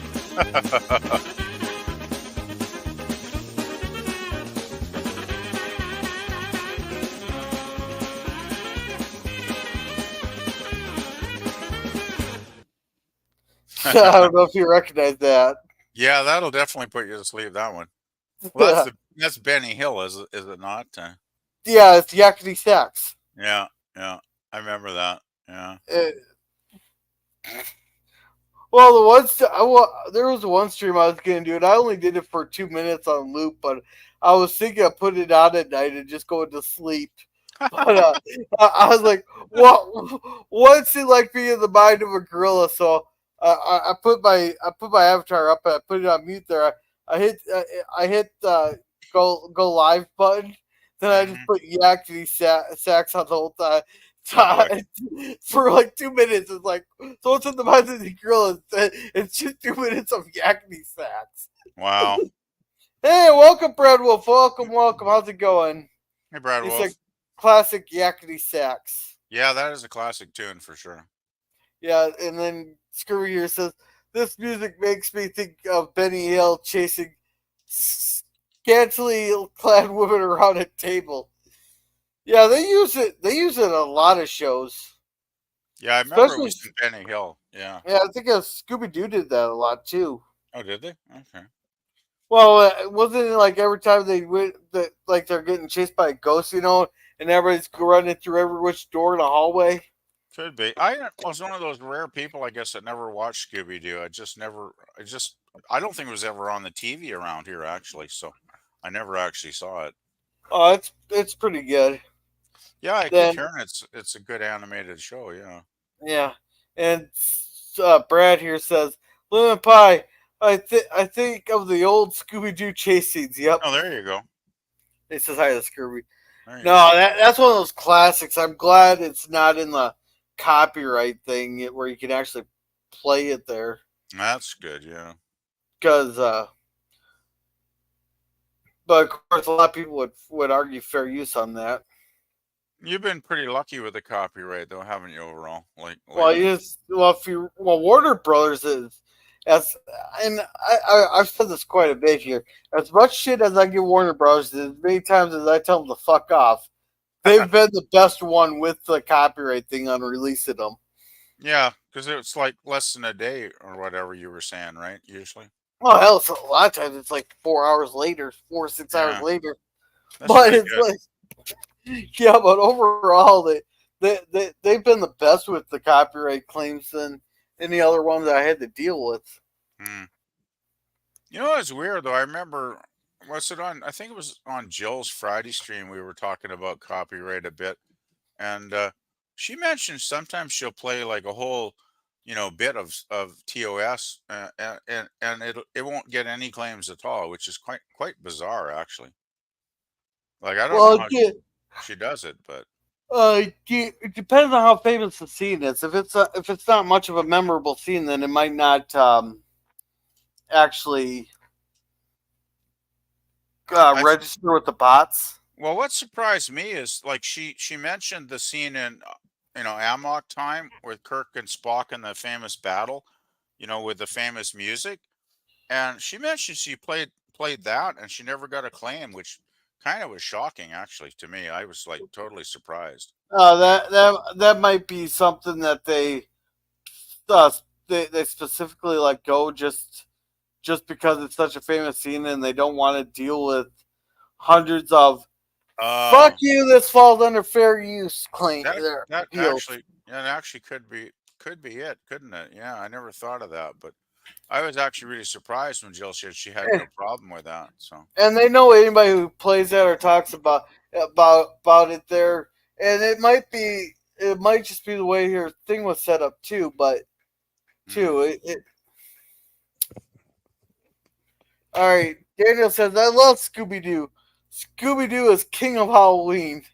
I don't know if you recognize that. Yeah, that'll definitely put you to sleep. That one. Well, that's Benny Hill, is it not? Yeah, it's Yakety Sax. Yeah, yeah, I remember that. Yeah. Well, there was one stream I was gonna do, and I only did it for 2 minutes on loop. But I was thinking of putting it on at night and just going to sleep. But I was like, what's it like being in the mind of a gorilla? So I put my avatar up and I put it on mute there. I hit go live button. Then I just put Yakety Sax on the whole time. For like 2 minutes. It's like, so what's in the mind of the gorilla? It's just 2 minutes of Yakety Sax. Wow. Hey, welcome, Brad Wolf. Welcome. How's it going? Hey, Brad Wolf. It's a classic Yakety Sax. Yeah, that is a classic tune for sure. Yeah, and then Screwy here says, this music makes me think of Benny Hill chasing scantily clad women around a table. Yeah, they use it. They use it in a lot of shows. Yeah, I remember it was in Benny Hill. Yeah. Yeah, I think Scooby Doo did that a lot too. Oh, did they? Okay. Well, wasn't it like every time they went, that like they're getting chased by a ghost, and everybody's running through every which door in the hallway? Could be. I was one of those rare people, I guess, that never watched Scooby Doo. I don't think it was ever on the TV around here, actually. So I never actually saw it. Oh, it's pretty good. Yeah, I keep Then hearing it's a good animated show. Yeah. yeah, and Brad here says lemon pie. I think of the old Scooby Doo chase scenes. Yep, Oh, there you go. he says hi to Scooby. There you No, go. that's one of those classics. I'm glad it's not in the copyright thing where you can actually play it there, That's good. Yeah. because but of course a lot of people would argue fair use on that. You've been pretty lucky with the copyright, though, haven't you? Overall, like Well, lately. Warner Brothers is as and I've said this quite a bit here. As much shit as I give Warner Brothers, as many times as I tell them to fuck off, they've been the best one with the copyright thing on releasing them. Yeah, because it's like less than a day or whatever you were saying, right? Usually. Well, hell, so a lot of times it's like 4 hours later, 4 or 6 hours Yeah, later. that's But pretty it's good. like, yeah, but overall, they've been the best with the copyright claims than any other ones that I had to deal with. Hmm. You know what's weird though? I remember, was it on? I think it was on Jill's Friday stream. We were talking about copyright a bit, and she mentioned sometimes she'll play like a whole, bit of TOS, and it won't get any claims at all, which is quite bizarre actually. Like I don't know Well, how she does it, but it depends on how famous the scene is. If it's not much of a memorable scene, then it might not actually I register with the bots. well, what surprised me is like she mentioned the scene in Amok Time with Kirk and Spock in the famous battle, with the famous music, and she mentioned she played that and she never got a claim, which kind of was shocking actually to me. I was like totally surprised. That might be something that uh, they specifically let go just because it's such a famous scene and they don't want to deal with hundreds of fuck Oh, you. This falls under fair use claim that there that appeals. actually that actually could be it, couldn't it? Yeah, I never thought of that, but I was actually really surprised when Jill said she had no problem with that. So. And they know anybody who plays that or talks about it there, and it might just be the way your thing was set up too, but Mm, too it all right. Daniel says I love Scooby Doo. Scooby Doo is king of Halloween.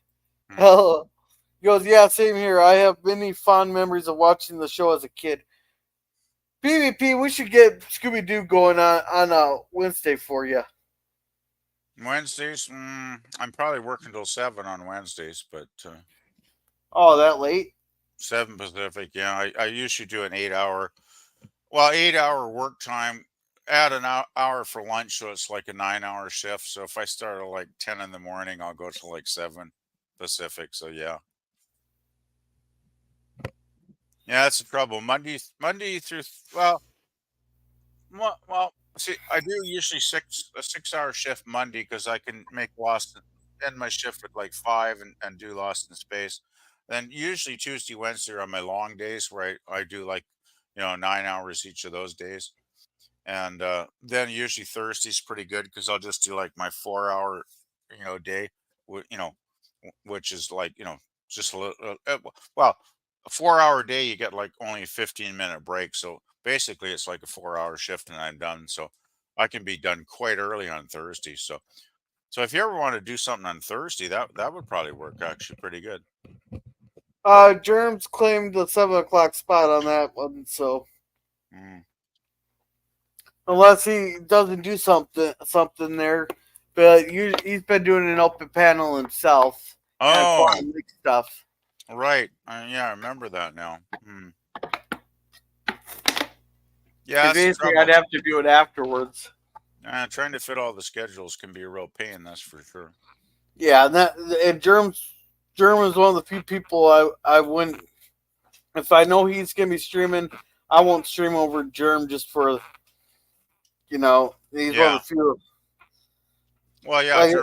mm. Hell, he goes, yeah, same here. I have many fond memories of watching the show as a kid. PvP, we should get Scooby Doo going on Wednesday for you. Wednesdays, I'm probably working till 7 on Wednesdays, but Oh, that late? 7 Pacific. Yeah, I usually do an 8 hour, well, 8 hour work time. Add an hour for lunch, so it's like a 9 hour shift. So if I start at like 10 in the morning, I'll go to like 7 Pacific. So yeah, yeah, that's the trouble. Monday through well, see, I do usually a 6 hour shift Monday because I can make Lost end my shift at like 5 and do Lost in Space. Then usually Tuesday, Wednesday are my long days where I do like 9 hours each of those days. And then usually Thursday's pretty good because I'll just do like my 4 hour day, which is like just a little well, a 4 hour day you get like only a 15-minute break, so basically it's like a 4 hour shift and I'm done. So I can be done quite early on Thursday. So if you ever want to do something on Thursday, that would probably work actually pretty good. Germs claimed the 7 o'clock spot on that one, so Mm. unless he doesn't do something there, but he's been doing an open panel himself and Oh, quantum leak stuff. right. Yeah, I remember that now. Yeah, Because that's the basically, I'd trouble. have to do it afterwards. Trying to fit all the schedules can be a real pain, that's for sure. Yeah, and Germ is one of the few people I wouldn't. If I know he's gonna be streaming, I won't stream over Germ just for He's one of the few. Well, yeah, Like,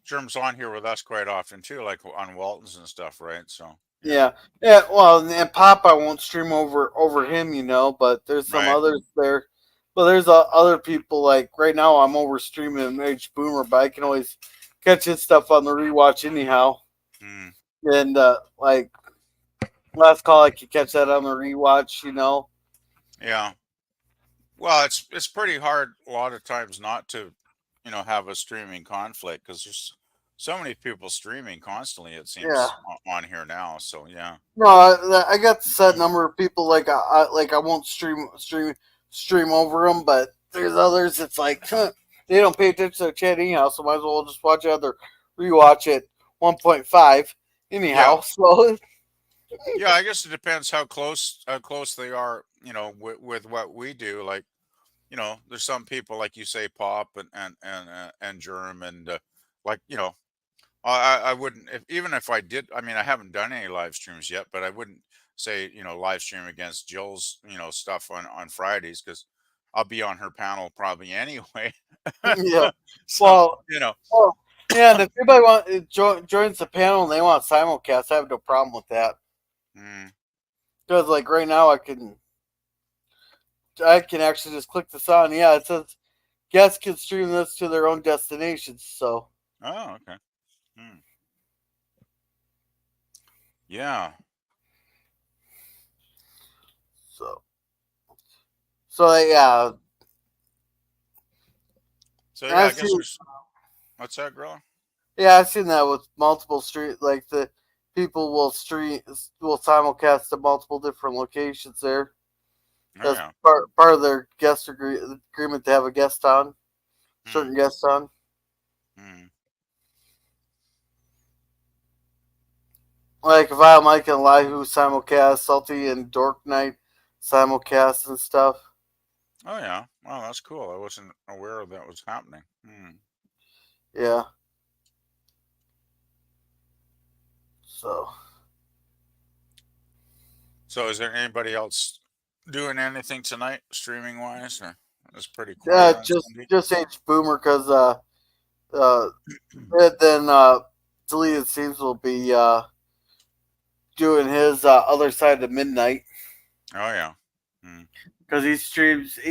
Germ's on here with us quite often too, like on Walton's and stuff, right? So yeah. Well, and Papa won't stream over him, but there's some right. others there. But there's other people, like right now I'm over streaming H Boomer, but I can always catch his stuff on the rewatch anyhow. Mm. And like last call, I could catch that on the rewatch, Yeah. Well, it's pretty hard a lot of times not to, have a streaming conflict because there's so many people streaming constantly. It Yeah. seems on here now. So yeah. No, I got the set number of people like I won't stream over them, but there's others. It's like they don't pay attention to the chat anyhow, so might as well just watch other rewatch at 1.5 anyhow. Yeah. So Yeah, I guess it depends how close they are, with what we do. Like, there's some people like you say, Pop and Germ, and like, I wouldn't even if I did. I mean, I haven't done any live streams yet, but I wouldn't say live stream against Jill's stuff on Fridays because I'll be on her panel probably anyway. yeah, So well, yeah, and if anybody joins the panel and they want simulcast, I have no problem with that. Because like right now, I can actually just click this on. Yeah, it says guests can stream this to their own destinations. So. Oh, okay. Yeah. So yeah. So yeah, I guess there's. What's that, Gorilla? Yeah, I've seen that with multiple like the people will simulcast to multiple different locations there. That's part of their guest agreement to have a guest on, certain guests on. Like if I have Mike and Elihu simulcast, Salty and Dork Night simulcast and stuff. Oh yeah, wow, that's cool. I wasn't aware of that was happening. Yeah. So is there anybody else doing anything tonight, streaming wise? Or it's pretty quiet. Yeah, just H Boomer because then Deleted Scenes will be doing his other side of midnight. Oh yeah. Because he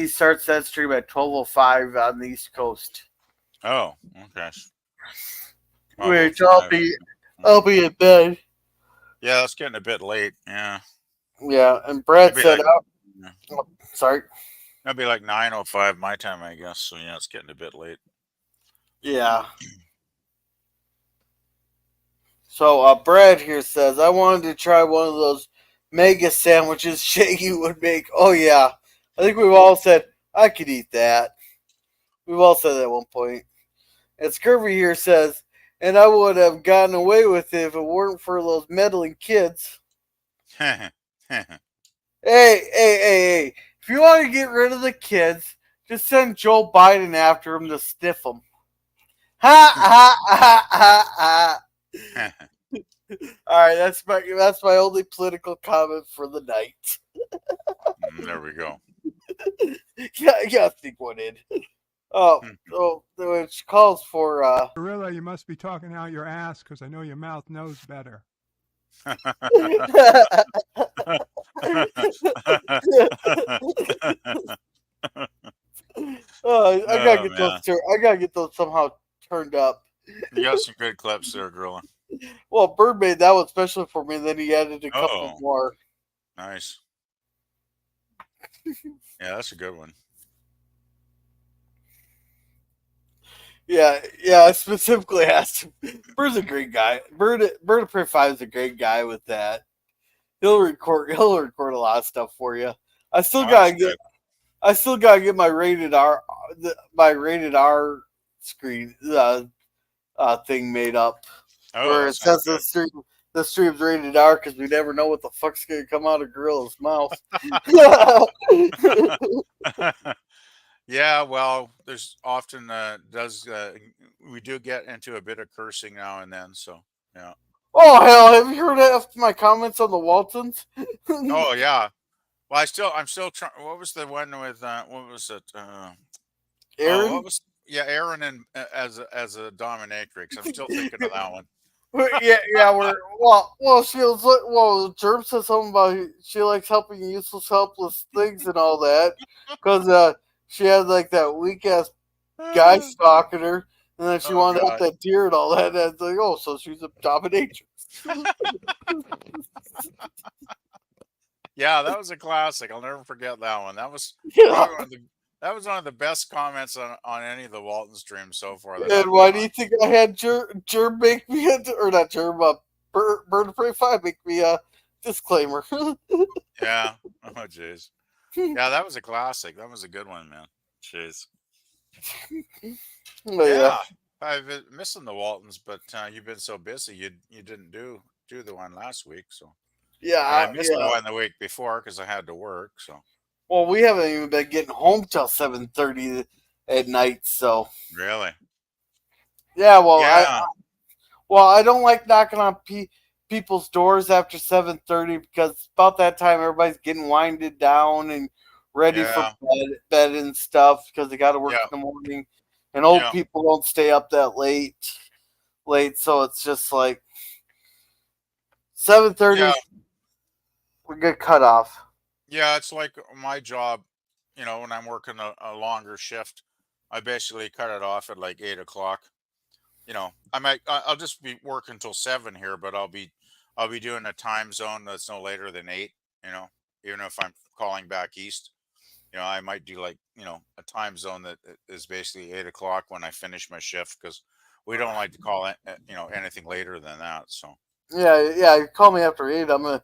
starts that stream at 12:05 on the East Coast. Oh, okay. Which I'll be in bed. Yeah, that's getting a bit late. Yeah. Yeah, and Brad said, sorry. That'd be like 9:05 my time, I guess. So yeah, it's getting a bit late. Yeah. So Brad here says, I wanted to try one of those mega sandwiches Shaggy would make. Oh yeah. I think we've all said, I could eat that. We've all said that at one point. And Scurvy here says, and I would have gotten away with it if it weren't for those meddling kids. Hey. If you want to get rid of the kids, just send Joe Biden after him to sniff them. Ha ha ha ha ha. All right, that's my only political comment for the night. There we go. Yeah, I think one in. Oh, which calls for Gorilla, you must be talking out your ass because I know your mouth knows better. I gotta get those. I gotta get those somehow turned up. You got some good clips there, Gorilla. Well, Bird made that one special for me, and then he added a couple more. Nice. Yeah, that's a good one. Yeah, I specifically asked him. Bird's a great guy. Bird of Prey 5 is a great guy with that. He'll record a lot of stuff for you. I still gotta get my rated R screen thing made up. Where it says the stream's rated R because we never know what the fuck's gonna come out of Gorilla's mouth. Yeah, well, there's often we do get into a bit of cursing now and then, so yeah. Oh hell, have you heard of my comments on the Waltons? Oh yeah. Well, I'm still trying. What was the one with what was it? Oh, what Erin. was Erin and as a dominatrix. I'm still thinking of that one. Yeah, she was Germ said something about she likes helping useless, helpless things and all that because she had like that weak ass guy stalking her, and then she Oh wanted to help God. that deer and all that. And it's like, oh, so she's a dominatrix. Yeah, that was a classic. I'll never forget that one. That was Yeah. probably one of the best comments on any of the Walton streams so far that And I've why been do on. you think I had Germ make me or not Germ? Bird of Prey 5 make me a disclaimer. Yeah. Oh jeez. Yeah, that was a classic. That was a good one, man. Jeez. But yeah. Yeah. I've been missing the Waltons, but you've been so busy you didn't do the one last week, so. And I Yeah, missed the yeah. one the week before because I had to work. So Well, we haven't even been getting home till 7:30 at night. So really, yeah. yeah, I don't like knocking on people's doors after 7:30 because about that time everybody's getting winded down and ready for yeah, bed and stuff because they got to work yeah, in the morning, and old yeah, people don't stay up that late. So it's just like 7:30 yeah, we get cut off. yeah. It's like my job. When I'm working a longer shift, I basically cut it off at like 8 o'clock. I'll just be working till 7 here, but I'll be doing a time zone that's no later than 8. Even if I'm calling back east. I might do like, a time zone that is basically 8 o'clock when I finish my shift because we don't like to call it, anything later than that. So, Yeah. You call me after 8. I'm gonna.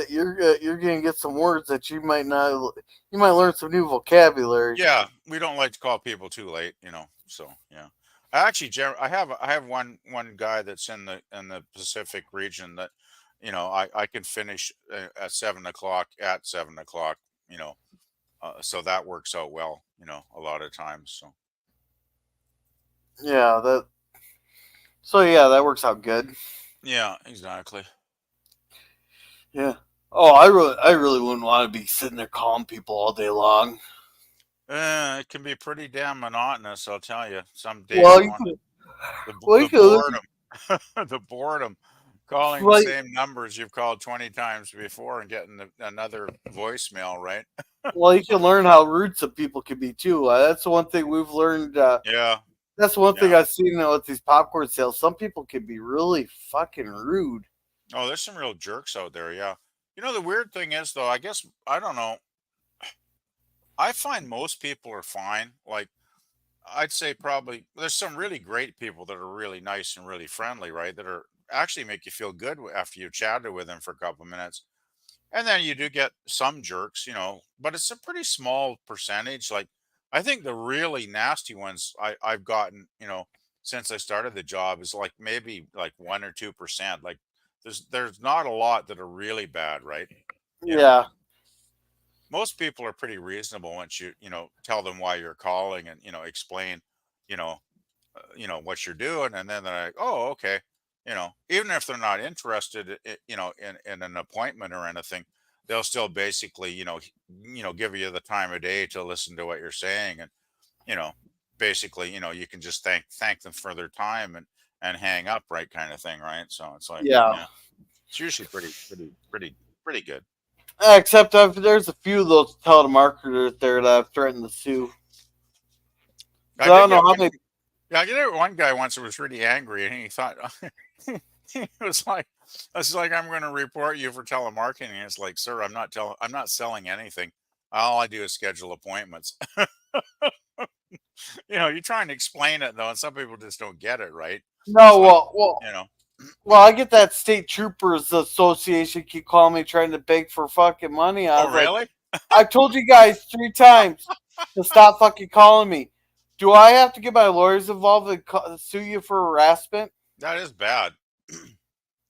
You're gonna get some words that you might not. You might learn some new vocabulary. yeah, we don't like to call people too late. So, yeah. I actually, I have one guy that's in the Pacific region that, I can finish at 7 o'clock at 7 o'clock, you know, so that works out well, a lot of times. So, Yeah, that. So yeah, that works out good. yeah, exactly. Yeah. Oh, I really wouldn't want to be sitting there calling people all day long. It can be pretty damn monotonous, I'll tell you. Some days Well, you want well, the boredom, the boredom, calling the well, same numbers you've called 20 times before and getting another voicemail, right? well, you can learn how rude some people can be too. That's the one thing we've learned. Yeah, That's one thing yeah. I've seen with these popcorn sales. Some people can be really fucking rude. Oh, there's some real jerks out there, yeah. The weird thing is, though, I guess, I don't know. I find most people are fine. Like, I'd say probably there's some really great people that are really nice and really friendly, right? That are actually make you feel good after you've chatted with them for a couple of minutes. And then you do get some jerks, but it's a pretty small percentage. Like, I think the really nasty ones I've gotten, since I started the job is like maybe like 1 or 2%. Like, there's not a lot that are really bad, right? You know, Yeah, most people are pretty reasonable once tell them why you're calling and explain, you know, what you're doing, and then they're like, oh, okay. Even if they're not interested in an appointment or anything, they'll still basically give you the time of day to listen to what you're saying, and you know basically you can just thank them for their time and hang up, right, kind of thing, right? So it's like, yeah. yeah, it's usually pretty good. Except there's a few of those telemarketers there that I've threatened to sue. I So I did don't know get how one. many. Yeah, I did one guy once who was really angry, and he thought he was like, "It's like I'm going to report you for telemarketing." And it's like, "Sir, I'm not selling anything. All I do is schedule appointments." You're trying to explain it though, and some people just don't get it, right? It's No, like, well, you know, well, I get that state troopers association keep calling me trying to beg for fucking money. I oh was like, really? I've told you guys 3 times to stop fucking calling me. Do I have to get my lawyers involved and sue you for harassment? That is bad.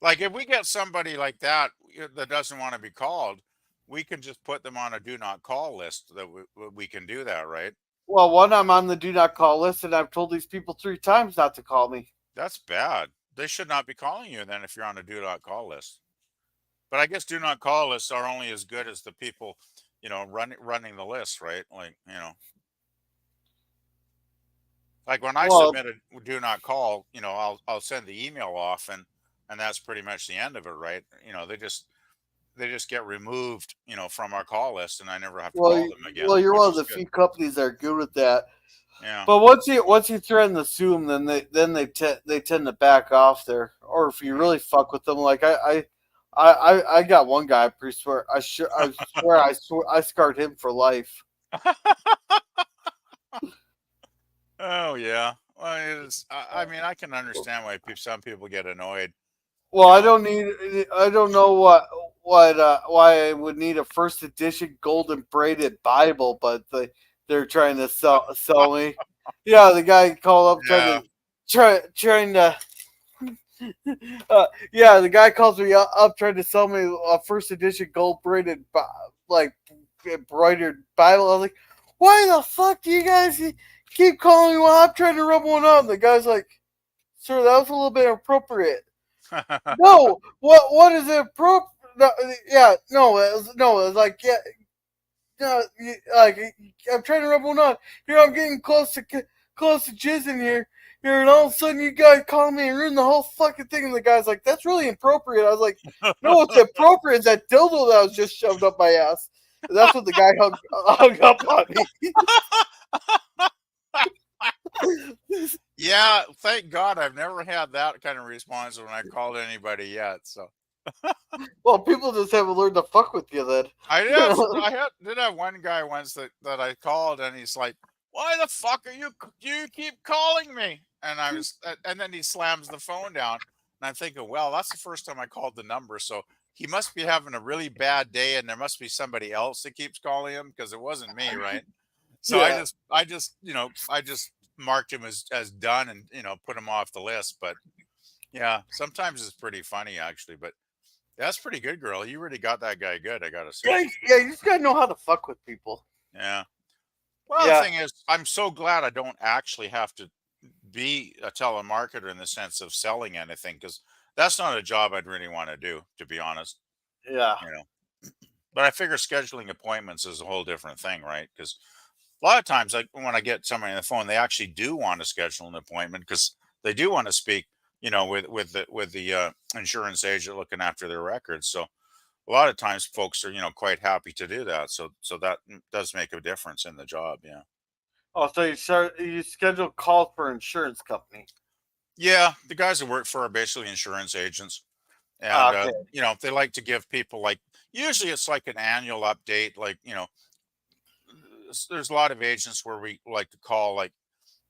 Like, if we get somebody like that that doesn't want to be called, we can just put them on a do not call list. That we can do that, right? Well, one, I'm on the do not call list, and I've told these people 3 times not to call me. That's bad. They should not be calling you then if you're on a do not call list. But I guess do not call lists are only as good as the people, running the list, right? Like, Like when I Well, submit a do not call, I'll send the email off, and that's pretty much the end of it, right? They just get removed, from our call list, and I never have to well, call them again, you're which one of is the good. few companies that are good with that. Yeah. But once you threaten to sue them, then they tend to back off there. Or if you really fuck with them, like I got one guy. I swear I scarred him for life. Oh yeah. Well, I mean, I can understand why some people get annoyed. Well, You I know. don't know why I would need a first edition golden braided Bible, but they're trying to sell me. Yeah, the guy called up Yeah. trying to. Yeah, the guy calls me up trying to sell me a first edition gold braided like embroidered Bible. I was like, why the fuck do you guys keep calling me while I'm trying to rub one on? The guy's like, sir, that was a little bit inappropriate. No, what is it? No, yeah, no, it was like, yeah, no, like I'm trying to rub one on. Here I'm getting close to jizzing here, and all of a sudden you guys call me and ruin the whole fucking thing. And the guy's like, that's really inappropriate. I was like, no, what's appropriate is that dildo that was just shoved up my ass. And that's what the guy hung up on me. Yeah, thank God I've never had that kind of response when I called anybody yet. So Well, people just haven't learned to fuck with you then. did have one guy once that I called, and he's like, "Why the fuck do you keep calling me?" And then he slams the phone down, and I'm thinking, well, that's the first time I called the number, so he must be having a really bad day, and there must be somebody else that keeps calling him because it wasn't me, right? So Yeah. I just marked him as done, and put him off the list. But yeah, sometimes it's pretty funny actually. But that's pretty good, girl. You really got that guy good, I gotta say. Yeah, you just gotta know how to fuck with people. Yeah. Well, Yeah. the thing is, I'm so glad I don't actually have to be a telemarketer in the sense of selling anything, because that's not a job I'd really want to do, to be honest. Yeah. But I figure scheduling appointments is a whole different thing, right? Because a lot of times, like when I get somebody on the phone, they actually do want to schedule an appointment because they do want to speak, with the insurance agent looking after their records. So a lot of times, folks are quite happy to do that. So that does make a difference in the job. Yeah. Oh, so you schedule calls for insurance company. Yeah, the guys that work for are basically insurance agents, and Okay. they like to give people, like, usually it's like an annual update. Like, there's a lot of agents where we like to call like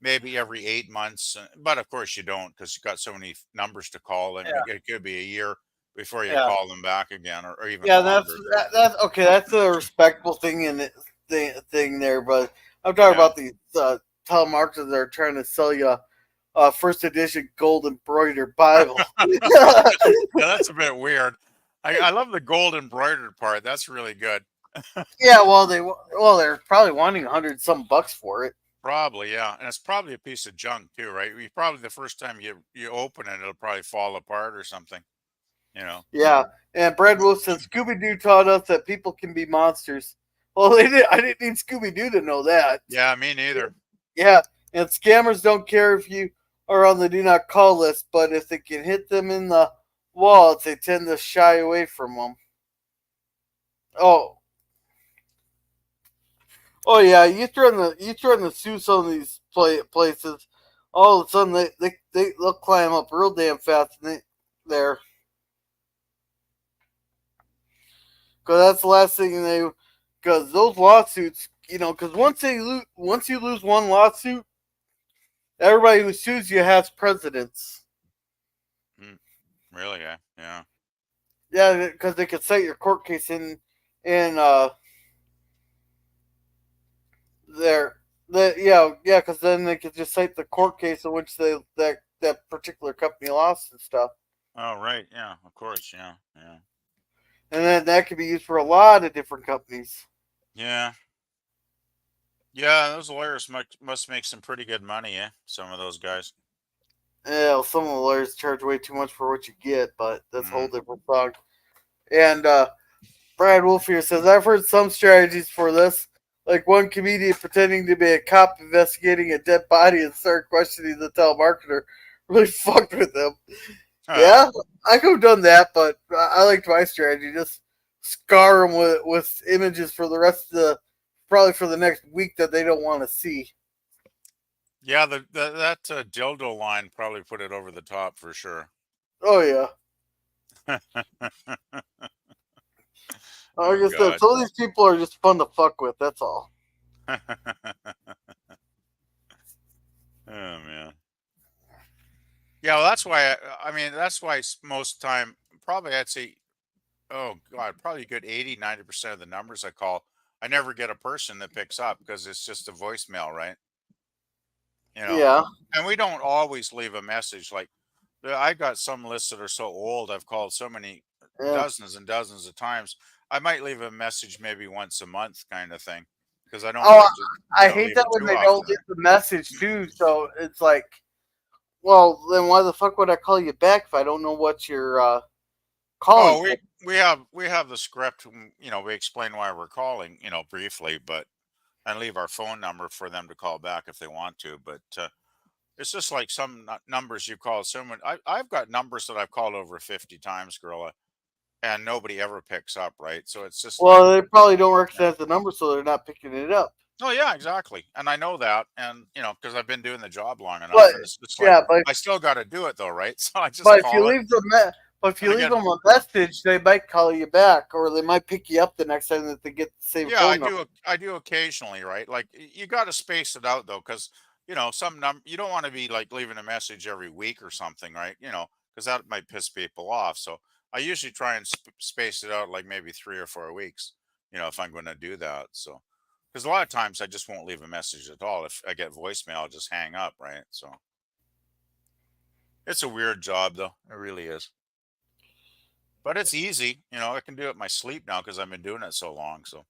maybe every 8 months, but of course you don't, because you've got so many numbers to call, and Yeah. it could be a year before you Yeah. call them back again, or even Yeah, longer. that's okay. That's a respectable thing thing there, but I'm talking Yeah. about these telemarketers that are trying to sell you a first edition gold embroidered Bible. Yeah, that's a bit weird. I love the gold embroidered part. That's really good. Yeah, they're probably wanting $100 for it. Probably, yeah, and it's probably a piece of junk too, right? You probably, the first time you open it, it'll probably fall apart or something. Yeah, and Brad Wilson, Scooby Doo taught us that people can be monsters. Well, I didn't need Scooby Doo to know that. Yeah, me neither. Yeah, and scammers don't care if you are on the do not call list, but if they can hit them in the wallets, they tend to shy away from them. Oh yeah, you throw in the sue some of these places, all of a sudden they'll climb up real damn fast there. Because that's the last thing because those lawsuits, because once you lose one lawsuit, everybody who sues you has precedents. Really? Yeah. Yeah, because they could cite your court case in there. Because then they could just cite the court case in which that particular company lost and stuff. Oh, right. Yeah, of course. Yeah. And then that could be used for a lot of different companies. Yeah. Yeah, those lawyers must make some pretty good money, eh? Some of those guys. Yeah, well, some of the lawyers charge way too much for what you get, but that's a whole different song. And Brad Wolf here says, I've heard some strategies for this, like one comedian pretending to be a cop investigating a dead body and start questioning the telemarketer. Really fucked with him. Yeah, I could have done that, but I liked my strategy. Just scar them with images for the rest of probably for the next week that they don't want to see. Yeah, that dildo line probably put it over the top for sure. Oh yeah. Oh Like I said, God. some of these people are just fun to fuck with. That's all. Oh man. Yeah, well, that's why. I mean, that's why most time, probably I'd say, oh God, probably a good 80, 90% of the numbers I call, I never get a person that picks up because it's just a voicemail, right? You know, Yeah. and we don't always leave a message. Like I got some lists that are so old, I've called so many Yeah. dozens and dozens of times. I might leave a message maybe once a month, kind of thing, because I don't Oh, like to, I hate leave that it when too they often, don't right? get the message too. So it's like, well, then why the fuck would I call you back if I don't know what you're calling Oh, for? we have the script. We explain why we're calling, briefly, but and leave our phone number for them to call back if they want to. But it's just like some numbers you call someone. I've got numbers that I've called over 50 times, Gorilla, and nobody ever picks up, right? So it's just like, Well, they probably don't recognize the number, so they're not picking it up. oh yeah, exactly. And I know that, and because I've been doing the job long enough, But and it's just like yeah, I still got to do it though, right? So I just but if you call it, leave but if and you I leave get. them a message, they might call you back, or they might pick you up the next time that they get the same Yeah, I phone number. do. I do occasionally, right? Like you got to space it out though, because you don't want to be like leaving a message every week or something, right? Because that might piss people off. So I usually try and space it out like maybe 3 or 4 weeks. If I'm going to do that. So because a lot of times I just won't leave a message at all. If I get voicemail, I'll just hang up, right? So it's a weird job though. It really is. But it's easy. I can do it in my sleep now because I've been doing it so long. So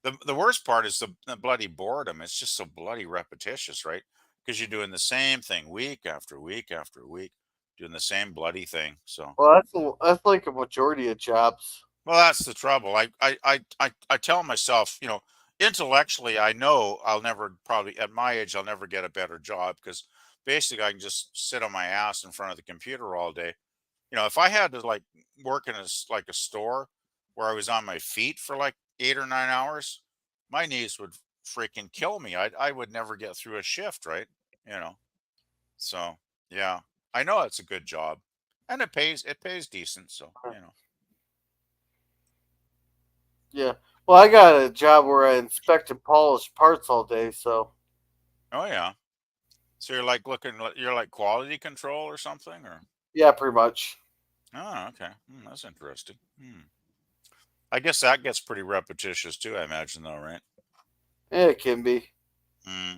the worst part is the bloody boredom. It's just so bloody repetitious, right? Because you're doing the same thing week after week after week, doing the same bloody thing. So, Well, that's like a majority of jobs. well, that's the trouble. I tell myself, intellectually, I know I'll never probably at my age I'll never get a better job because basically I can just sit on my ass in front of the computer all day. If I had to like work in like a store where I was on my feet for like 8 or 9 hours, my knees would freaking kill me. I would never get through a shift, right? You know. So yeah, I know it's a good job, and it pays decent. So Yeah. Well, I got a job where I inspect and polish parts all day, so Oh yeah. So you're like quality control or something, or yeah, pretty much. oh okay, that's interesting. I guess that gets pretty repetitious too. I imagine though, right? Yeah, it can be. Hmm.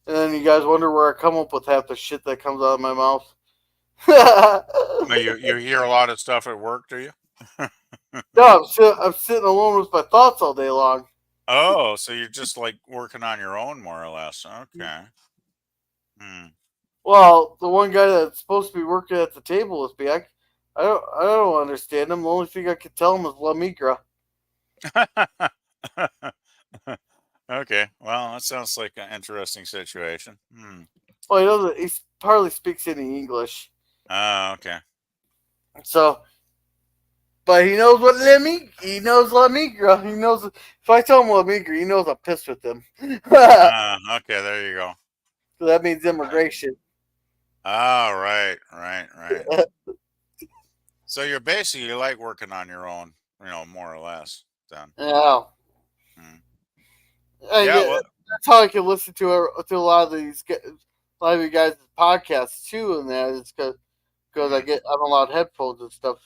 And then you guys wonder where I come up with half the shit that comes out of my mouth. Now you hear a lot of stuff at work, do you? No, I'm sitting alone with my thoughts all day long. Oh, so you're just like working on your own more or less. Okay. Hmm. Well, the one guy that's supposed to be working at the table with me, I don't understand him. The only thing I can tell him is La Migra. Okay. Well, that sounds like an interesting situation. Well, he doesn't. He hardly speaks any English. Oh, okay. So, but he knows what he knows La Migra. He knows if I tell him La Migra, he knows I'm pissed with him. So Okay, there you go. that means Right. immigration. Oh, right. So you're basically like working on your own, more or less then. Yeah. Hmm. And Yeah, well, that's how I can listen to a lot of a lot of you guys' podcasts too. And that is because I'm allowed headphones and stuff.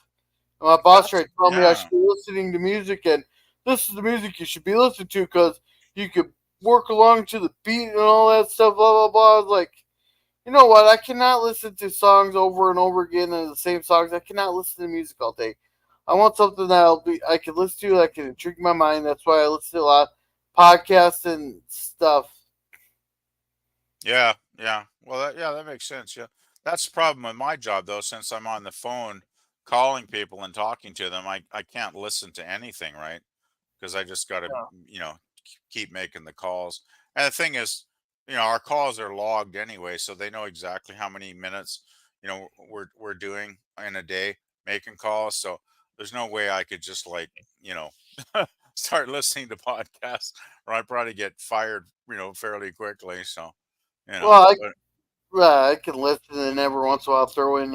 And my boss tried to tell me I yeah. should be listening to music, and this is the music you should be listening to because you could work along to the beat and all that stuff. Blah blah blah. I was like, you know what? I cannot listen to songs over and over again and the same songs. I cannot listen to music all day. I want something that I can listen to that can intrigue my mind. That's why I listen to a lot of podcasts and stuff. Yeah. Well, that makes sense. Yeah. That's the problem with my job though, since I'm on the phone calling people and talking to them, I can't listen to anything, right? Because I just got to, keep making the calls. And the thing is, our calls are logged anyway, so they know exactly how many minutes, we're doing in a day making calls. So there's no way I could just start listening to podcasts, or I'd probably get fired, fairly quickly. So, Well, but, I can listen and every once in a while throw in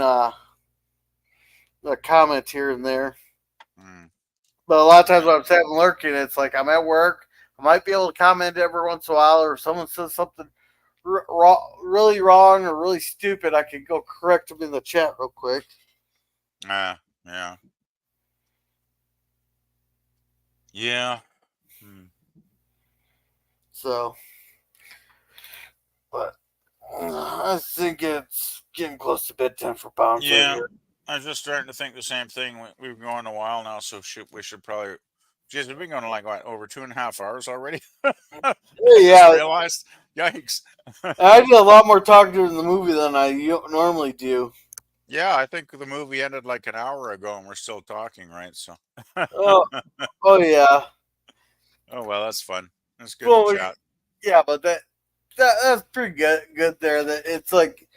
a comment here and there. But a lot of times when I'm sitting lurking, it's like I'm at work. I might be able to comment every once in a while, or if someone says something really wrong or really stupid, I can go correct them in the chat real quick. Yeah. So, but I think it's getting close to bedtime for Bounce. Yeah. Right here. I was just starting to think the same thing. We've been going a while now, so we should probably. Geez, we've been going like what, over 2.5 hours already. I just realized. Yikes! I did a lot more talking during the movie than I normally do. Yeah, I think the movie ended like an hour ago, and we're still talking, right? So. Oh yeah. Oh well, that's fun. That's good to chat. Yeah, but that's pretty good there. That it's like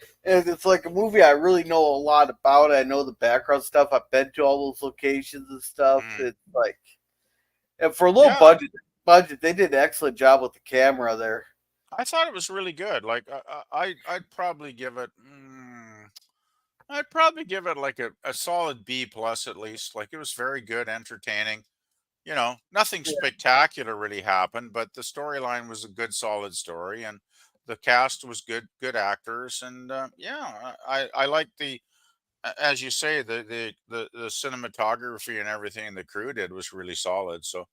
a movie I really know a lot about. I know the background stuff. I've been to all those locations and stuff. It's like, and for a low budget, they did an excellent job with the camera there. I thought it was really good. Like I'd probably give it. I'd probably give it like a solid B plus at least. Like it was very good, entertaining. Nothing spectacular really happened, but the storyline was a good, solid story, and the cast was good actors, and I like as you say, the cinematography and everything the crew did was really solid. So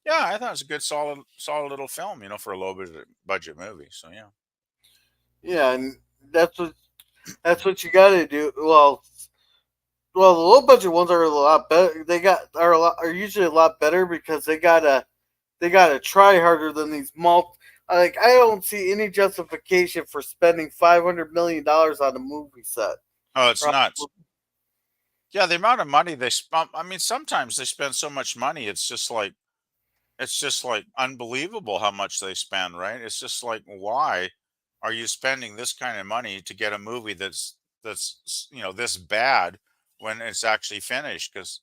yeah, I thought it was a good, solid little film, for a low budget movie. So yeah. Yeah, and that's what you got to do. Well, the low budget ones are a lot better. Are usually a lot better because they gotta try harder than these I don't see any justification for spending $500 million on a movie set. Oh, it's nuts. Yeah, the amount of money they spend. I mean, sometimes they spend so much money, it's just like unbelievable how much they spend, right? It's just like, why are you spending this kind of money to get a movie that's this bad when it's actually finished? Because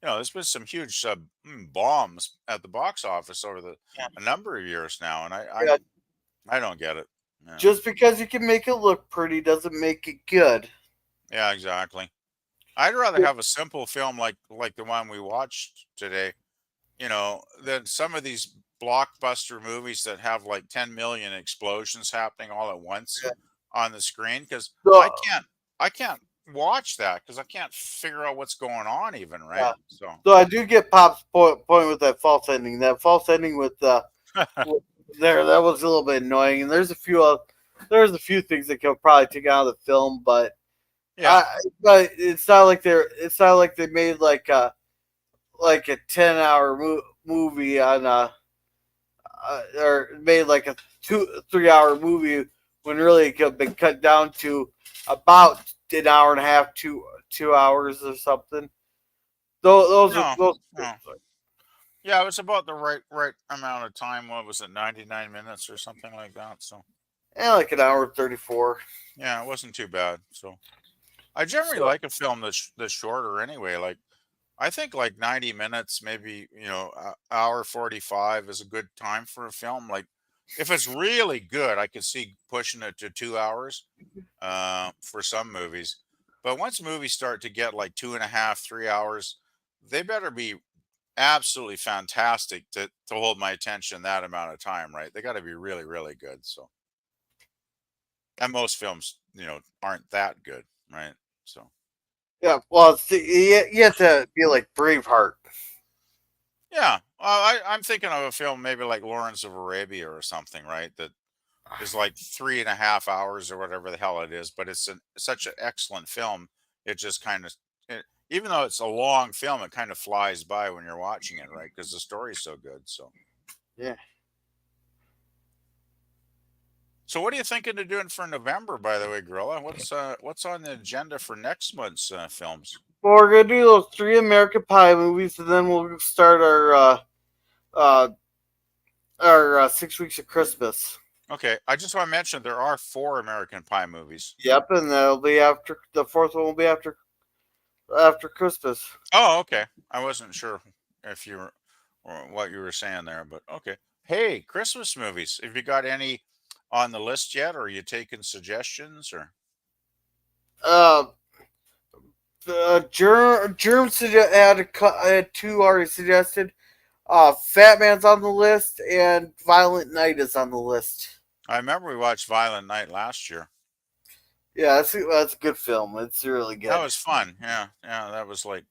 there's been some huge bombs at the box office over a number of years now, and I don't get it. Yeah. Just because you can make it look pretty doesn't make it good. Yeah, exactly. I'd rather have a simple film like the one we watched today, than some of these blockbuster movies that have like 10 million explosions happening all at once on the screen. Because I can't watch that because I can't figure out what's going on even, right? So I do get Pop's point with that false ending. That false ending with that was a little bit annoying. And there's a few things that could probably take out of the film, but but it's not like they made like a 10-hour movie on or made like a 3-hour movie when really it could have been cut down to about an hour and a half, 2 hours or something. Those. Yeah, it was about the right amount of time. What was it, 99 minutes or something like that? So. Yeah, like an hour 34. Yeah, it wasn't too bad. So. I generally like a film that's shorter anyway. Like, I think like 90 minutes, maybe, hour 45 is a good time for a film. Like, if it's really good, I could see pushing it to 2 hours for some movies. But once movies start to get like 2.5, 3 hours, they better be absolutely fantastic to hold my attention that amount of time, right? They got to be really, really good. So, and most films, aren't that good, right? So, yeah, well, you have to be like Braveheart. Yeah, I'm thinking of a film maybe like Lawrence of Arabia or something, right? That is like 3.5 hours or whatever the hell it is, but it's such an excellent film. It just kind of, even though it's a long film, it kind of flies by when you're watching it, right? Because the story's so good. So, yeah. So what are you thinking of doing for November, by the way, Gorilla? What's on the agenda for next month's films? Well, we're gonna do those 3 American Pie movies, and then we'll start our or 6 Weeks of Christmas. Okay, I just want to mention there are 4 American Pie movies. Yep, and that'll be after the fourth one will be after Christmas. Oh, okay. I wasn't sure if you were or what you were saying there, but okay. Hey, Christmas movies. Have you got any on the list yet, or are you taking suggestions, or? Germ had 2 already suggested. Fat Man's on the list, and Violent Night is on the list. I remember we watched Violent Night last year. Yeah, that's a good film. It's really good. That was fun. Yeah, that was like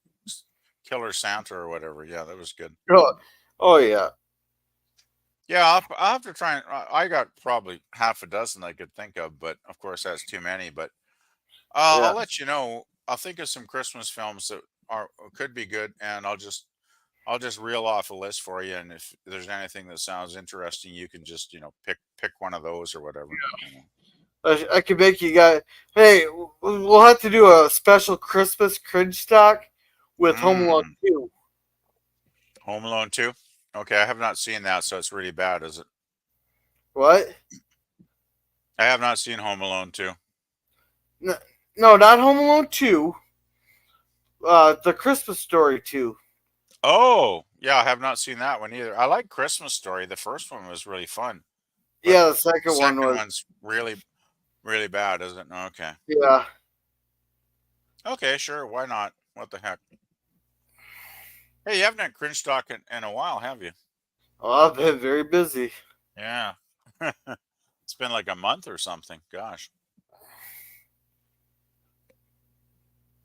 Killer Santa or whatever. Yeah, that was good. Oh yeah. Yeah, I'll have to try. I got probably half a dozen I could think of, but of course that's too many. But Yeah. I'll let you know. I'll think of some Christmas films that could be good, and I'll just reel off a list for you. And if there's anything that sounds interesting, you can just pick one of those or whatever. I can make you guys. Hey, we'll have to do a special Christmas cringe stock with Home Alone 2. Home Alone 2? Okay, I have not seen that, so it's really bad, is it? What? I have not seen Home Alone 2. No, not Home Alone 2. The Christmas Story 2. Oh, yeah, I have not seen that one either. I like Christmas Story. The first one was really fun. Yeah, the second one was. One's really, really bad, isn't it? Okay. Yeah. Okay, sure. Why not? What the heck? Hey, you haven't had cringe talk in a while, have you? Oh, I've been very busy. Yeah. It's been like a month or something. Gosh.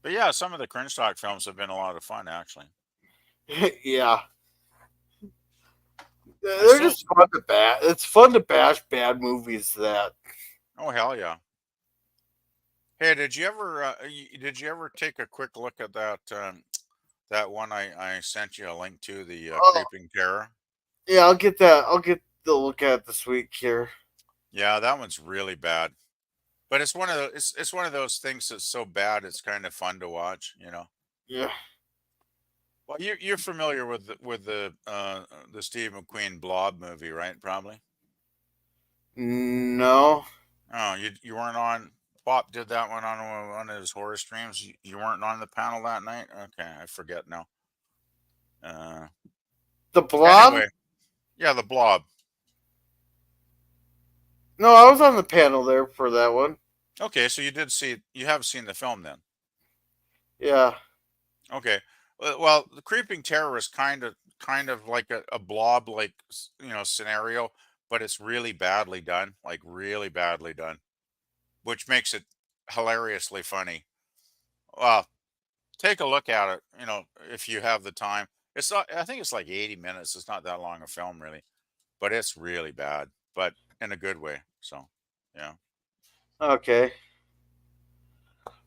But yeah, some of the cringe talk films have been a lot of fun, actually. Yeah. They're just fun to bash. It's fun to bash bad movies. That. Oh hell yeah. Hey, did you ever take a quick look at that one I sent you a link to, the Creeping Terror? Yeah, I'll get that. I'll get the look at it this week here. Yeah, that one's really bad. But it's one of those it's one of those things that's so bad it's kind of fun to watch, Yeah. Well, you're familiar with the Steve McQueen Blob movie, right? Probably. No. Oh, you weren't on. Bob did that one on one of his horror streams. You weren't on the panel that night. Okay, I forget now. The Blob. Anyway, yeah, the Blob. No, I was on the panel there for that one. Okay, so you have seen the film then. Yeah. Okay. Well, the Creeping Terror is kind of like a blob like scenario, but it's really badly done, like really badly done, which makes it hilariously funny. Well, take a look at it, if you have the time. It's not, I think it's like 80 minutes. It's not that long a film really, but it's really bad, but in a good way. So, yeah. Okay.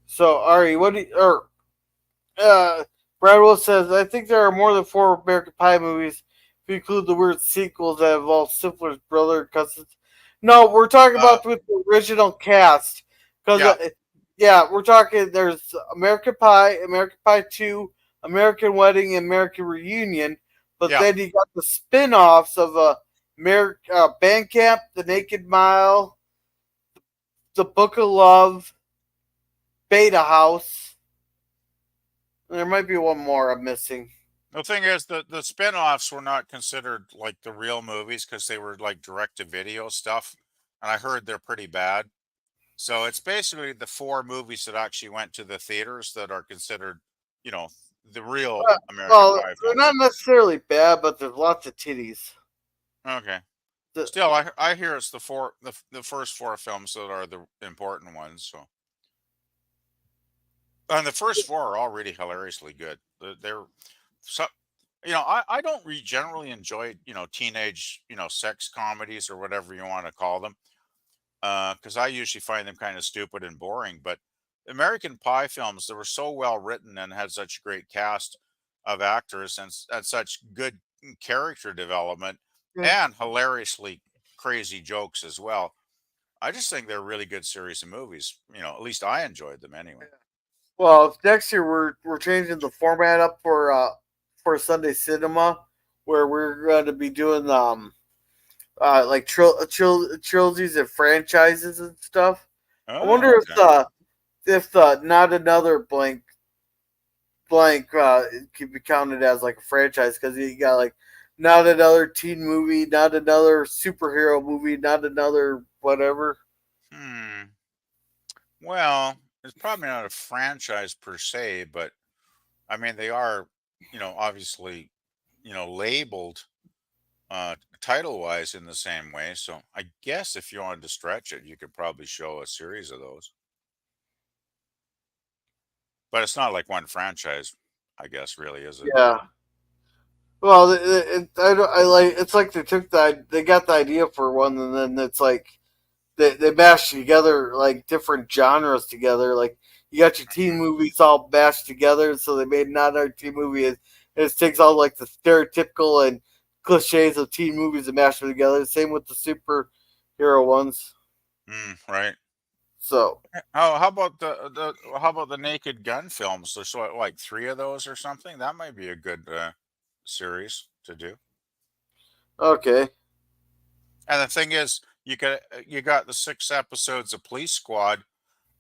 So, Ari, Brad Willis says, I think there are more than 4 American Pie movies if you include the weird sequels that involve Stifler's brother and cousins. No, we're talking about with the original cast. Because, we're talking, there's American Pie 2, American Wedding, and American Reunion. But then you got the spin-offs of Bandcamp, The Naked Mile, The Book of Love, Beta House. There might be one more I'm missing. The thing is, the spin-offs were not considered like the real movies because they were like direct-to-video stuff, and I heard they're pretty bad. So it's basically the 4 movies that actually went to the theaters that are considered, the real American Pie films. They're not necessarily bad, but there's lots of titties. Okay. Still, I hear it's the first 4 films that are the important ones. So. And the first 4 are all really hilariously good. They're so, I don't generally enjoy, teenage, sex comedies or whatever you want to call them, because I usually find them kind of stupid and boring. But American Pie films, they were so well written and had such a great cast of actors and such good character development and hilariously crazy jokes as well. I just think they're a really good series of movies. At least I enjoyed them anyway. Well, if next year we're changing the format up for Sunday cinema, where we're going to be doing like trilogies and franchises and stuff. I wonder Oh, okay. if the not another blank could be counted as like a franchise, because you got like not another teen movie, not another superhero movie, not another whatever. Hmm. Well, it's probably not a franchise per se, but I mean they are, obviously, labeled title wise in the same way. So I guess if you wanted to stretch it, you could probably show a series of those. But it's not like one franchise, I guess, really, is it? Yeah. Well, I like it's like they got the idea for one, and then it's like they mashed together like different genres together. Like you got your teen Mhm. movies all mashed together, so they made not another teen movie. It takes all like the stereotypical and cliches of teen movies and mash them together. Same with the superhero ones. Right. So How about the Naked Gun films? There's like three of those or something. That might be a good series to do. okay, And the thing is, you got the 6 episodes of Police Squad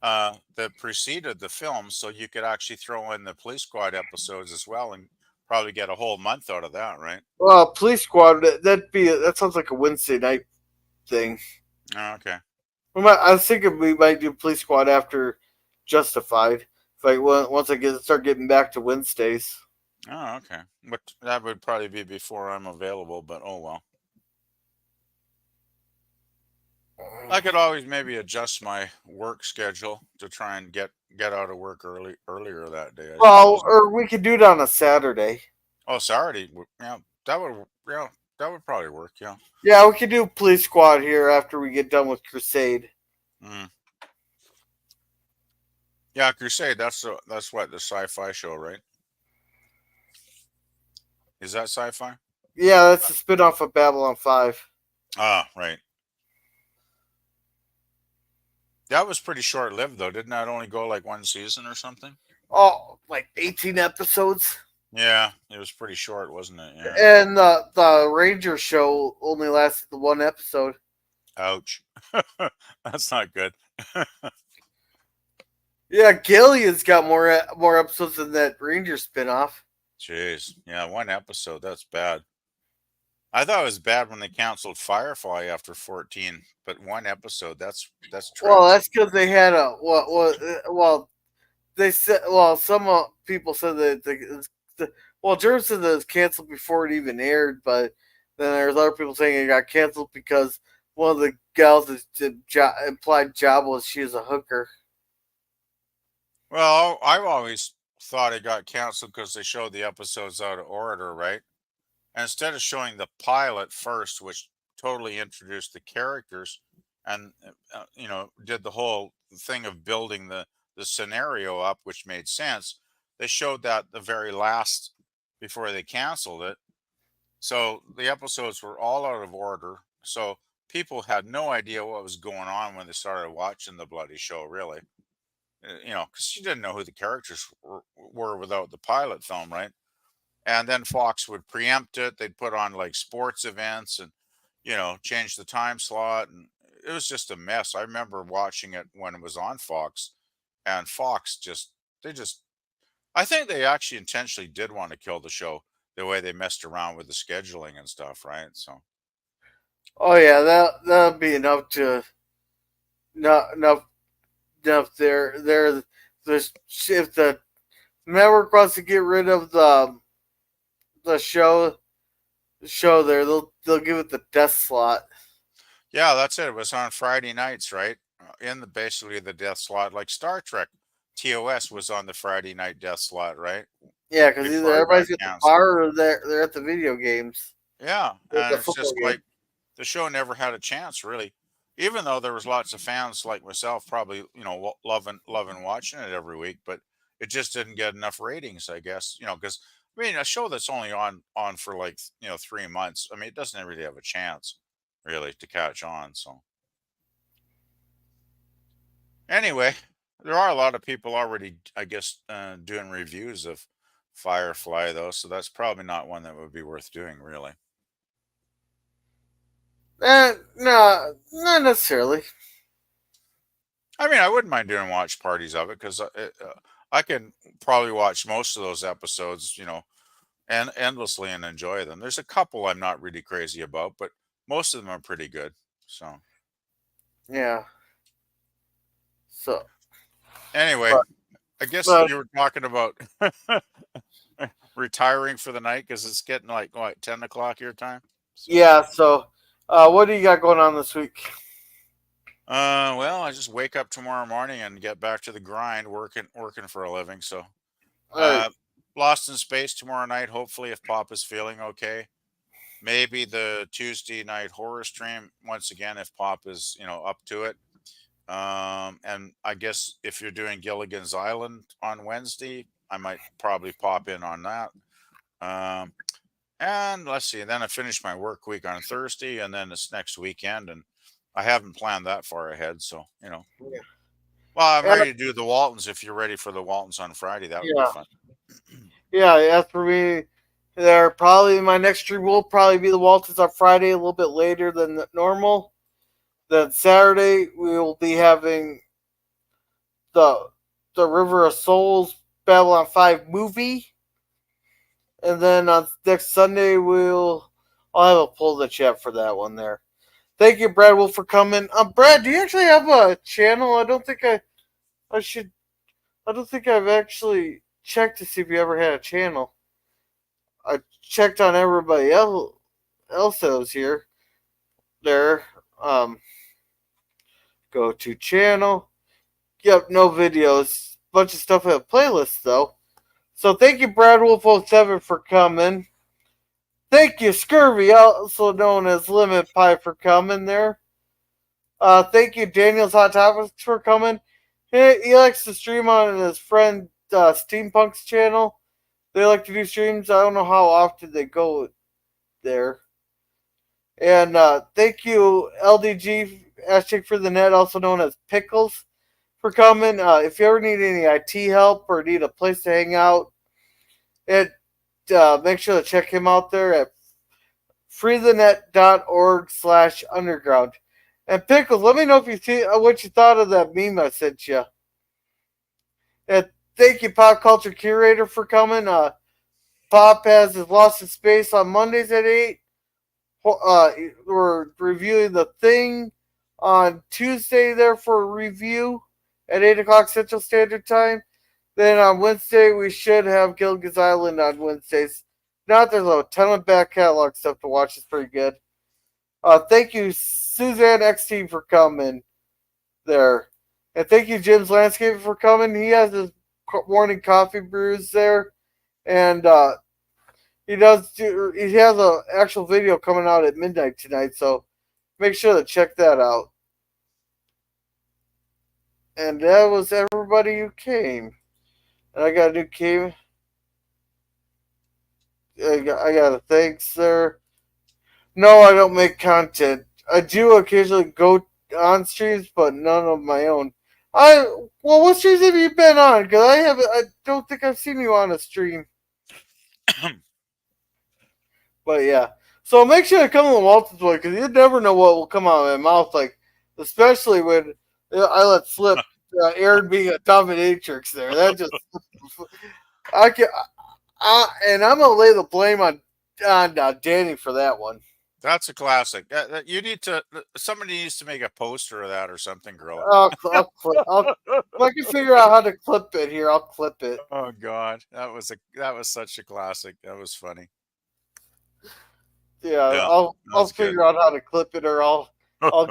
that preceded the film, so you could actually throw in the Police Squad episodes as well, and probably get a whole month out of that, right? well, Police Squad that sounds like a Wednesday night thing. Oh, okay. I was thinking we might do Police Squad after Justified. Like once I start getting back to Wednesdays. Oh, okay. But that would probably be before I'm available, but oh well. I could always maybe adjust my work schedule to try and get out of work earlier that day, I Well, suppose. or we could do it on a Saturday. Oh, Saturday. Yeah, that would probably work. Yeah. Yeah, we could do Police Squad here after we get done with Crusade. Mm. Yeah, Crusade. That's what the sci-fi show, right? Is that sci-fi? Yeah, that's a spinoff of Babylon 5. Ah, right. That was pretty short-lived, though. Didn't that only go like one season or something? Oh, like 18 episodes. Yeah, it was pretty short, wasn't it? Yeah. And the Ranger show only lasted the one episode. Ouch. That's not good. Yeah, Gillian's got more episodes than that Ranger spinoff. Jeez. Yeah, one episode. That's bad. I thought it was bad when they canceled Firefly after 14, but one episode, that's Well, tragic. that's because they had a well they said some people said that Jerm said that it was canceled before it even aired, but then there's other people saying it got canceled because one of the gals' implied job was she was a hooker. Well, I've always thought it got canceled because they showed the episodes out of order, right? And instead of showing the pilot first, which totally introduced the characters and did the whole thing of building the scenario up, which made sense, they showed that the very last before they canceled it. So the episodes were all out of order. So people had no idea what was going on when they started watching the bloody show, really. Because you didn't know who the characters were without the pilot film, right? And then Fox would preempt it. They'd put on like sports events and, change the time slot. And it was just a mess. I remember watching it when it was on Fox, and Fox I think they actually intentionally did want to kill the show the way they messed around with the scheduling and stuff, right? So, Oh yeah, that'd be enough to not enough there. If the network wants to get rid of the show there, they'll give it the death slot. yeah, that's it. It was on Friday nights, right? In basically the death slot, like Star Trek. TOS was on the Friday night death slot, right? Yeah, because either Before it got everybody's at the canceled. bar or they're at the video games, Yeah, at and the it's football just game. like the show never had a chance, really. Even though there was lots of fans like myself, probably loving watching it every week, but it just didn't get enough ratings, I guess. Because I mean, a show that's only on for like 3 months. I mean, it doesn't really have a chance, really, to catch on. So anyway, there are a lot of people already, I guess, doing reviews of Firefly though, so that's probably not one that would be worth doing, really. No, not necessarily. I mean, I wouldn't mind doing watch parties of it because I can probably watch most of those episodes, and endlessly and enjoy them. There's a couple I'm not really crazy about, but most of them are pretty good. So Yeah. So anyway, I guess but you were talking about retiring for the night because it's getting like what 10 o'clock your time. So, yeah. So, what do you got going on this week? well, I just wake up tomorrow morning and get back to the grind, working for a living. So, All right. Lost in Space tomorrow night. Hopefully, if Pop is feeling okay, maybe the Tuesday night horror stream once again if Pop is up to it. And I guess if you're doing Gilligan's Island on Wednesday, I might probably pop in on that. And let's see, then I finish my work week on Thursday, and then it's next weekend, and I haven't planned that far ahead. So, Yeah. Well, I'm And- ready to do the Waltons. If you're ready for the Waltons on Friday, that would Yeah. be fun. Yeah, as for me, my next stream will probably be the Waltons on Friday, a little bit later than normal. Then Saturday we will be having the River of Souls Babylon 5 movie. And then on next Sunday I'll have a pull the chat for that one there. Thank you, Brad Wolf, for coming. Brad, do you actually have a channel? I don't think I've actually checked to see if you ever had a channel. I checked on everybody else that was here. There. Go to channel. Yep, no videos. Bunch of stuff in a playlist though. So thank you, Brad Wolf 07 for coming. Thank you, Scurvy, also known as Lemon Pie, for coming there. Thank you, Daniel's Hot Topics, for coming. He likes to stream on his friend Steampunk's channel. They like to do streams. I don't know how often they go there. And thank you, LDG hashtag for the net, also known as Pickles, for coming. If you ever need any IT help or need a place to hang out, make sure to check him out there at freethenet.org/underground. And Pickles, let me know if you see what you thought of that meme I sent you. And thank you, Pop Culture Curator, for coming. Pop has his Lost in Space on Mondays at 8. We're reviewing The Thing on Tuesday there for a review at 8 o'clock Central Standard Time. Then on Wednesday, we should have Gilligan's Island on Wednesdays. Not there's a ton of back catalog stuff to watch. It's pretty good. Thank you, Suzanne XT, for coming there. And thank you, Jim's Landscaping, for coming. He has his morning coffee brews there. And he has an actual video coming out at midnight tonight. So make sure to check that out. And that was everybody who came. And I got a new came. I got a thanks there. No, I don't make content. I do occasionally go on streams, but none of my own. What streams have you been on? Because I don't think I've seen you on a stream. But yeah. So make sure to come to the Waltons way, because you never know what will come out of my mouth. Like, especially when I let slip Erin being a dominatrix there. That just and I'm gonna lay the blame on Danny for that one. That's a classic. Somebody needs to make a poster of that or something, girl. If I can figure out how to clip it here, I'll clip it. Oh God, that was such a classic. That was funny. Yeah, I'll figure out how to clip it, or I'll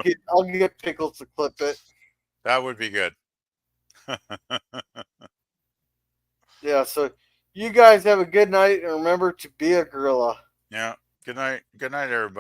get Pickles to clip it. That would be good. Yeah, so you guys have a good night, and remember to be a gorilla. Yeah. Good night. Good night, everybody.